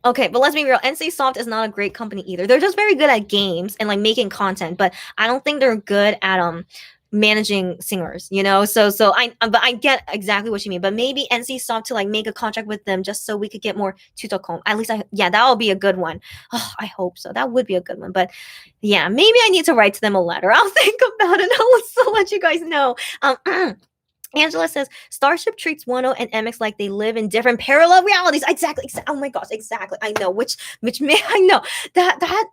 Speaker 2: okay, but let's be real. NCSoft is not a great company either. They're just very good at games and like making content, but I don't think they're good at managing singers, so I get exactly what you mean, but maybe NCSoft to like make a contract with them just so we could get more Tutokon. At least that will be a good one. Oh, I hope so. That would be a good one. But yeah, maybe I need to write to them a letter. I'll think about it. I'll still let you guys know. Angela says Starship treats Wano and MX like they live in different parallel realities. Exactly. Oh my gosh, exactly. I know which man. I know that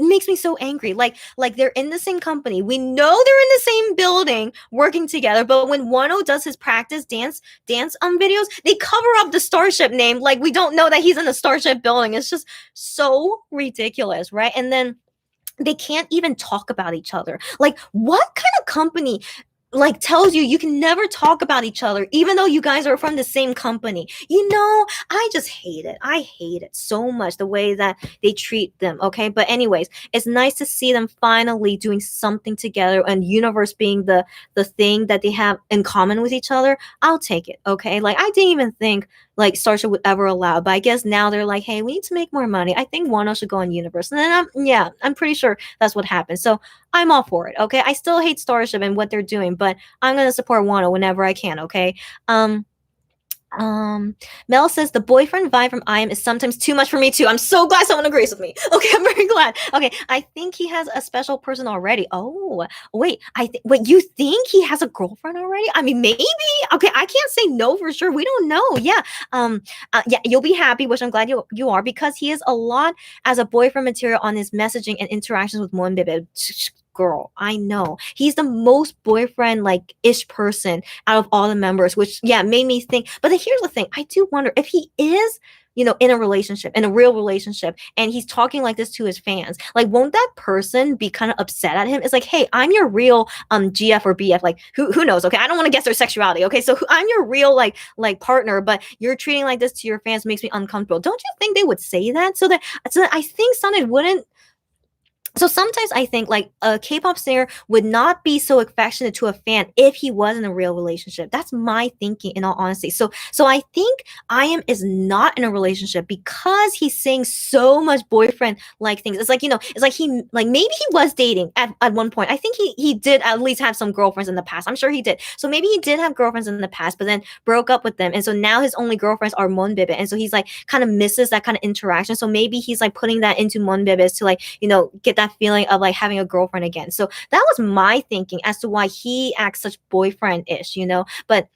Speaker 2: makes me so angry. Like they're in the same company. We know they're in the same building working together, but when Wano does his practice dance videos, they cover up the Starship name. Like we don't know that he's in the Starship building. It's just so ridiculous, right? And then they can't even talk about each other. Like what kind of company like tells you can never talk about each other even though you guys are from the same company? I just hate it. I hate it so much, the way that they treat them. Okay, but anyways, it's nice to see them finally doing something together, and Universe being the thing that they have in common with each other. I'll take it. Okay, like I didn't even think like Starship would ever allow. But I guess now they're like, hey, we need to make more money. I think Wano should go on Universe. And then I'm pretty sure that's what happened. So I'm all for it. Okay. I still hate Starship and what they're doing, but I'm gonna support Wano whenever I can. Okay. Um Mel says the boyfriend vibe from I am is sometimes too much for me too. I'm so glad someone agrees with me. Okay, I'm very glad. Okay, I think he has a special person already. Oh, wait, wait, you think he has a girlfriend already? I mean, maybe. Okay, I can't say no for sure. We don't know. Yeah. Yeah, you'll be happy, which I'm glad you are, because he is a lot as a boyfriend material on his messaging and interactions with Moonbebe. Girl, I know he's the most boyfriend like ish person out of all the members, which made me think. But here's the thing, I do wonder if he is, in a relationship, in a real relationship, and he's talking like this to his fans, like won't that person be kind of upset at him? It's like, hey, I'm your real GF or BF, like who knows? Okay, I don't want to guess their sexuality. Okay, so I'm your real like partner, but you're treating like this to your fans makes me uncomfortable. Don't you think they would say that? So that I think Sunday wouldn't. So sometimes I think like a K-pop singer would not be so affectionate to a fan if he was in a real relationship. That's my thinking, in all honesty. So I think I.M is not in a relationship because he's saying so much boyfriend like things. It's like, it's like he like maybe he was dating at one point. I think he did at least have some girlfriends in the past. I'm sure he did. So maybe he did have girlfriends in the past, but then broke up with them. And so now his only girlfriends are Monbebe. And so he's like kind of misses that kind of interaction. So maybe he's like putting that into Monbebe to like, get that feeling of like having a girlfriend again. So that was my thinking as to why he acts such boyfriend-ish, but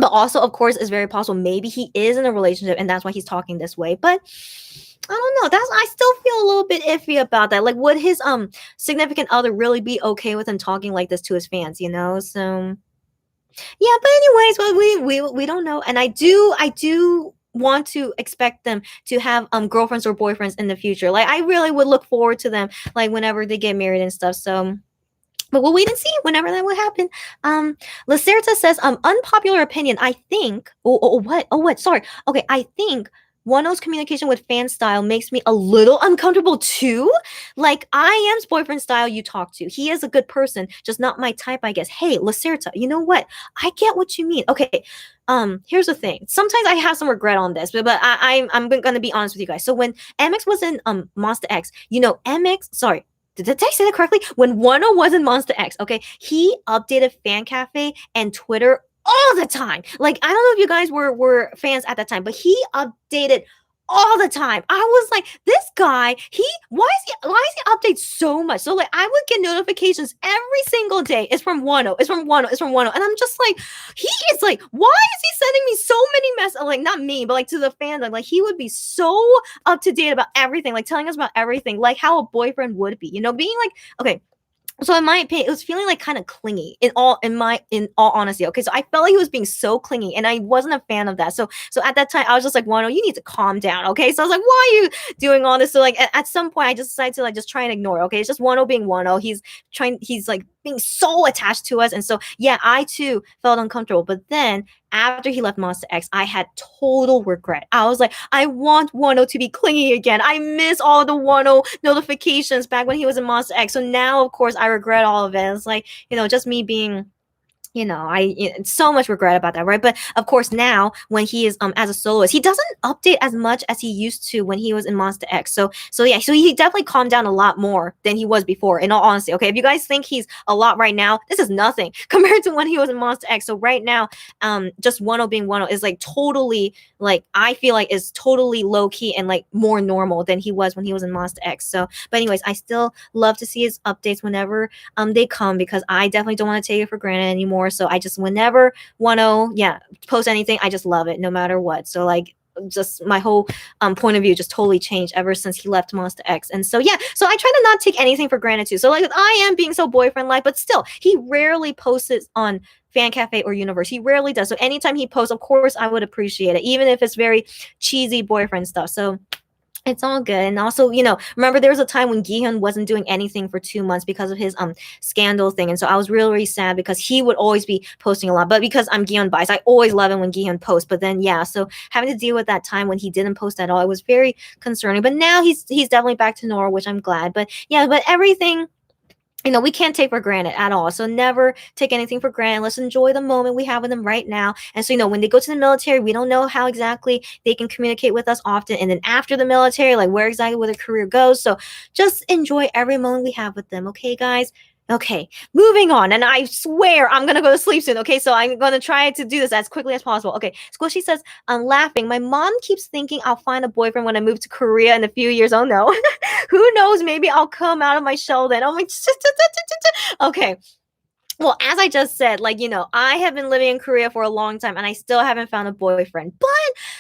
Speaker 2: also of course it's very possible maybe he is in a relationship and that's why he's talking this way. But I don't know. I still feel a little bit iffy about that. Like, would his significant other really be okay with him talking like this to his fans? So yeah. But anyways, well, we don't know, and I do want to expect them to have girlfriends or boyfriends in the future. Like, I really would look forward to them like whenever they get married and stuff. So but we'll wait and see whenever that will happen. Lacerta says, unpopular opinion. I think. What? Sorry. Okay, I think Wano's communication with fan style makes me a little uncomfortable too. Like I.M's boyfriend style you talk to. He is a good person, just not my type, I guess. Hey, Lacerta, you know what? I get what you mean. Okay. Here's the thing. Sometimes I have some regret on this, but I'm gonna be honest with you guys. So when MX was in Monster X, MX, sorry. Did I say that correctly? When Wano was in Monster X, okay, he updated Fan Cafe and Twitter all the time. Like, I don't know if you guys were fans at that time, but he updated all the time. I was like, this guy, why is he update so much? So like I would get notifications every single day. It's from Wano. It's from Wano. It's from Wano. And I'm just like, he is like, why is he sending me so many messages? Like, not me, but like to the fans. Like he would be so up to date about everything, like telling us about everything, like how a boyfriend would be, being like, okay. So in my opinion, it was feeling like kind of clingy in all honesty. Okay, so I felt like he was being so clingy, and I wasn't a fan of that. So at that time, I was just like, Wano, you need to calm down. Okay, so I was like, why are you doing all this? So like at some point, I just decided to like just try and ignore. Okay, it's just Wano being Wano. He's like being so attached to us, and so yeah, I too felt uncomfortable. But then after he left Monster X, I had total regret. I was like, I want Wano to be clingy again. I miss all the Wano notifications back when he was in Monster X. So now, of course, I regret all of it. It's like, just me being so much regret about that, right? But of course, now when he is as a soloist, he doesn't update as much as he used to when he was in Monster X. So yeah, so he definitely calmed down a lot more than he was before. In all honesty, okay, if you guys think he's a lot right now, this is nothing compared to when he was in Monster X. So right now, just Wano being Wano is like totally like I feel like is totally low key and like more normal than he was when he was in Monster X. So, but anyways, I still love to see his updates whenever they come because I definitely don't want to take it for granted anymore. So I just whenever Wano post anything, I just love it no matter what. So like just my whole point of view just totally changed ever since he left Monster X. And so yeah, so I try to not take anything for granted too. So like I am being so boyfriend like, but still he rarely posts it on Fan Cafe or Universe. He rarely does. So anytime he posts, of course I would appreciate it, even if it's very cheesy boyfriend stuff. So it's all good. And also, remember there was a time when Gihyun wasn't doing anything for 2 months because of his scandal thing. And so I was really, really sad because he would always be posting a lot. But because I'm Gihyun biased, I always love him when Gihyun posts. But then so having to deal with that time when he didn't post at all, it was very concerning. But now he's definitely back to normal, which I'm glad. But yeah, but everything we can't take for granted at all. So never take anything for granted. Let's enjoy the moment we have with them right now. And so, when they go to the military, we don't know how exactly they can communicate with us often. And then after the military, like where exactly where their career goes. So just enjoy every moment we have with them. Okay, guys? Okay, moving on. And I swear I'm going to go to sleep soon. Okay, so I'm going to try to do this as quickly as possible. Okay, Squishy says, I'm laughing. My mom keeps thinking I'll find a boyfriend when I move to Korea in a few years. Oh no. Who knows? Maybe I'll come out of my shell then. Oh my. Okay. Well, as I just said, I have been living in Korea for a long time and I still haven't found a boyfriend. But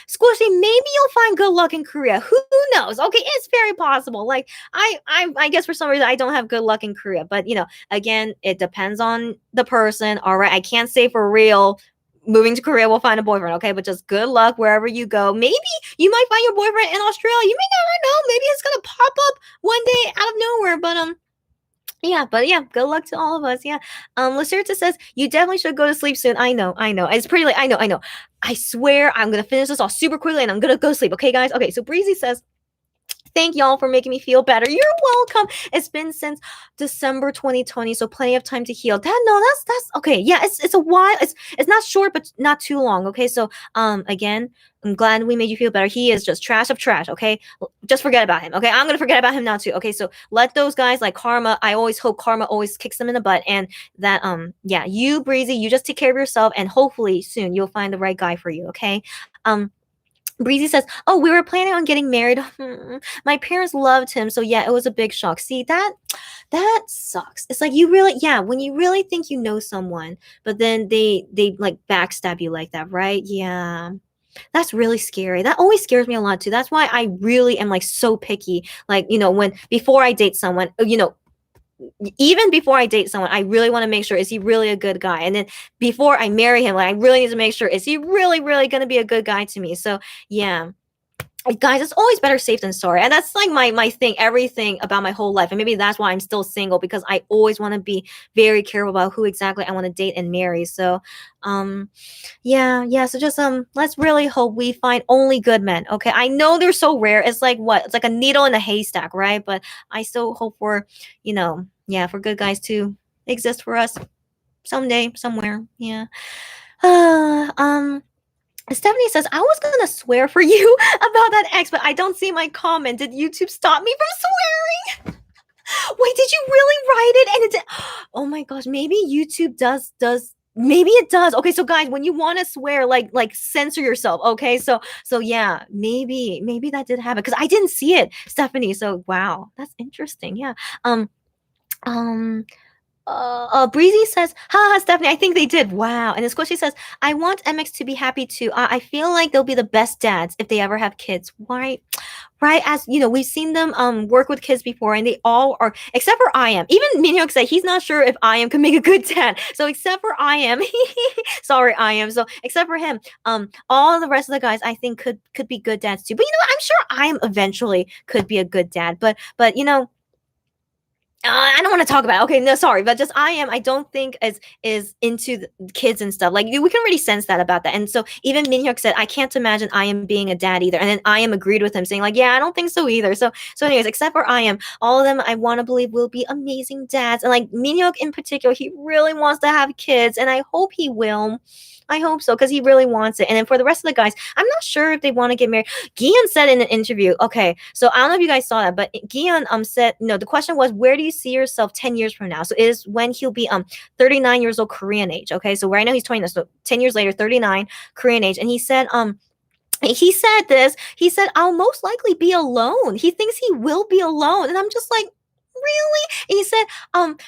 Speaker 2: Squishy, maybe you'll find good luck in Korea. Who knows? Okay, it's very possible. Like I guess for some reason I don't have good luck in Korea. But again, it depends on the person. All right. I can't say for real moving to Korea will find a boyfriend, okay? But just good luck wherever you go. Maybe you might find your boyfriend in Australia. You may never know. Maybe it's gonna pop up one day out of nowhere. But yeah, good luck to all of us. Yeah. Lacerta says you definitely should go to sleep soon. I know. It's pretty late. I know. I swear I'm gonna finish this all super quickly and I'm gonna go sleep. Okay, guys. Okay, so Breezy says, thank y'all for making me feel better. You're welcome. It's been since December 2020, so plenty of time to heal. That's okay. Yeah, it's a while. It's not short, but not too long. Okay, so again, I'm glad we made you feel better. He is just trash of trash. Okay, just forget about him. Okay, I'm gonna forget about him now too. Okay, so let those guys like karma. I always hope karma always kicks them in the butt, and that yeah, you Breezy, you just take care of yourself, and hopefully soon you'll find the right guy for you. Okay, Breezy says, "Oh, we were planning on getting married. My parents loved him, so yeah, it was a big shock. See, that sucks. It's like when you really think you know someone, but then they like backstab you like that, right? Yeah. That's really scary. That always scares me a lot too. That's why I really am like so picky. Like, when before I date someone, even before I date someone, I really want to make sure, is he really a good guy? And then before I marry him, like I really need to make sure, is he really, really going to be a good guy to me? So yeah, guys, it's always better safe than sorry. And that's like my thing, everything about my whole life. And maybe that's why I'm still single, because I always want to be very careful about who exactly I want to date and marry. So so just let's really hope we find only good men. Okay, I know they're so rare. It's like what? It's like a needle in a haystack, right? But I still hope for for good guys to exist for us someday, somewhere. Yeah. Stephanie says, I was gonna swear for you about that ex, but I don't see my comment. Did YouTube stop me from swearing? Wait, did you really write it? And it did. Oh my gosh, maybe YouTube does maybe it does. Okay, so guys, when you want to swear, like censor yourself. Okay, so yeah, maybe that did happen because I didn't see it, Stephanie. So wow, that's interesting. Yeah. Um Breezy says, haha, Stephanie, I think they did. Wow. And then Squishy says, I want MX to be happy too. I feel like they'll be the best dads if they ever have kids. Why? Right? As we've seen them work with kids before, and they all are, except for I am. Even Minhyuk said he's not sure if I am can make a good dad. So except for I am, sorry, I am. So except for him, all the rest of the guys I think could be good dads too. But I'm sure I am eventually could be a good dad. But I don't want to talk about it. Okay, no, sorry, but just I don't think is into the kids and stuff. Like we can already sense that about that. And so even Minhyuk said, I can't imagine I am being a dad either. And then I am agreed with him saying like, yeah, I don't think so either. So anyways, except for I am, all of them I want to believe will be amazing dads. And like Minhyuk in particular, he really wants to have kids, and I hope he will. I hope so, because he really wants it. And then for the rest of the guys, I'm not sure if they want to get married. Gion said in an interview, okay, so I don't know if you guys saw that, but Gion said, the question was, where do you see yourself 10 years from now? So it is when he'll be 39 years old Korean age. Okay, so right now he's 20, so 10 years later, 39 Korean age. And he said, he said, I'll most likely be alone. He thinks he will be alone. And I'm just like, really? And he said,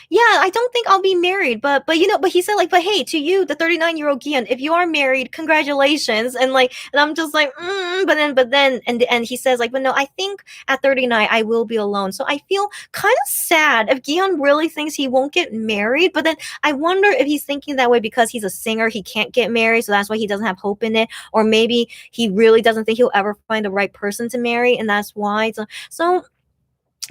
Speaker 2: yeah, I don't think I'll be married, but he said like, but hey, to you, the 39-year-old Gian, if you are married, congratulations. And I'm just like, but then, and he says like, but no, I think at 39 I will be alone. So I feel kind of sad if Gian really thinks he won't get married, but then I wonder if he's thinking that way because he's a singer, he can't get married, so that's why he doesn't have hope in it, or maybe he really doesn't think he'll ever find the right person to marry, and that's why. So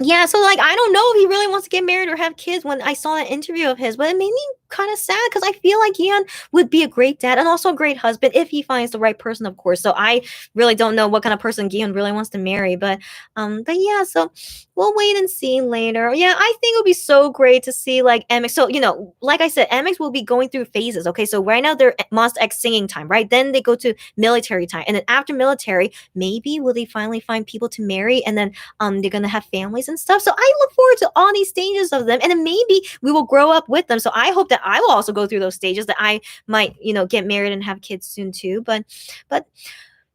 Speaker 2: yeah, so like I don't know if he really wants to get married or have kids when I saw that interview of his, but it made me kind of sad because I feel like Ian would be a great dad and also a great husband if he finds the right person, of course. So I really don't know what kind of person Gion really wants to marry, but yeah, so we'll wait and see later. Yeah, I think it would be so great to see like MX. So like I said, MX will be going through phases. Okay, so right now they're Monster X singing time, right? Then they go to military time, and then after military, maybe will they finally find people to marry, and then they're gonna have families and stuff. So I look forward to all these stages of them, and then maybe we will grow up with them. So I hope that I will also go through those stages, that I might get married and have kids soon too. But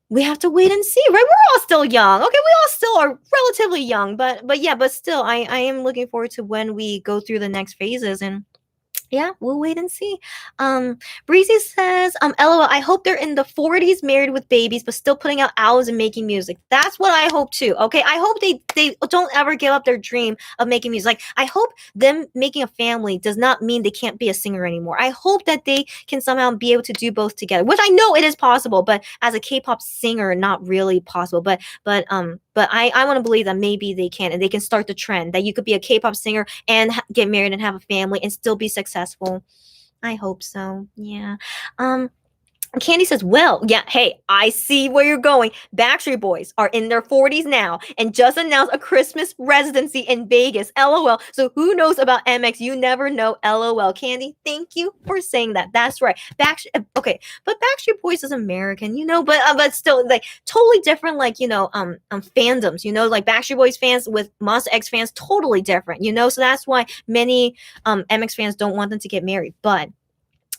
Speaker 2: we have to wait and see, right? We're all still young. Okay, we all still are relatively young, but yeah, but still I am looking forward to when we go through the next phases. And yeah, we'll wait and see. Breezy says, LOL, I hope they're in the 40s married with babies, but still putting out albums and making music. That's what I hope too. Okay. I hope they don't ever give up their dream of making music. Like, I hope them making a family does not mean they can't be a singer anymore. I hope that they can somehow be able to do both together, which I know it is possible, but as a K-pop singer, not really possible. But I want to believe that maybe they can, and they can start the trend that you could be a K-pop singer and get married and have a family and still be successful. I hope so. Yeah. Candy says, well, yeah, hey, I see where you're going. Backstreet Boys are in their 40s now and just announced a Christmas residency in Vegas. LOL. So who knows about MX? You never know. LOL. Candy, thank you for saying that. That's right. Okay, but Backstreet Boys is American, but still, like, totally different, like, fandoms, like Backstreet Boys fans with Monsta X fans, totally different, so that's why many MX fans don't want them to get married. But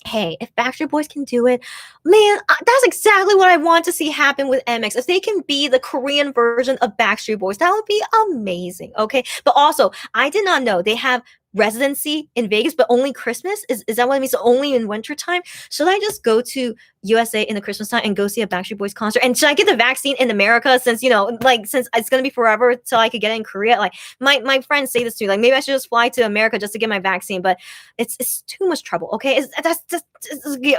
Speaker 2: hey, if Backstreet Boys can do it, man, that's exactly what I want to see happen with MX. If they can be the Korean version of Backstreet Boys, that would be amazing. Okay, but also, I did not know they have residency in Vegas, but only Christmas. Is that what it means? So only in wintertime? Should I just go to USA in the Christmas time and go see a Backstreet Boys concert? And should I get the vaccine in America since since it's gonna be forever till I could get it in Korea? Like, my friends say this to me, like, maybe I should just fly to America just to get my vaccine, but it's too much trouble. Okay, that's just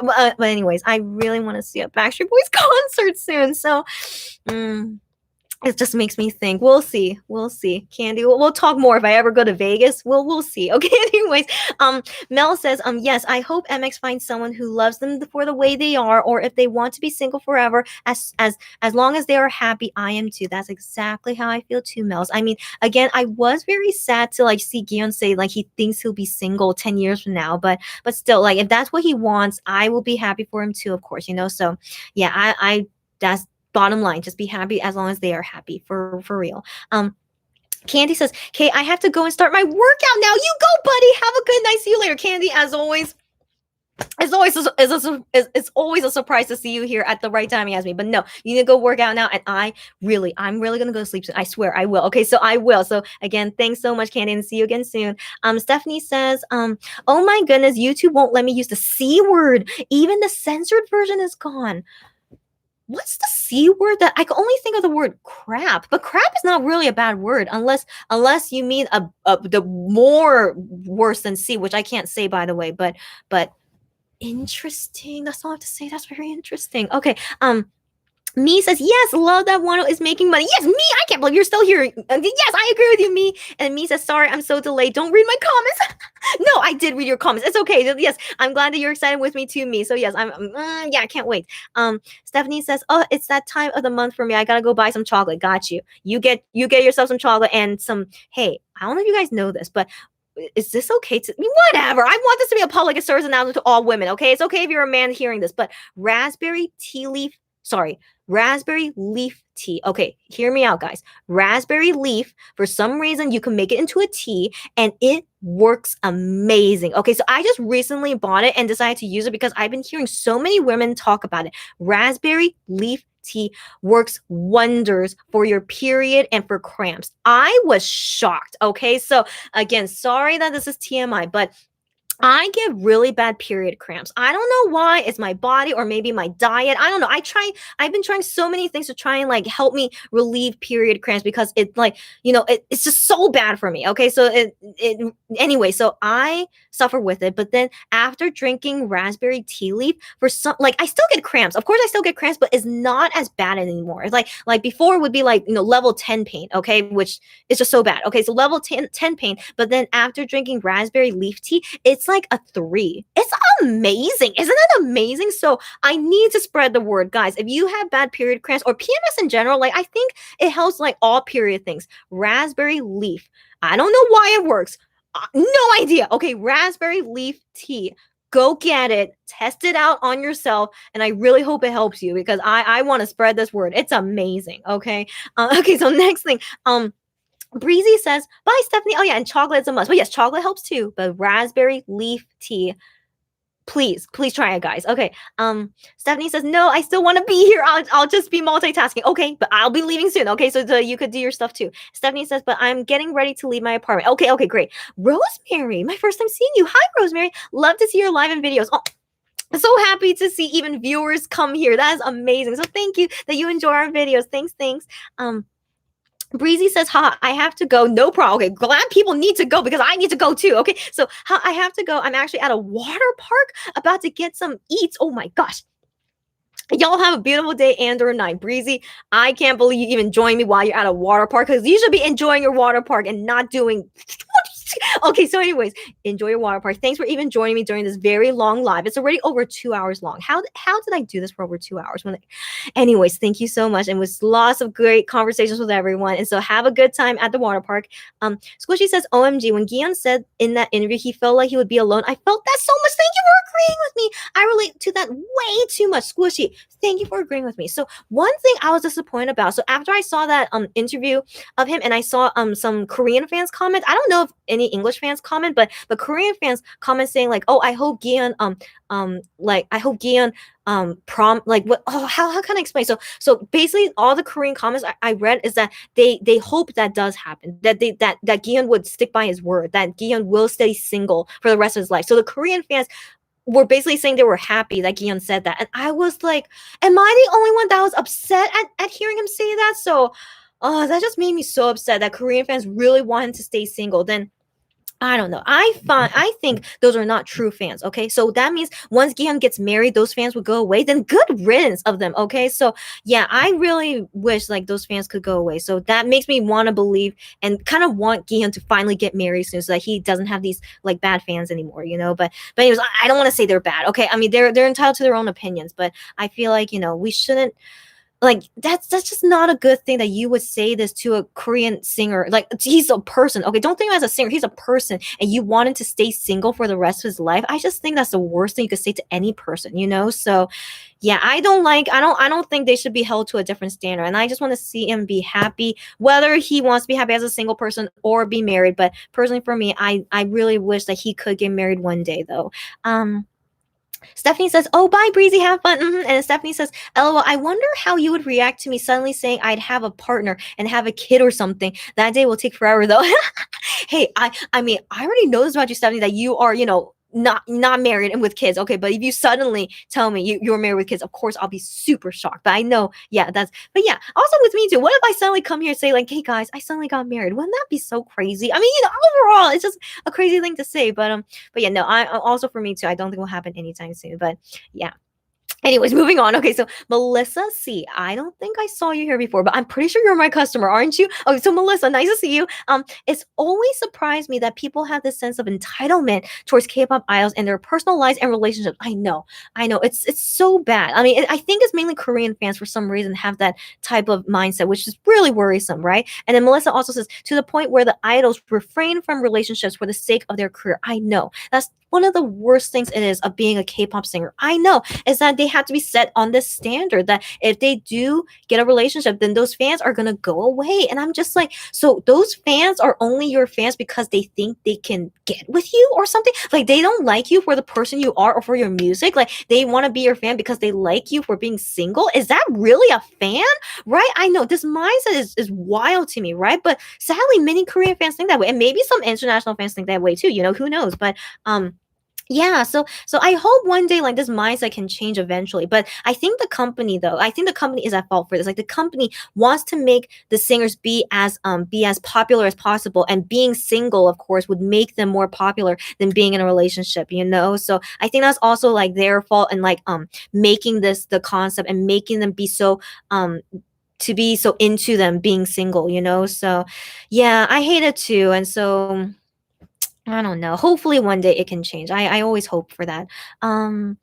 Speaker 2: but anyways, I really want to see a Backstreet Boys concert soon. So. It just makes me think. We'll see. Candy, we'll talk more if I ever go to Vegas. We'll see. Okay. Anyways, Mel says, yes, I hope MX finds someone who loves them for the way they are, or if they want to be single forever, as long as they are happy, I am too. That's exactly how I feel too, Mels. I mean, again, I was very sad to see Gion say he thinks he'll be single 10 years from now, but still, if that's what he wants, I will be happy for him too, of course, So yeah, I that's bottom line, just be happy as long as they are happy, for real. Candy says, okay, I have to go and start my workout now. You go, buddy. Have a good night. See you later. Candy, as always, it's always a surprise to see you here at the right time, Yasmin. But no, you need to go work out now, and I'm really gonna go to sleep soon. I swear I will. Okay, so I will. So again, thanks so much, Candy, and see you again soon. Stephanie says, oh my goodness, YouTube won't let me use the C word. Even the censored version is gone. What's the C word? That I can only think of the word crap, but crap is not really a bad word unless you mean the more worse than C, which I can't say, by the way. But interesting. That's all I have to say. That's very interesting. Okay. Me says, yes, love that Wano is making money. Yes, Me, I can't believe you're still here. Yes, I agree with you, Me. And Me says, sorry, I'm so delayed. Don't read my comments. No, I did read your comments. It's okay. Yes, I'm glad that you're excited with me too, Me. So yes, yeah, I can't wait. Stephanie says, oh, it's that time of the month for me. I gotta go buy some chocolate. Got you. You get yourself some chocolate and some, hey, I don't know if you guys know this, but is this okay to whatever? I want this to be a public service announcement to all women. Okay, it's okay if you're a man hearing this, but raspberry leaf tea. Okay, hear me out, guys. Raspberry leaf, for some reason, you can make it into a tea and it works amazing. Okay, so I just recently bought it and decided to use it because I've been hearing so many women talk about it. Raspberry leaf tea works wonders for your period and for cramps. I was shocked. Okay, so again, sorry that this is TMI, but I get really bad period cramps. I don't know why. It's my body or maybe my diet. I don't know. I've been trying so many things to try and help me relieve period cramps because it's it's just so bad for me. Okay. So anyway, so I suffer with it. But then after drinking raspberry tea leaf, for some, I still get cramps. Of course I still get cramps, but it's not as bad anymore. It's like before it would be level 10 pain. Okay. Which is just so bad. Okay. So level 10 pain. But then after drinking raspberry leaf tea, it's like a 3. It's amazing. Isn't that amazing? So I need to spread the word, guys. If you have bad period cramps or PMS in general, like I think it helps like all period things. Raspberry leaf. I don't know why it works. No idea. Okay, raspberry leaf tea. Go get it, test it out on yourself, and I really hope it helps you because I want to spread this word. It's amazing. Okay. Okay. So next thing, Breezy says, bye, Stephanie. Oh, yeah, and chocolate is a must. But yes, chocolate helps too. But raspberry leaf tea, please try it, guys. Okay. Stephanie says, no, I still want to be here. I'll just be multitasking. Okay, but I'll be leaving soon. Okay, so you could do your stuff too. Stephanie says, but I'm getting ready to leave my apartment. Okay, great. Rosemary, my first time seeing you. Hi, Rosemary. Love to see your live and videos. Oh, so happy to see even viewers come here. That is amazing. So thank you that you enjoy our videos. Thanks. Breezy says, ha, I have to go. No problem. Okay, glad people need to go because I need to go too. Okay, so I have to go. I'm actually at a water park about to get some eats. Oh my gosh. Y'all have a beautiful day and or night. Breezy, I can't believe you even joined me while you're at a water park because you should be enjoying your water park and not doing. Okay, so anyways, enjoy your water park. Thanks for even joining me during this very long live. It's already over 2 hours long. How did I do this for over 2 hours? Anyways, thank you so much, and with lots of great conversations with everyone. And so have a good time at the water park. Squishy says, "OMG, when Gion said in that interview he felt like he would be alone, I felt that so much. Thank you for agreeing with me. I relate to that way too much, Squishy. Thank you for agreeing with me. So one thing I was disappointed about. So after I saw that interview of him, and I saw some Korean fans comment. I don't know if any English fans comment, but Korean fans comment saying like, "Oh, I hope Gion like I hope Gion prom like what how can I explain?" So basically all the Korean comments I read is that they hope that does happen, that Gion would stick by his word, that Gion will stay single for the rest of his life. So the Korean fans were basically saying they were happy that Gion said that, and I was like, am I the only one that was upset at hearing him say that? So that just made me so upset that Korean fans really want him to stay single. Then I don't know. I think those are not true fans. Okay, so that means once Gion gets married, those fans would go away. Then good riddance of them. Okay, so yeah, I really wish like those fans could go away. So that makes me want to believe and kind of want Gion to finally get married soon, so that he doesn't have these like bad fans anymore. You know, but anyways, I don't want to say they're bad. Okay, I mean they're entitled to their own opinions, but I feel like we shouldn't like that's just not a good thing that you would say this to a Korean singer. Like he's a person. Okay, don't think of him as a singer. He's a person, and you want him to stay single for the rest of his life. I just think that's the worst thing you could say to any person, So yeah, I don't think they should be held to a different standard. And I just want to see him be happy, whether he wants to be happy as a single person or be married. But personally for me, I really wish that he could get married one day though. Stephanie says, "Oh, bye, Breezy. Have fun." And Stephanie says, "LOL. I wonder how you would react to me suddenly saying I'd have a partner and have a kid or something. That day will take forever, though." Hey, I mean, I already know this about you, Stephanie, that you are, not married and with kids. Okay, but if you suddenly tell me you're married with kids, of course I'll be super shocked. But I know, yeah, but yeah, also with me too. What if I suddenly come here and say like, "Hey guys, I suddenly got married"? Wouldn't that be so crazy? I mean, overall, it's just a crazy thing to say. But yeah, no, I also for me too. I don't think it will happen anytime soon. But yeah. Anyways, moving on. Okay, so Melissa C. I don't think I saw you here before, but I'm pretty sure you're my customer, aren't you? Okay, so Melissa, nice to see you. It's always surprised me that people have this sense of entitlement towards K-pop idols and their personal lives and relationships. I know. It's so bad. I mean, I think it's mainly Korean fans for some reason have that type of mindset, which is really worrisome, right? And then Melissa also says to the point where the idols refrain from relationships for the sake of their career. I know that's one of the worst things it is of being a K-pop singer. I know is that they have to be set on this standard that if they do get a relationship, then those fans are gonna go away. And I'm just like, so those fans are only your fans because they think they can get with you or something? Like they don't like you for the person you are or for your music. Like they want to be your fan because they like you for being single. Is that really a fan? Right? I know this mindset is wild to me, right? But sadly, many Korean fans think that way. And maybe some international fans think that way too. Who knows? But yeah, so I hope one day like this mindset can change eventually. But I think the company is at fault for this. Like the company wants to make the singers be as popular as possible, and being single, of course, would make them more popular than being in a relationship. So I think that's also like their fault, and like making this the concept and making them be so to be so into them being single. So yeah, I hate it too. And so I don't know. Hopefully one day it can change. I always hope for that. Um,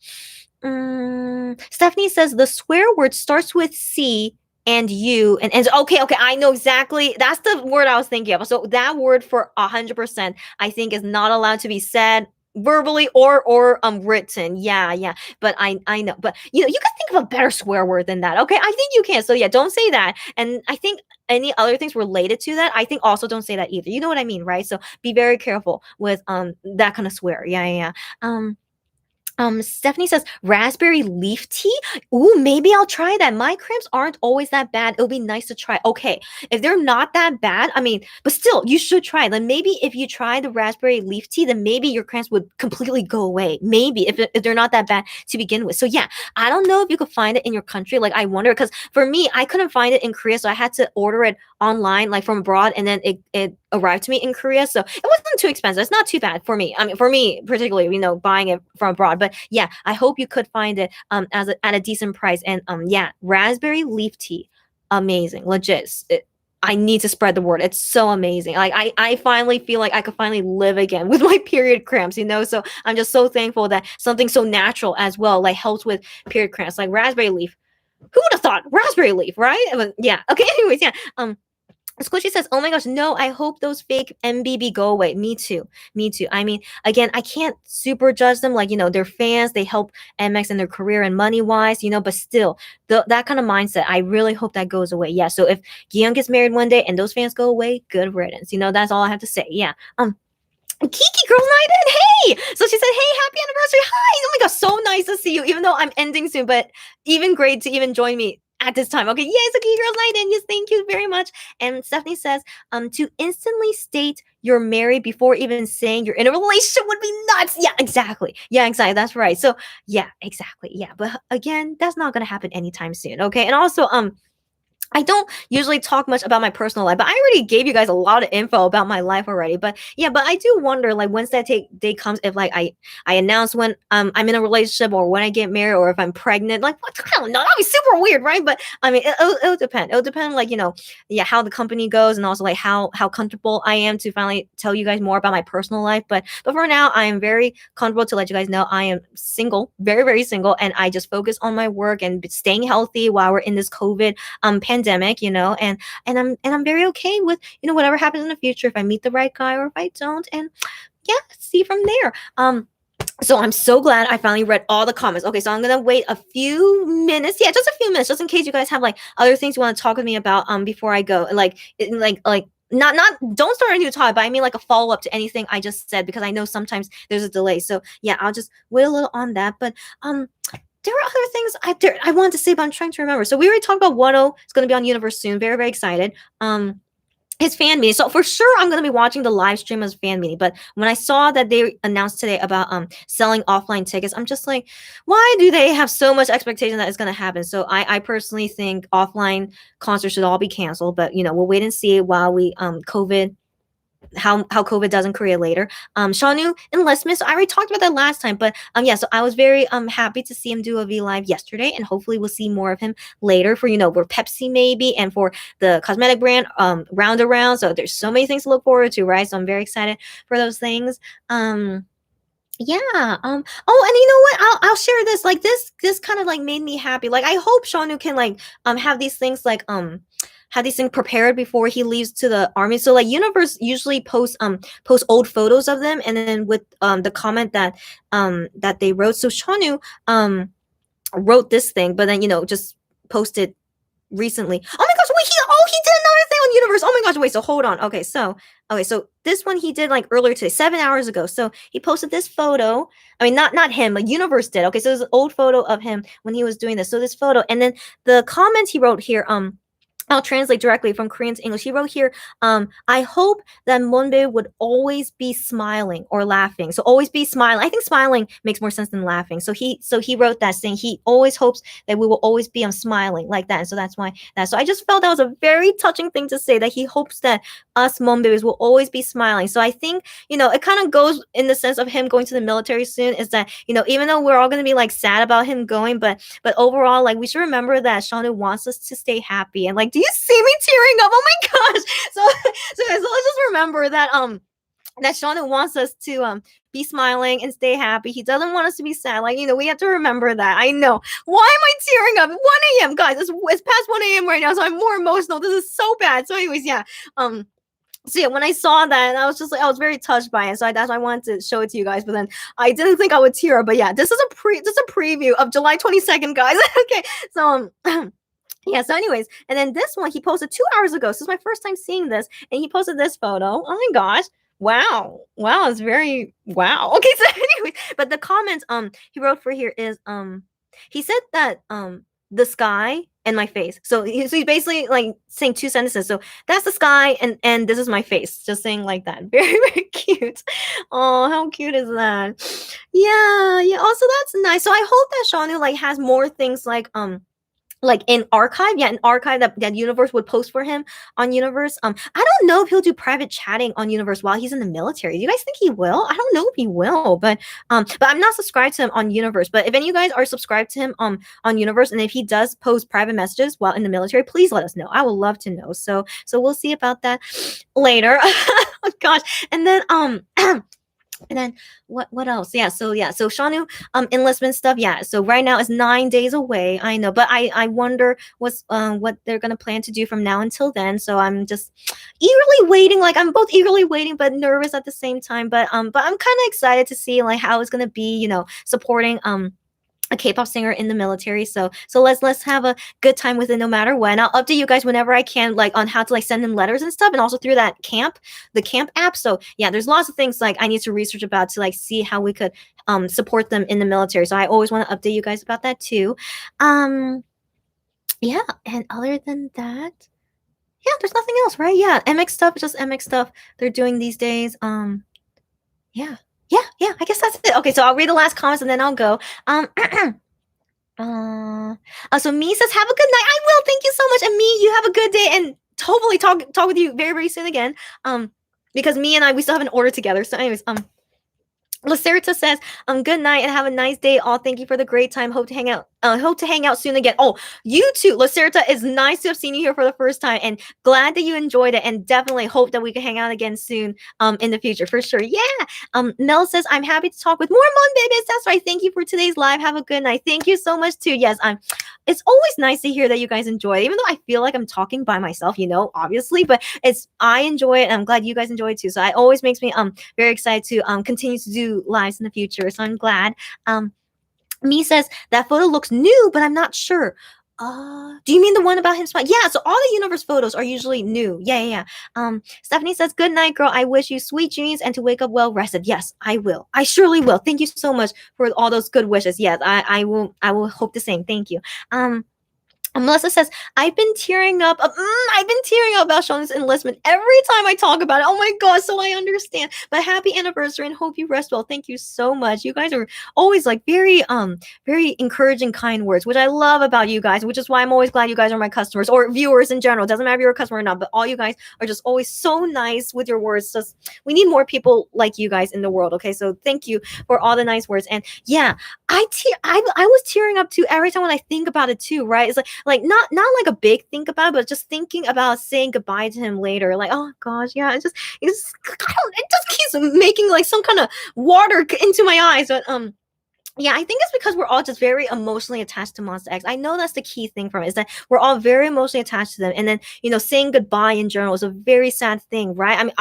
Speaker 2: Stephanie says the swear word starts with C and U and okay, I know exactly. That's the word I was thinking of. So that word for 100%, I think, is not allowed to be said verbally or written. Yeah, yeah. But I know. But you can think of a better swear word than that. Okay, I think you can. So yeah, don't say that. And I think any other things related to that, I think also don't say that either. You know what I mean, right? So be very careful with that kind of swear. Yeah, yeah, yeah. Stephanie says raspberry leaf tea. Ooh, maybe I'll try that. My cramps aren't always that bad. It'll be nice to try. Okay, if they're not that bad, I mean, but still, you should try. Then maybe if you try the raspberry leaf tea, then maybe your cramps would completely go away. Maybe if they're not that bad to begin with. So yeah, I don't know if you could find it in your country. Like I wonder, because for me, I couldn't find it in Korea, so I had to order it online, like from abroad, and then it arrived to me in Korea. So it wasn't too expensive. It's not too bad for me. I mean, for me particularly, buying it from abroad. But yeah, I hope you could find it at a decent price. And yeah, raspberry leaf tea, amazing, legit. I need to spread the word. It's so amazing. Like I finally feel like I could finally live again with my period cramps, So I'm just so thankful that something so natural as well, like helps with period cramps, like raspberry leaf. Who would have thought raspberry leaf, right? But yeah. Okay. Anyways, yeah. Squishy says, "Oh my gosh, no! I hope those fake MBB go away." Me too. Me too. I mean, again, I can't super judge them. Like, they're fans. They help MX in their career and money wise. But still, that kind of mindset, I really hope that goes away. Yeah. So if Young gets married one day and those fans go away, good riddance. That's all I have to say. Yeah. Kiki Girls Night In. Hey! So she said, "Hey, happy anniversary. Hi. Oh my gosh, so nice to see you, even though I'm ending soon, but even great to even join me at this time." Okay, yay, so Kiki Girls Night In. Yes, thank you very much. And Stephanie says, to instantly state you're married before even saying you're in a relationship would be nuts. Yeah, exactly. Yeah, exactly. That's right. So yeah, exactly. Yeah. But again, that's not gonna happen anytime soon. Okay. And also, I don't usually talk much about my personal life, but I already gave you guys a lot of info about my life already. But yeah, but I do wonder, like, once that day comes, if like I announce when I'm in a relationship or when I get married or if I'm pregnant, like what? I don't know. That'd be super weird, right? But I mean, it'll depend. It'll depend, like, yeah, how the company goes and also like how comfortable I am to finally tell you guys more about my personal life. But for now, I am very comfortable to let you guys know I am single, very very single, and I just focus on my work and staying healthy while we're in this COVID pandemic, and I'm very okay with whatever happens in the future, if I meet the right guy or if I don't, and yeah, see from there. So I'm so glad I finally read all the comments. Okay, so I'm gonna wait a few minutes. Yeah, just a few minutes, just in case you guys have like other things you want to talk with me about before I go. Like not don't start a new topic, but I mean like a follow up to anything I just said, because I know sometimes there's a delay. So yeah, I'll just wait a little on that. But there are other things I wanted to say, but I'm trying to remember. So we already talked about Wano. It's going to be on Universe soon. Very, very excited. His fan meeting. So for sure, I'm going to be watching the live stream as fan meeting. But when I saw that they announced today about selling offline tickets, I'm just like, why do they have so much expectation that it's going to happen? So I personally think offline concerts should all be canceled. But we'll wait and see while we COVID how COVID does in Korea later. Shanu and Les Smith. So I already talked about that last time, but yeah. So I was very happy to see him do a V Live yesterday, and hopefully we'll see more of him later for for Pepsi maybe, and for the cosmetic brand Round Around. So there's so many things to look forward to, right? So I'm very excited for those things. Yeah. Oh, and you know what? I'll share this. Like this kind of like made me happy. Like I hope Shanu can like have these things like have these things prepared before he leaves to the army. So like Universe usually post old photos of them, and then with the comment that they wrote. So Shanu wrote this thing, but then just posted recently. Oh my gosh, wait, he did another thing on Universe. Oh my gosh, wait, so hold on. Okay, so this one he did like earlier today, 7 hours ago. So he posted this photo. I mean, not him, like Universe did. Okay, so there's an old photo of him when he was doing this. So this photo, and then the comments he wrote here, I'll translate directly from Korean to English. He wrote here, I hope that Monbe would always be smiling or laughing. So always be smiling. I think smiling makes more sense than laughing. So he wrote that, saying he always hopes that we will always be smiling like that. And so that's why that. So I just felt that was a very touching thing to say, that he hopes that us Monbebes will always be smiling. So I think, it kind of goes in the sense of him going to the military soon, is that, even though we're all going to be like sad about him going, but overall, like we should remember that Shanu wants us to stay happy. And like, do you see me tearing up? Oh my gosh. So let's just remember that that Shauna wants us to be smiling and stay happy. He doesn't want us to be sad. Like, we have to remember that. I know. Why am I tearing up? 1 a.m. guys. It's past 1 a.m. right now, so I'm more emotional. This is so bad. So, anyways, yeah. So yeah, when I saw that, I was just like, I was very touched by it. So that's why I wanted to show it to you guys. But then I didn't think I would tear up. But yeah, this is a preview of July 22nd, guys. Okay, so yeah. So anyways, and then this one he posted 2 hours ago. So this is my first time seeing this, and he posted this photo. Oh my gosh. Wow, it's very wow. Okay, so anyway, but the comments he wrote for here is he said that the sky and my face. So he's basically like saying two sentences. So that's the sky and this is my face. Just saying like that. Very, very cute. Oh, how cute is that? Yeah. Also, that's nice. So I hope that Shanu like has more things like in archive, in archive that Universe would post for him on Universe. I don't know if he'll do private chatting on Universe while he's in the military. Do you guys think he will? I don't know if he will, but I'm not subscribed to him on Universe. But if any of you guys are subscribed to him on Universe, and if he does post private messages while in the military, please let us know. I would love to know. So we'll see about that later. Oh gosh, and then and then what else? So Shanu enlistment stuff. Yeah. So right now it's 9 days away. I know, but I wonder what they're gonna plan to do from now until then. So I'm just eagerly waiting. Like I'm both eagerly waiting but nervous at the same time. But I'm kind of excited to see like how it's gonna be, supporting a K-pop singer in the military. So let's have a good time with it no matter when. I'll update you guys whenever I can, like on how to like send them letters and stuff, and also through that the camp app. So yeah, there's lots of things like I need to research about to like see how we could support them in the military. So I always want to update you guys about that too. Yeah, and other than that, yeah, there's nothing else, right? Yeah, MX stuff is just MX stuff they're doing these days. Yeah. I guess that's it. Okay, so I'll read the last comments and then I'll go. So Me says, "Have a good night." I will. Thank you so much. And Me, you have a good day, and hopefully talk with you very, very soon again. Because me and we still have an order together. So, anyways, Lacerta says, good night and have a nice day. All thank you for the great time. Hope to hang out soon again. Oh, you too, Lacerta. It's nice to have seen you here for the first time and glad that you enjoyed it, and definitely hope that we can hang out again soon in the future for sure. Yeah. Mel says, I'm happy to talk with more Mon babies. That's right. Thank you for today's live. Have a good night. Thank you so much too. Yes, it's always nice to hear that you guys enjoy it, even though I feel like I'm talking by myself, obviously, but I enjoy it and I'm glad you guys enjoy it too. So it always makes me very excited to continue to do lives in the future. So I'm glad. Me says that photo looks new, but I'm not sure. Do you mean the one about him smiling? Yeah, so all the Universe photos are usually new. Yeah. Stephanie says, good night, girl. I wish you sweet dreams and to wake up well rested. Yes, I will. I surely will. Thank you so much for all those good wishes. Yes, I will hope the same. Thank you. Melissa says, I've been tearing up. I've been tearing up about Shauna's enlistment every time I talk about it. Oh my God, so I understand. But happy anniversary and hope you rest well. Thank you so much. You guys are always like very encouraging, kind words, which I love about you guys, which is why I'm always glad you guys are my customers or viewers in general. Doesn't matter if you're a customer or not, but all you guys are just always so nice with your words. Just we need more people like you guys in the world. Okay, so thank you for all the nice words. And yeah, I was tearing up too every time when I think about it too, right? It's like not like a big think about it, but just thinking about saying goodbye to him later. Like, oh gosh, yeah, it just keeps making like some kind of water into my eyes. But yeah, I think it's because we're all just very emotionally attached to Monster X. I know that's the key thing from it, is that we're all very emotionally attached to them. And then, saying goodbye in general is a very sad thing, right? I mean,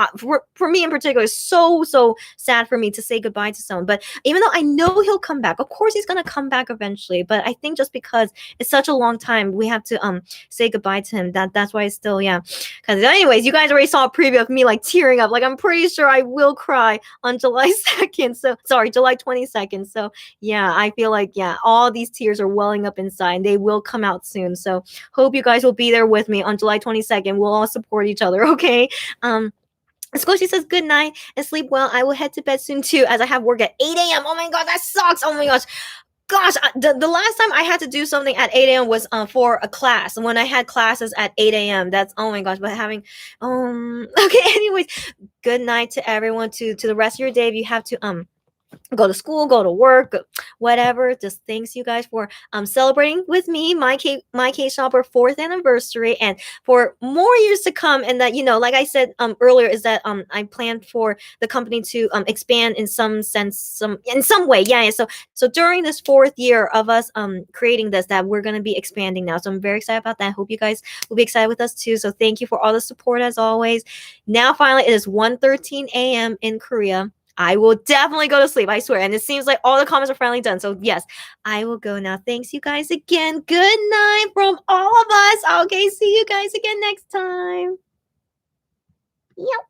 Speaker 2: for me in particular, it's so sad for me to say goodbye to someone. But even though I know he'll come back, of course he's going to come back eventually. But I think just because it's such a long time, we have to say goodbye to him. That's why it's still, yeah. Because anyways, you guys already saw a preview of me like tearing up. Like, I'm pretty sure I will cry on July 2nd. So, sorry, July 22nd. So, yeah, I feel like, all these tears are welling up inside and they will come out soon. So hope you guys will be there with me on July 22nd. We'll all support each other, okay? Squishy says, good night and sleep well. I will head to bed soon too, as I have work at 8 a.m. Oh my God, that sucks. Oh my gosh. The last time I had to do something at 8 a.m. was for a class. And when I had classes at 8 a.m., that's, oh my gosh, but having, okay, anyways, good night to everyone, to the rest of your day. If you have to, go to school, go to work, whatever. Just thanks you guys for celebrating with me my K Shopper 4th anniversary, and for more years to come. And that, like I said earlier, is that I plan for the company to expand in some sense, in some way. Yeah. So during this 4th year of us creating this, that we're gonna be expanding now. So I'm very excited about that. Hope you guys will be excited with us too. So thank you for all the support as always. Now finally it is 1:13 a.m. in Korea. I will definitely go to sleep, I swear. And it seems like all the comments are finally done. So yes, I will go now. Thanks you guys again. Good night from all of us. Okay, see you guys again next time. Yep.